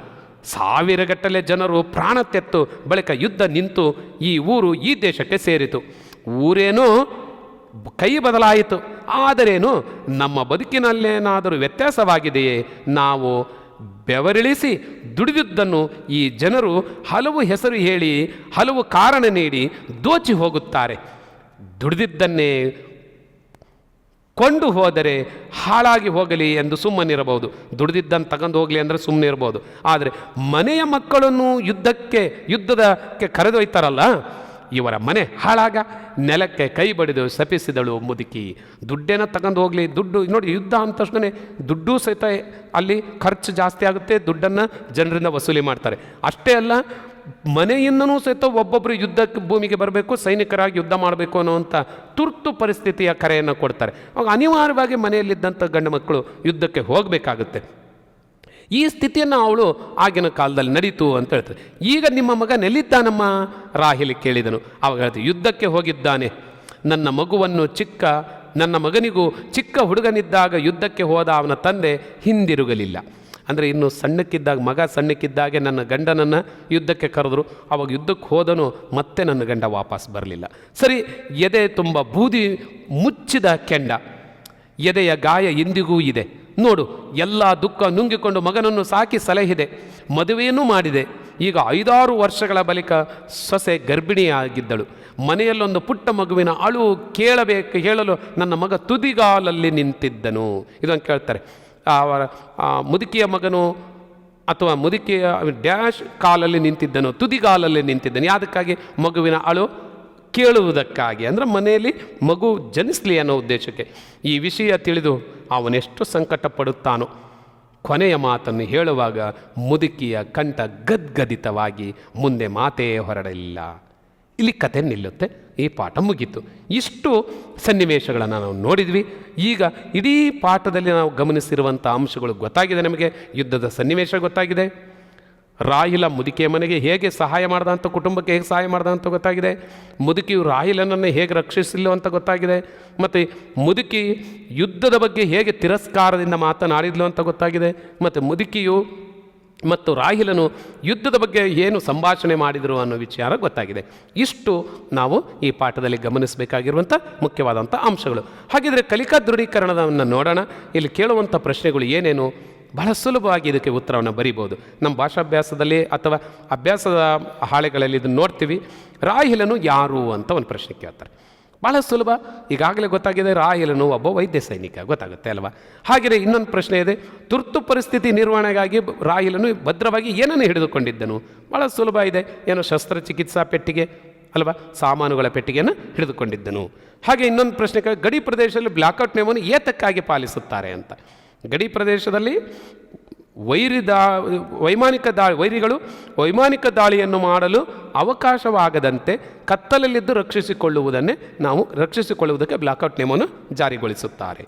1000ಗಟ್ಟಲೆ ಜನರು ಪ್ರಾಣ ತೆತ್ತು ಬಳಿಕ ಯುದ್ಧ ನಿಂತು ಈ ಊರು ಈ ದೇಶಕ್ಕೆ ಸೇರಿತು. ಊರೇನೋ ಕೈ ಬದಲಾಯಿತು, ಆದರೇನು ನಮ್ಮ ಬದುಕಿನಲ್ಲೇನಾದರೂ ವ್ಯತ್ಯಾಸವಾಗಿದೆಯೇ? ನಾವು ಬೆವರಿಳಿಸಿ ದುಡಿದಿದ್ದನ್ನು ಈ ಜನರು ಹಲವು ಹೆಸರು ಹೇಳಿ, ಹಲವು ಕಾರಣ ನೀಡಿ ದೋಚಿ ಹೋಗುತ್ತಾರೆ. ದುಡಿದಿದ್ದನ್ನೇ ಕೊಂಡು ಹೋದರೆ ಹಾಳಾಗಿ ಹೋಗಲಿ ಎಂದು ಸುಮ್ಮನಿರಬಹುದು. ದುಡಿದಿದ್ದನ್ನು ತಗೊಂಡು ಹೋಗಲಿ ಅಂದರೆ ಸುಮ್ಮನೆ ಇರ್ಬೋದು. ಆದರೆ ಮನೆಯ ಮಕ್ಕಳನ್ನು ಯುದ್ಧದಕ್ಕೆ ಕರೆದೊಯ್ತಾರಲ್ಲ, ಇವರ ಮನೆ ಹಾಳಾಗ ನೆಲಕ್ಕೆ ಕೈ ಬಡಿದು ಶಪಿಸಿದಳು ಮುದುಕಿ. ದುಡ್ಡೇನ ತಗೊಂಡು ಹೋಗಲಿ, ದುಡ್ಡು ನೋಡಿ, ಯುದ್ಧ ಅಂದ ತಕ್ಷಣ ದುಡ್ಡು ಸಹಿತ ಅಲ್ಲಿ ಖರ್ಚು ಜಾಸ್ತಿ ಆಗುತ್ತೆ, ದುಡ್ಡನ್ನು ಜನರಿಂದ ವಸೂಲಿ ಮಾಡ್ತಾರೆ. ಅಷ್ಟೇ ಅಲ್ಲ, ಮನೆಯಿಂದನೂ ಸಹಿತ ಒಬ್ಬೊಬ್ಬರು ಯುದ್ಧಕ್ಕೆ ಭೂಮಿಗೆ ಬರಬೇಕು, ಸೈನಿಕರಾಗಿ ಯುದ್ಧ ಮಾಡಬೇಕು ಅನ್ನುವಂಥ ತುರ್ತು ಪರಿಸ್ಥಿತಿಯ ಕರೆಯನ್ನು ಕೊಡ್ತಾರೆ. ಅವಾಗ ಅನಿವಾರ್ಯವಾಗಿ ಮನೆಯಲ್ಲಿದ್ದಂಥ ಗಂಡು ಮಕ್ಕಳು ಯುದ್ಧಕ್ಕೆ ಹೋಗಬೇಕಾಗುತ್ತೆ. ಈ ಸ್ಥಿತಿಯನ್ನು ಅವಳು ಆಗಿನ ಕಾಲದಲ್ಲಿ ನಡೀತು ಅಂತ ಹೇಳ್ತಾರೆ. ಈಗ ನಿಮ್ಮ ಮಗ ನೆಲ್ಲಿದ್ದಾನಮ್ಮ ರಾಹಿಲಿ ಕೇಳಿದನು. ಅವಾಗ ಹೇಳ್ತೀವಿ, ಯುದ್ಧಕ್ಕೆ ಹೋಗಿದ್ದಾನೆ. ನನ್ನ ಮಗನಿಗೂ ಚಿಕ್ಕ ಹುಡುಗನಿದ್ದಾಗ ಯುದ್ಧಕ್ಕೆ ಹೋದ ಅವನ ತಂದೆ ಹಿಂದಿರುಗಲಿಲ್ಲ. ಅಂದರೆ ಇನ್ನು ಮಗ ಸಣ್ಣಕ್ಕಿದ್ದಾಗೆ ನನ್ನ ಗಂಡನನ್ನು ಯುದ್ಧಕ್ಕೆ ಕರೆದ್ರು. ಅವಾಗ ಯುದ್ಧಕ್ಕೆ ಹೋದನು, ಮತ್ತೆ ನನ್ನ ಗಂಡ ವಾಪಸ್ ಬರಲಿಲ್ಲ. ಸರಿ, ಎದೆ ತುಂಬ ಬೂದಿ ಮುಚ್ಚಿದ ಕೆಂಡ, ಎದೆಯ ಗಾಯ ಇಂದಿಗೂ ಇದೆ. ನೋಡು, ಎಲ್ಲ ದುಃಖ ನುಂಗಿಕೊಂಡು ಮಗನನ್ನು ಸಾಕಿ ಸಲಹಿದೆ, ಮದುವೆಯನ್ನೂ ಮಾಡಿದೆ. ಈಗ 5-6 ವರ್ಷಗಳ ಬಳಿಕ ಸೊಸೆ ಗರ್ಭಿಣಿಯಾಗಿದ್ದಳು. ಮನೆಯಲ್ಲೊಂದು ಪುಟ್ಟ ಮಗುವಿನ ಅಳು ಹೇಳಲು ನನ್ನ ಮಗ ತುದಿಗಾಲಲ್ಲಿ ನಿಂತಿದ್ದನು. ಇದನ್ನು ಕೇಳ್ತಾರೆ. ಅವರ ಮುದುಕಿಯ ಮಗನು ಅಥವಾ ಮುದುಕಿಯ ಡ್ಯಾಶ್ ಕಾಲಲ್ಲಿ ನಿಂತಿದ್ದನು, ತುದಿಗಾಲಲ್ಲಿ ನಿಂತಿದ್ದನು. ಯಾವುದಕ್ಕಾಗಿ? ಮಗುವಿನ ಅಳು ಕೇಳುವುದಕ್ಕಾಗಿ, ಅಂದರೆ ಮನೆಯಲ್ಲಿ ಮಗು ಜನಿಸಲಿ ಅನ್ನೋ ಉದ್ದೇಶಕ್ಕೆ. ಈ ವಿಷಯ ತಿಳಿದು ಅವನೆಷ್ಟು ಸಂಕಟ ಪಡುತ್ತಾನೋ. ಕೊನೆಯ ಮಾತನ್ನು ಹೇಳುವಾಗ ಮುದುಕಿಯ ಕಂಠ ಗದ್ಗದಿತವಾಗಿ ಮುಂದೆ ಮಾತೇ ಹೊರಡಲಿಲ್ಲ. ಇಲ್ಲಿ ಕತೆ ನಿಲ್ಲುತ್ತೆ, ಈ ಪಾಠ ಮುಗೀತು. ಇಷ್ಟು ಸನ್ನಿವೇಶಗಳನ್ನು ನಾವು ನೋಡಿದ್ವಿ. ಈಗ ಇಡೀ ಪಾಠದಲ್ಲಿ ನಾವು ಗಮನಿಸಿರುವಂಥ ಅಂಶಗಳು ಗೊತ್ತಾಗಿದೆ. ನಮಗೆ ಯುದ್ಧದ ಸನ್ನಿವೇಶ ಗೊತ್ತಾಗಿದೆ, ರಾಹಿಲ ಮುದುಕಿಯ ಮನೆಗೆ ಹೇಗೆ ಸಹಾಯ ಮಾಡ್ದ ಅಂತ, ಕುಟುಂಬಕ್ಕೆ ಹೇಗೆ ಸಹಾಯ ಮಾಡ್ದ ಅಂತ ಗೊತ್ತಾಗಿದೆ. ಮುದುಕಿಯು ರಾಹಿಲನನ್ನು ಹೇಗೆ ರಕ್ಷಿಸಿಲ್ಲ ಅಂತ ಗೊತ್ತಾಗಿದೆ. ಮತ್ತು ಮುದುಕಿ ಯುದ್ಧದ ಬಗ್ಗೆ ಹೇಗೆ ತಿರಸ್ಕಾರದಿಂದ ಮಾತನಾಡಿದ್ಲು ಅಂತ ಗೊತ್ತಾಗಿದೆ. ಮತ್ತು ಮುದುಕಿಯು ಮತ್ತು ರಾಹಿಲನು ಯುದ್ಧದ ಬಗ್ಗೆ ಏನು ಸಂಭಾಷಣೆ ಮಾಡಿದರು ಅನ್ನೋ ವಿಚಾರ ಗೊತ್ತಾಗಿದೆ. ಇಷ್ಟು ನಾವು ಈ ಪಾಠದಲ್ಲಿ ಗಮನಿಸಬೇಕಾಗಿರುವಂಥ ಮುಖ್ಯವಾದಂಥ ಅಂಶಗಳು. ಹಾಗಿದ್ರೆ ಕಲಿಕಾ ದೃಢೀಕರಣವನ್ನು ನೋಡೋಣ. ಇಲ್ಲಿ ಕೇಳುವಂಥ ಪ್ರಶ್ನೆಗಳು ಏನೇನು? ಬಹಳ ಸುಲಭವಾಗಿ ಇದಕ್ಕೆ ಉತ್ತರವನ್ನು ಬರೀಬೋದು. ನಮ್ಮ ಭಾಷಾಭ್ಯಾಸದಲ್ಲಿ ಅಥವಾ ಅಭ್ಯಾಸದ ಹಾಳೆಗಳಲ್ಲಿ ಇದನ್ನು ನೋಡ್ತೀವಿ. ರಾಹಿಲನು ಯಾರು ಅಂತ ಒಂದು ಪ್ರಶ್ನೆ ಕೇಳ್ತಾರೆ. ಭಾಳ ಸುಲಭ, ಈಗಾಗಲೇ ಗೊತ್ತಾಗಿದೆ, ರಾಹಿಲನು ಒಬ್ಬ ವೈದ್ಯ ಸೈನಿಕ, ಗೊತ್ತಾಗುತ್ತೆ ಅಲ್ವಾ? ಹಾಗೆಯೇ ಇನ್ನೊಂದು ಪ್ರಶ್ನೆ ಇದೆ, ತುರ್ತು ಪರಿಸ್ಥಿತಿ ನಿರ್ವಹಣೆಗಾಗಿ ರಾಹಿಲನು ಭದ್ರವಾಗಿ ಏನನ್ನು ಹಿಡಿದುಕೊಂಡಿದ್ದನು? ಭಾಳ ಸುಲಭ ಇದೆ, ಏನೋ ಶಸ್ತ್ರಚಿಕಿತ್ಸಾ ಪೆಟ್ಟಿಗೆ ಅಲ್ವಾ, ಸಾಮಾನುಗಳ ಪೆಟ್ಟಿಗೆಯನ್ನು ಹಿಡಿದುಕೊಂಡಿದ್ದನು. ಹಾಗೆ ಇನ್ನೊಂದು ಪ್ರಶ್ನೆ, ಗಡಿ ಪ್ರದೇಶದಲ್ಲಿ ಬ್ಲಾಕ್ಔಟ್ ನಿಯಮವನ್ನು ಏತಕ್ಕಾಗಿ ಪಾಲಿಸುತ್ತಾರೆ ಅಂತ. ಗಡಿ ಪ್ರದೇಶದಲ್ಲಿ ವೈರಿಗಳು ವೈಮಾನಿಕ ದಾಳಿಯನ್ನು ಮಾಡಲು ಅವಕಾಶವಾಗದಂತೆ ಕತ್ತಲಲ್ಲಿದ್ದು ರಕ್ಷಿಸಿಕೊಳ್ಳುವುದಕ್ಕೆ ಬ್ಲಾಕ್ಔಟ್ ನಿಯಮವನ್ನು ಜಾರಿಗೊಳಿಸುತ್ತಾರೆ.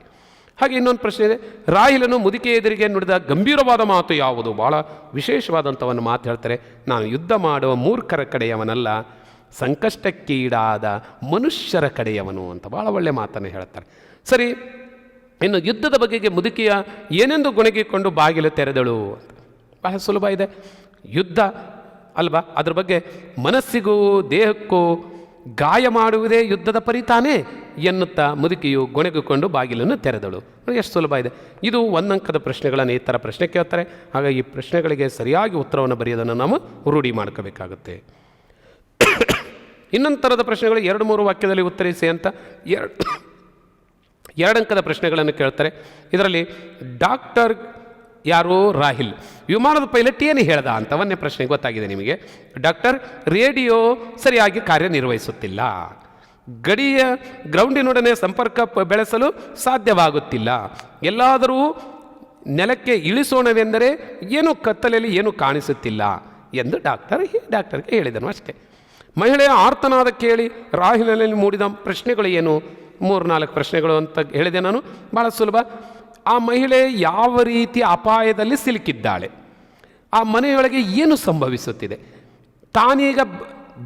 ಹಾಗೆ ಇನ್ನೊಂದು ಪ್ರಶ್ನೆ ಇದೆ, ರಾಹಿಲನು ಮುದುಕೆ ಎದುರಿಗೆ ನುಡಿದ ಗಂಭೀರವಾದ ಮಾತು ಯಾವುದು? ಭಾಳ ವಿಶೇಷವಾದಂಥವನ್ನು ಮಾತು ಹೇಳ್ತಾರೆ, ನಾನು ಯುದ್ಧ ಮಾಡುವ ಮೂರ್ಖರ ಕಡೆಯವನಲ್ಲ, ಸಂಕಷ್ಟಕ್ಕೀಡಾದ ಮನುಷ್ಯರ ಕಡೆಯವನು ಅಂತ ಭಾಳ ಒಳ್ಳೆಯ ಮಾತನ್ನು ಹೇಳ್ತಾರೆ. ಸರಿ, ಇನ್ನು ಯುದ್ಧದ ಬಗೆಗೆ ಮುದುಕಿಯ ಏನೆಂದು ಗೊಣಗಿಕೊಂಡು ಬಾಗಿಲು ತೆರೆದಳು ಅಂತ. ಬಹಳ ಸುಲಭ ಇದೆ, ಯುದ್ಧ ಅಲ್ವಾ, ಅದ್ರ ಬಗ್ಗೆ ಮನಸ್ಸಿಗೂ ದೇಹಕ್ಕೂ ಗಾಯ ಮಾಡುವುದೇ ಯುದ್ಧದ ಪರಿತಾನೇ ಎನ್ನುತ್ತಾ ಮುದುಕಿಯು ಗೊಣಗಿಕೊಂಡು ಬಾಗಿಲನ್ನು ತೆರೆದಳು. ಎಷ್ಟು ಸುಲಭ ಇದೆ. ಇದು ಒಂದಂಕದ ಪ್ರಶ್ನೆಗಳನ್ನು ಈ ಥರ ಪ್ರಶ್ನೆ ಕೇಳ್ತಾರೆ. ಹಾಗಾಗಿ ಈ ಪ್ರಶ್ನೆಗಳಿಗೆ ಸರಿಯಾಗಿ ಉತ್ತರವನ್ನು ಬರೆಯೋದನ್ನು ನಾವು ರೂಢಿ ಮಾಡ್ಕೋಬೇಕಾಗುತ್ತೆ. ಇನ್ನೊಂದು ಥರದ ಪ್ರಶ್ನೆಗಳು 2-3 ವಾಕ್ಯದಲ್ಲಿ ಉತ್ತರಿಸಿ ಅಂತ 2 ಅಂಕದ ಪ್ರಶ್ನೆಗಳನ್ನು ಕೇಳ್ತಾರೆ. ಇದರಲ್ಲಿ ಡಾಕ್ಟರ್ ಯಾರು? ರಾಹಿಲ್. ವಿಮಾನದ ಪೈಲಟ್ ಏನು ಹೇಳ್ದ ಅಂತ ಒಂದೇ ಪ್ರಶ್ನೆ ಗೊತ್ತಾಗಿದೆ ನಿಮಗೆ. ಡಾಕ್ಟರ್, ರೇಡಿಯೋ ಸರಿಯಾಗಿ ಕಾರ್ಯನಿರ್ವಹಿಸುತ್ತಿಲ್ಲ, ಗಡಿಯ ಗ್ರೌಂಡಿನೊಡನೆ ಸಂಪರ್ಕ ಬೆಳೆಸಲು ಸಾಧ್ಯವಾಗುತ್ತಿಲ್ಲ, ಎಲ್ಲಾದರೂ ನೆಲಕ್ಕೆ ಇಳಿಸೋಣವೆಂದರೆ ಏನು ಕತ್ತಲೆಯಲ್ಲಿ ಏನು ಕಾಣಿಸುತ್ತಿಲ್ಲ ಎಂದು ಡಾಕ್ಟರ್ಗೆ ಹೇಳಿದನು ಅಷ್ಟೇ. ಮಹಿಳೆಯ ಆರ್ತನಾದ ಕೇಳಿ ರಾಹಿಲನಲ್ಲಿ ಮೂಡಿದ ಪ್ರಶ್ನೆಗಳು ಏನು? 3-4 ಪ್ರಶ್ನೆಗಳು ಅಂತ ಹೇಳಿದೆ ನಾನು. ಭಾಳ ಸುಲಭ. ಆ ಮಹಿಳೆ ಯಾವ ರೀತಿ ಅಪಾಯದಲ್ಲಿ ಸಿಲುಕಿದ್ದಾಳೆ, ಆ ಮನೆಯೊಳಗೆ ಏನು ಸಂಭವಿಸುತ್ತಿದೆ, ತಾನೀಗ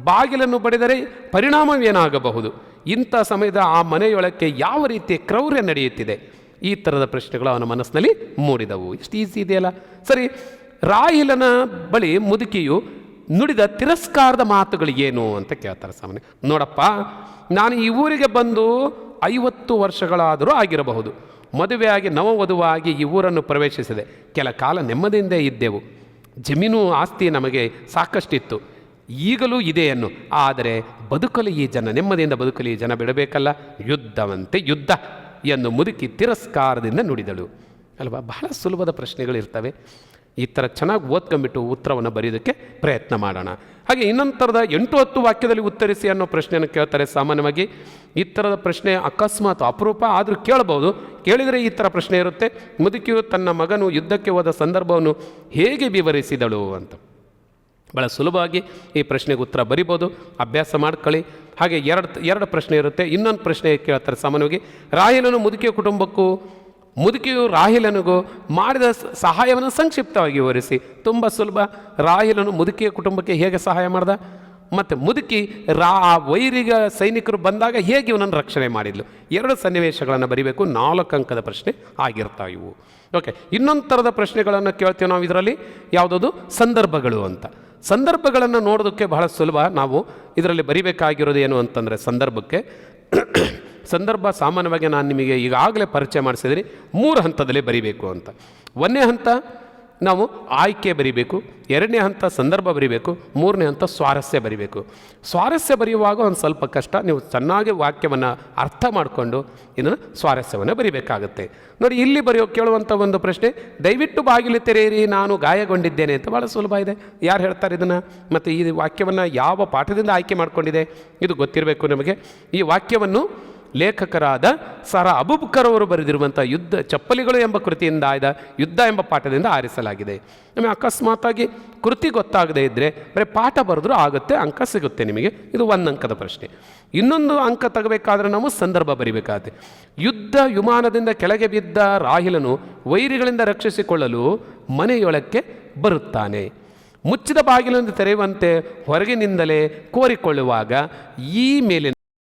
ಬಾಗಿಲನ್ನು ಬಡಿದರೆ ಪರಿಣಾಮವೇನಾಗಬಹುದು, ಇಂಥ ಸಮಯದ ಆ ಮನೆಯೊಳಕ್ಕೆ ಯಾವ ರೀತಿಯ ಕ್ರೌರ್ಯ ನಡೆಯುತ್ತಿದೆ, ಈ ಥರದ ಪ್ರಶ್ನೆಗಳು ಅವನ ಮನಸ್ಸಿನಲ್ಲಿ ಮೂಡಿದವು. ಇಷ್ಟು ಈಸಿ ಇದೆಯಲ್ಲ. ಸರಿ, ರಾಹಿಲನ ಬಳಿ ಮುದುಕಿಯು ನುಡಿದ ತಿರಸ್ಕಾರದ ಮಾತುಗಳು ಏನು ಅಂತ ಕೇಳ್ತಾರೆ ಸಾಮಾನ್ಯ. ನೋಡಪ್ಪ, ನಾನು ಈ ಊರಿಗೆ ಬಂದು 50 ವರ್ಷಗಳಾದರೂ ಆಗಿರಬಹುದು. ಮದುವೆಯಾಗಿ ನವವಧುವಾಗಿ ಈ ಊರನ್ನು ಪ್ರವೇಶಿಸಿದೆ. ಕೆಲ ಕಾಲ ನೆಮ್ಮದಿಯಿಂದ ಇದ್ದೆವು. ಜಮೀನು ಆಸ್ತಿ ನಮಗೆ ಸಾಕಷ್ಟಿತ್ತು, ಈಗಲೂ ಇದೆಯನ್ನು. ಆದರೆ ಬದುಕಲು ಈ ಜನ ನೆಮ್ಮದಿಯಿಂದ ಬದುಕಲು ಈ ಜನ ಬಿಡಬೇಕಲ್ಲ. ಯುದ್ಧವಂತೆ ಯುದ್ಧ, ಎಂದು ಮುದುಕಿ ತಿರಸ್ಕಾರದಿಂದ ನುಡಿದಳು. ಅಲ್ವಾ, ಬಹಳ ಸುಲಭದ ಪ್ರಶ್ನೆಗಳಿರ್ತವೆ. ಈ ಥರ ಚೆನ್ನಾಗಿ ಓದ್ಕೊಂಬಿಟ್ಟು ಉತ್ತರವನ್ನು ಬರೆಯೋದಕ್ಕೆ ಪ್ರಯತ್ನ ಮಾಡೋಣ. ಹಾಗೆ ಇನ್ನೊಂದು ಥರದ 8-10 ವಾಕ್ಯದಲ್ಲಿ ಉತ್ತರಿಸಿ ಅನ್ನೋ ಪ್ರಶ್ನೆಯನ್ನು ಕೇಳ್ತಾರೆ. ಸಾಮಾನ್ಯವಾಗಿ ಈ ಥರದ ಪ್ರಶ್ನೆ ಅಕಸ್ಮಾತ್ ಅಪರೂಪ ಆದರೂ ಕೇಳಬಹುದು. ಕೇಳಿದರೆ ಈ ಥರ ಪ್ರಶ್ನೆ ಇರುತ್ತೆ, ಮುದುಕಿಯು ತನ್ನ ಮಗನು ಯುದ್ಧಕ್ಕೆ ಹೋದ ಸಂದರ್ಭವನ್ನು ಹೇಗೆ ವಿವರಿಸಿದಳು ಅಂತ. ಭಾಳ ಸುಲಭವಾಗಿ ಈ ಪ್ರಶ್ನೆಗೆ ಉತ್ತರ ಬರಿಬೋದು, ಅಭ್ಯಾಸ ಮಾಡ್ಕೊಳ್ಳಿ. ಹಾಗೆ ಎರಡು ಪ್ರಶ್ನೆ ಇರುತ್ತೆ. ಇನ್ನೊಂದು ಪ್ರಶ್ನೆ ಕೇಳ್ತಾರೆ ಸಾಮಾನ್ಯವಾಗಿ, ರಾಹೇಲನು ಮುದುಕಿಯ ಕುಟುಂಬಕ್ಕೂ ಮುದುಕಿಯು ರಾಹೇಲನಿಗೂ ಮಾಡಿದ ಸಹಾಯವನ್ನು ಸಂಕ್ಷಿಪ್ತವಾಗಿ ವಿವರಿಸಿ. ತುಂಬ ಸುಲಭ. ರಾಹೇಲನು ಮುದುಕಿಯ ಕುಟುಂಬಕ್ಕೆ ಹೇಗೆ ಸಹಾಯ ಮಾಡ್ದ, ಮತ್ತು ಮುದುಕಿ ವೈರಿಗ ಸೈನಿಕರು ಬಂದಾಗ ಹೇಗೆ ಇವನನ್ನು ರಕ್ಷಣೆ ಮಾಡಿದ್ಲು. 2 ಸನ್ನಿವೇಶಗಳನ್ನು ಬರಿಬೇಕು. 4 ಅಂಕದ ಪ್ರಶ್ನೆ ಆಗಿರ್ತಾವೆ ಇವು. ಓಕೆ, ಇನ್ನೊಂದು ಥರದ ಪ್ರಶ್ನೆಗಳನ್ನು ಕೇಳ್ತೀವಿ ನಾವು ಇದರಲ್ಲಿ. ಯಾವುದದು? ಸಂದರ್ಭಗಳು ಅಂತ. ಸಂದರ್ಭಗಳನ್ನು ನೋಡೋದಕ್ಕೆ ಬಹಳ ಸುಲಭ. ನಾವು ಇದರಲ್ಲಿ ಬರಿಬೇಕಾಗಿರೋದು ಏನು ಅಂತಂದರೆ, ಸಂದರ್ಭ ಸಾಮಾನ್ಯವಾಗಿ ನಾನು ನಿಮಗೆ ಈಗಾಗಲೇ ಪರಿಚಯ ಮಾಡಿಸಿದ್ದೀನಿ. 3 ಹಂತದಲ್ಲಿ ಬರಿಬೇಕು ಅಂತ. 1ನೇ ಹಂತ ನಾವು ಆಯ್ಕೆ ಬರಿಬೇಕು, 2ನೇ ಹಂತ ಸಂದರ್ಭ ಬರಿಬೇಕು, 3ನೇ ಹಂತ ಸ್ವಾರಸ್ಯ ಬರಿಬೇಕು. ಸ್ವಾರಸ್ಯ ಬರೆಯುವಾಗ ಒಂದು ಸ್ವಲ್ಪ ಕಷ್ಟ. ನೀವು ಚೆನ್ನಾಗಿ ವಾಕ್ಯವನ್ನು ಅರ್ಥ ಮಾಡಿಕೊಂಡು ಇದನ್ನು ಸ್ವಾರಸ್ಯವನ್ನು ಬರಿಬೇಕಾಗುತ್ತೆ. ನೋಡಿ, ಇಲ್ಲಿ ಕೇಳುವಂಥ ಒಂದು ಪ್ರಶ್ನೆ, ದಯವಿಟ್ಟು ಬಾಗಿಲು ತೆರೆಯಿರಿ, ನಾನು ಗಾಯಗೊಂಡಿದ್ದೇನೆ ಅಂತ. ಭಾಳ ಸುಲಭ ಇದೆ. ಯಾರು ಹೇಳ್ತಾರೆ ಇದನ್ನು? ಮತ್ತು ಈ ವಾಕ್ಯವನ್ನು ಯಾವ ಪಾಠದಿಂದ ಆಯ್ಕೆ ಮಾಡಿಕೊಂಡಿದೆ ಇದು ಗೊತ್ತಿರಬೇಕು ನಿಮಗೆ. ಈ ವಾಕ್ಯವನ್ನು ಲೇಖಕರಾದ ಸರ ಅಬೂಬಕರ್ ಅವರು ಬರೆದಿರುವಂಥ ಚಪ್ಪಲಿಗಳು ಎಂಬ ಕೃತಿಯಿಂದ ಆಯ್ದ ಯುದ್ಧ ಎಂಬ ಪಾಠದಿಂದ ಆರಿಸಲಾಗಿದೆ. ನಮಗೆ ಅಕಸ್ಮಾತಾಗಿ ಕೃತಿ ಗೊತ್ತಾಗದೇ ಇದ್ದರೆ ಬರೀ ಪಾಠ ಬರೆದ್ರೂ ಆಗುತ್ತೆ, ಅಂಕ ಸಿಗುತ್ತೆ ನಿಮಗೆ. ಇದು 1 ಅಂಕದ ಪ್ರಶ್ನೆ. ಇನ್ನೊಂದು ಅಂಕ ತಗೋಬೇಕಾದ್ರೆ ನಾವು ಸಂದರ್ಭ ಬರಿಬೇಕಾಗುತ್ತೆ. ಯುದ್ಧ ವಿಮಾನದಿಂದ ಕೆಳಗೆ ಬಿದ್ದ ರಾಹೇಲನು ವೈರಿಗಳಿಂದ ರಕ್ಷಿಸಿಕೊಳ್ಳಲು ಮನೆಯೊಳಕ್ಕೆ ಬರುತ್ತಾನೆ. ಮುಚ್ಚಿದ ಬಾಗಿಲನ್ನು ತೆರೆಯುವಂತೆ ಹೊರಗಿನಿಂದಲೇ ಕೋರಿಕೊಳ್ಳುವಾಗ ಈ ಮೇಲಿನ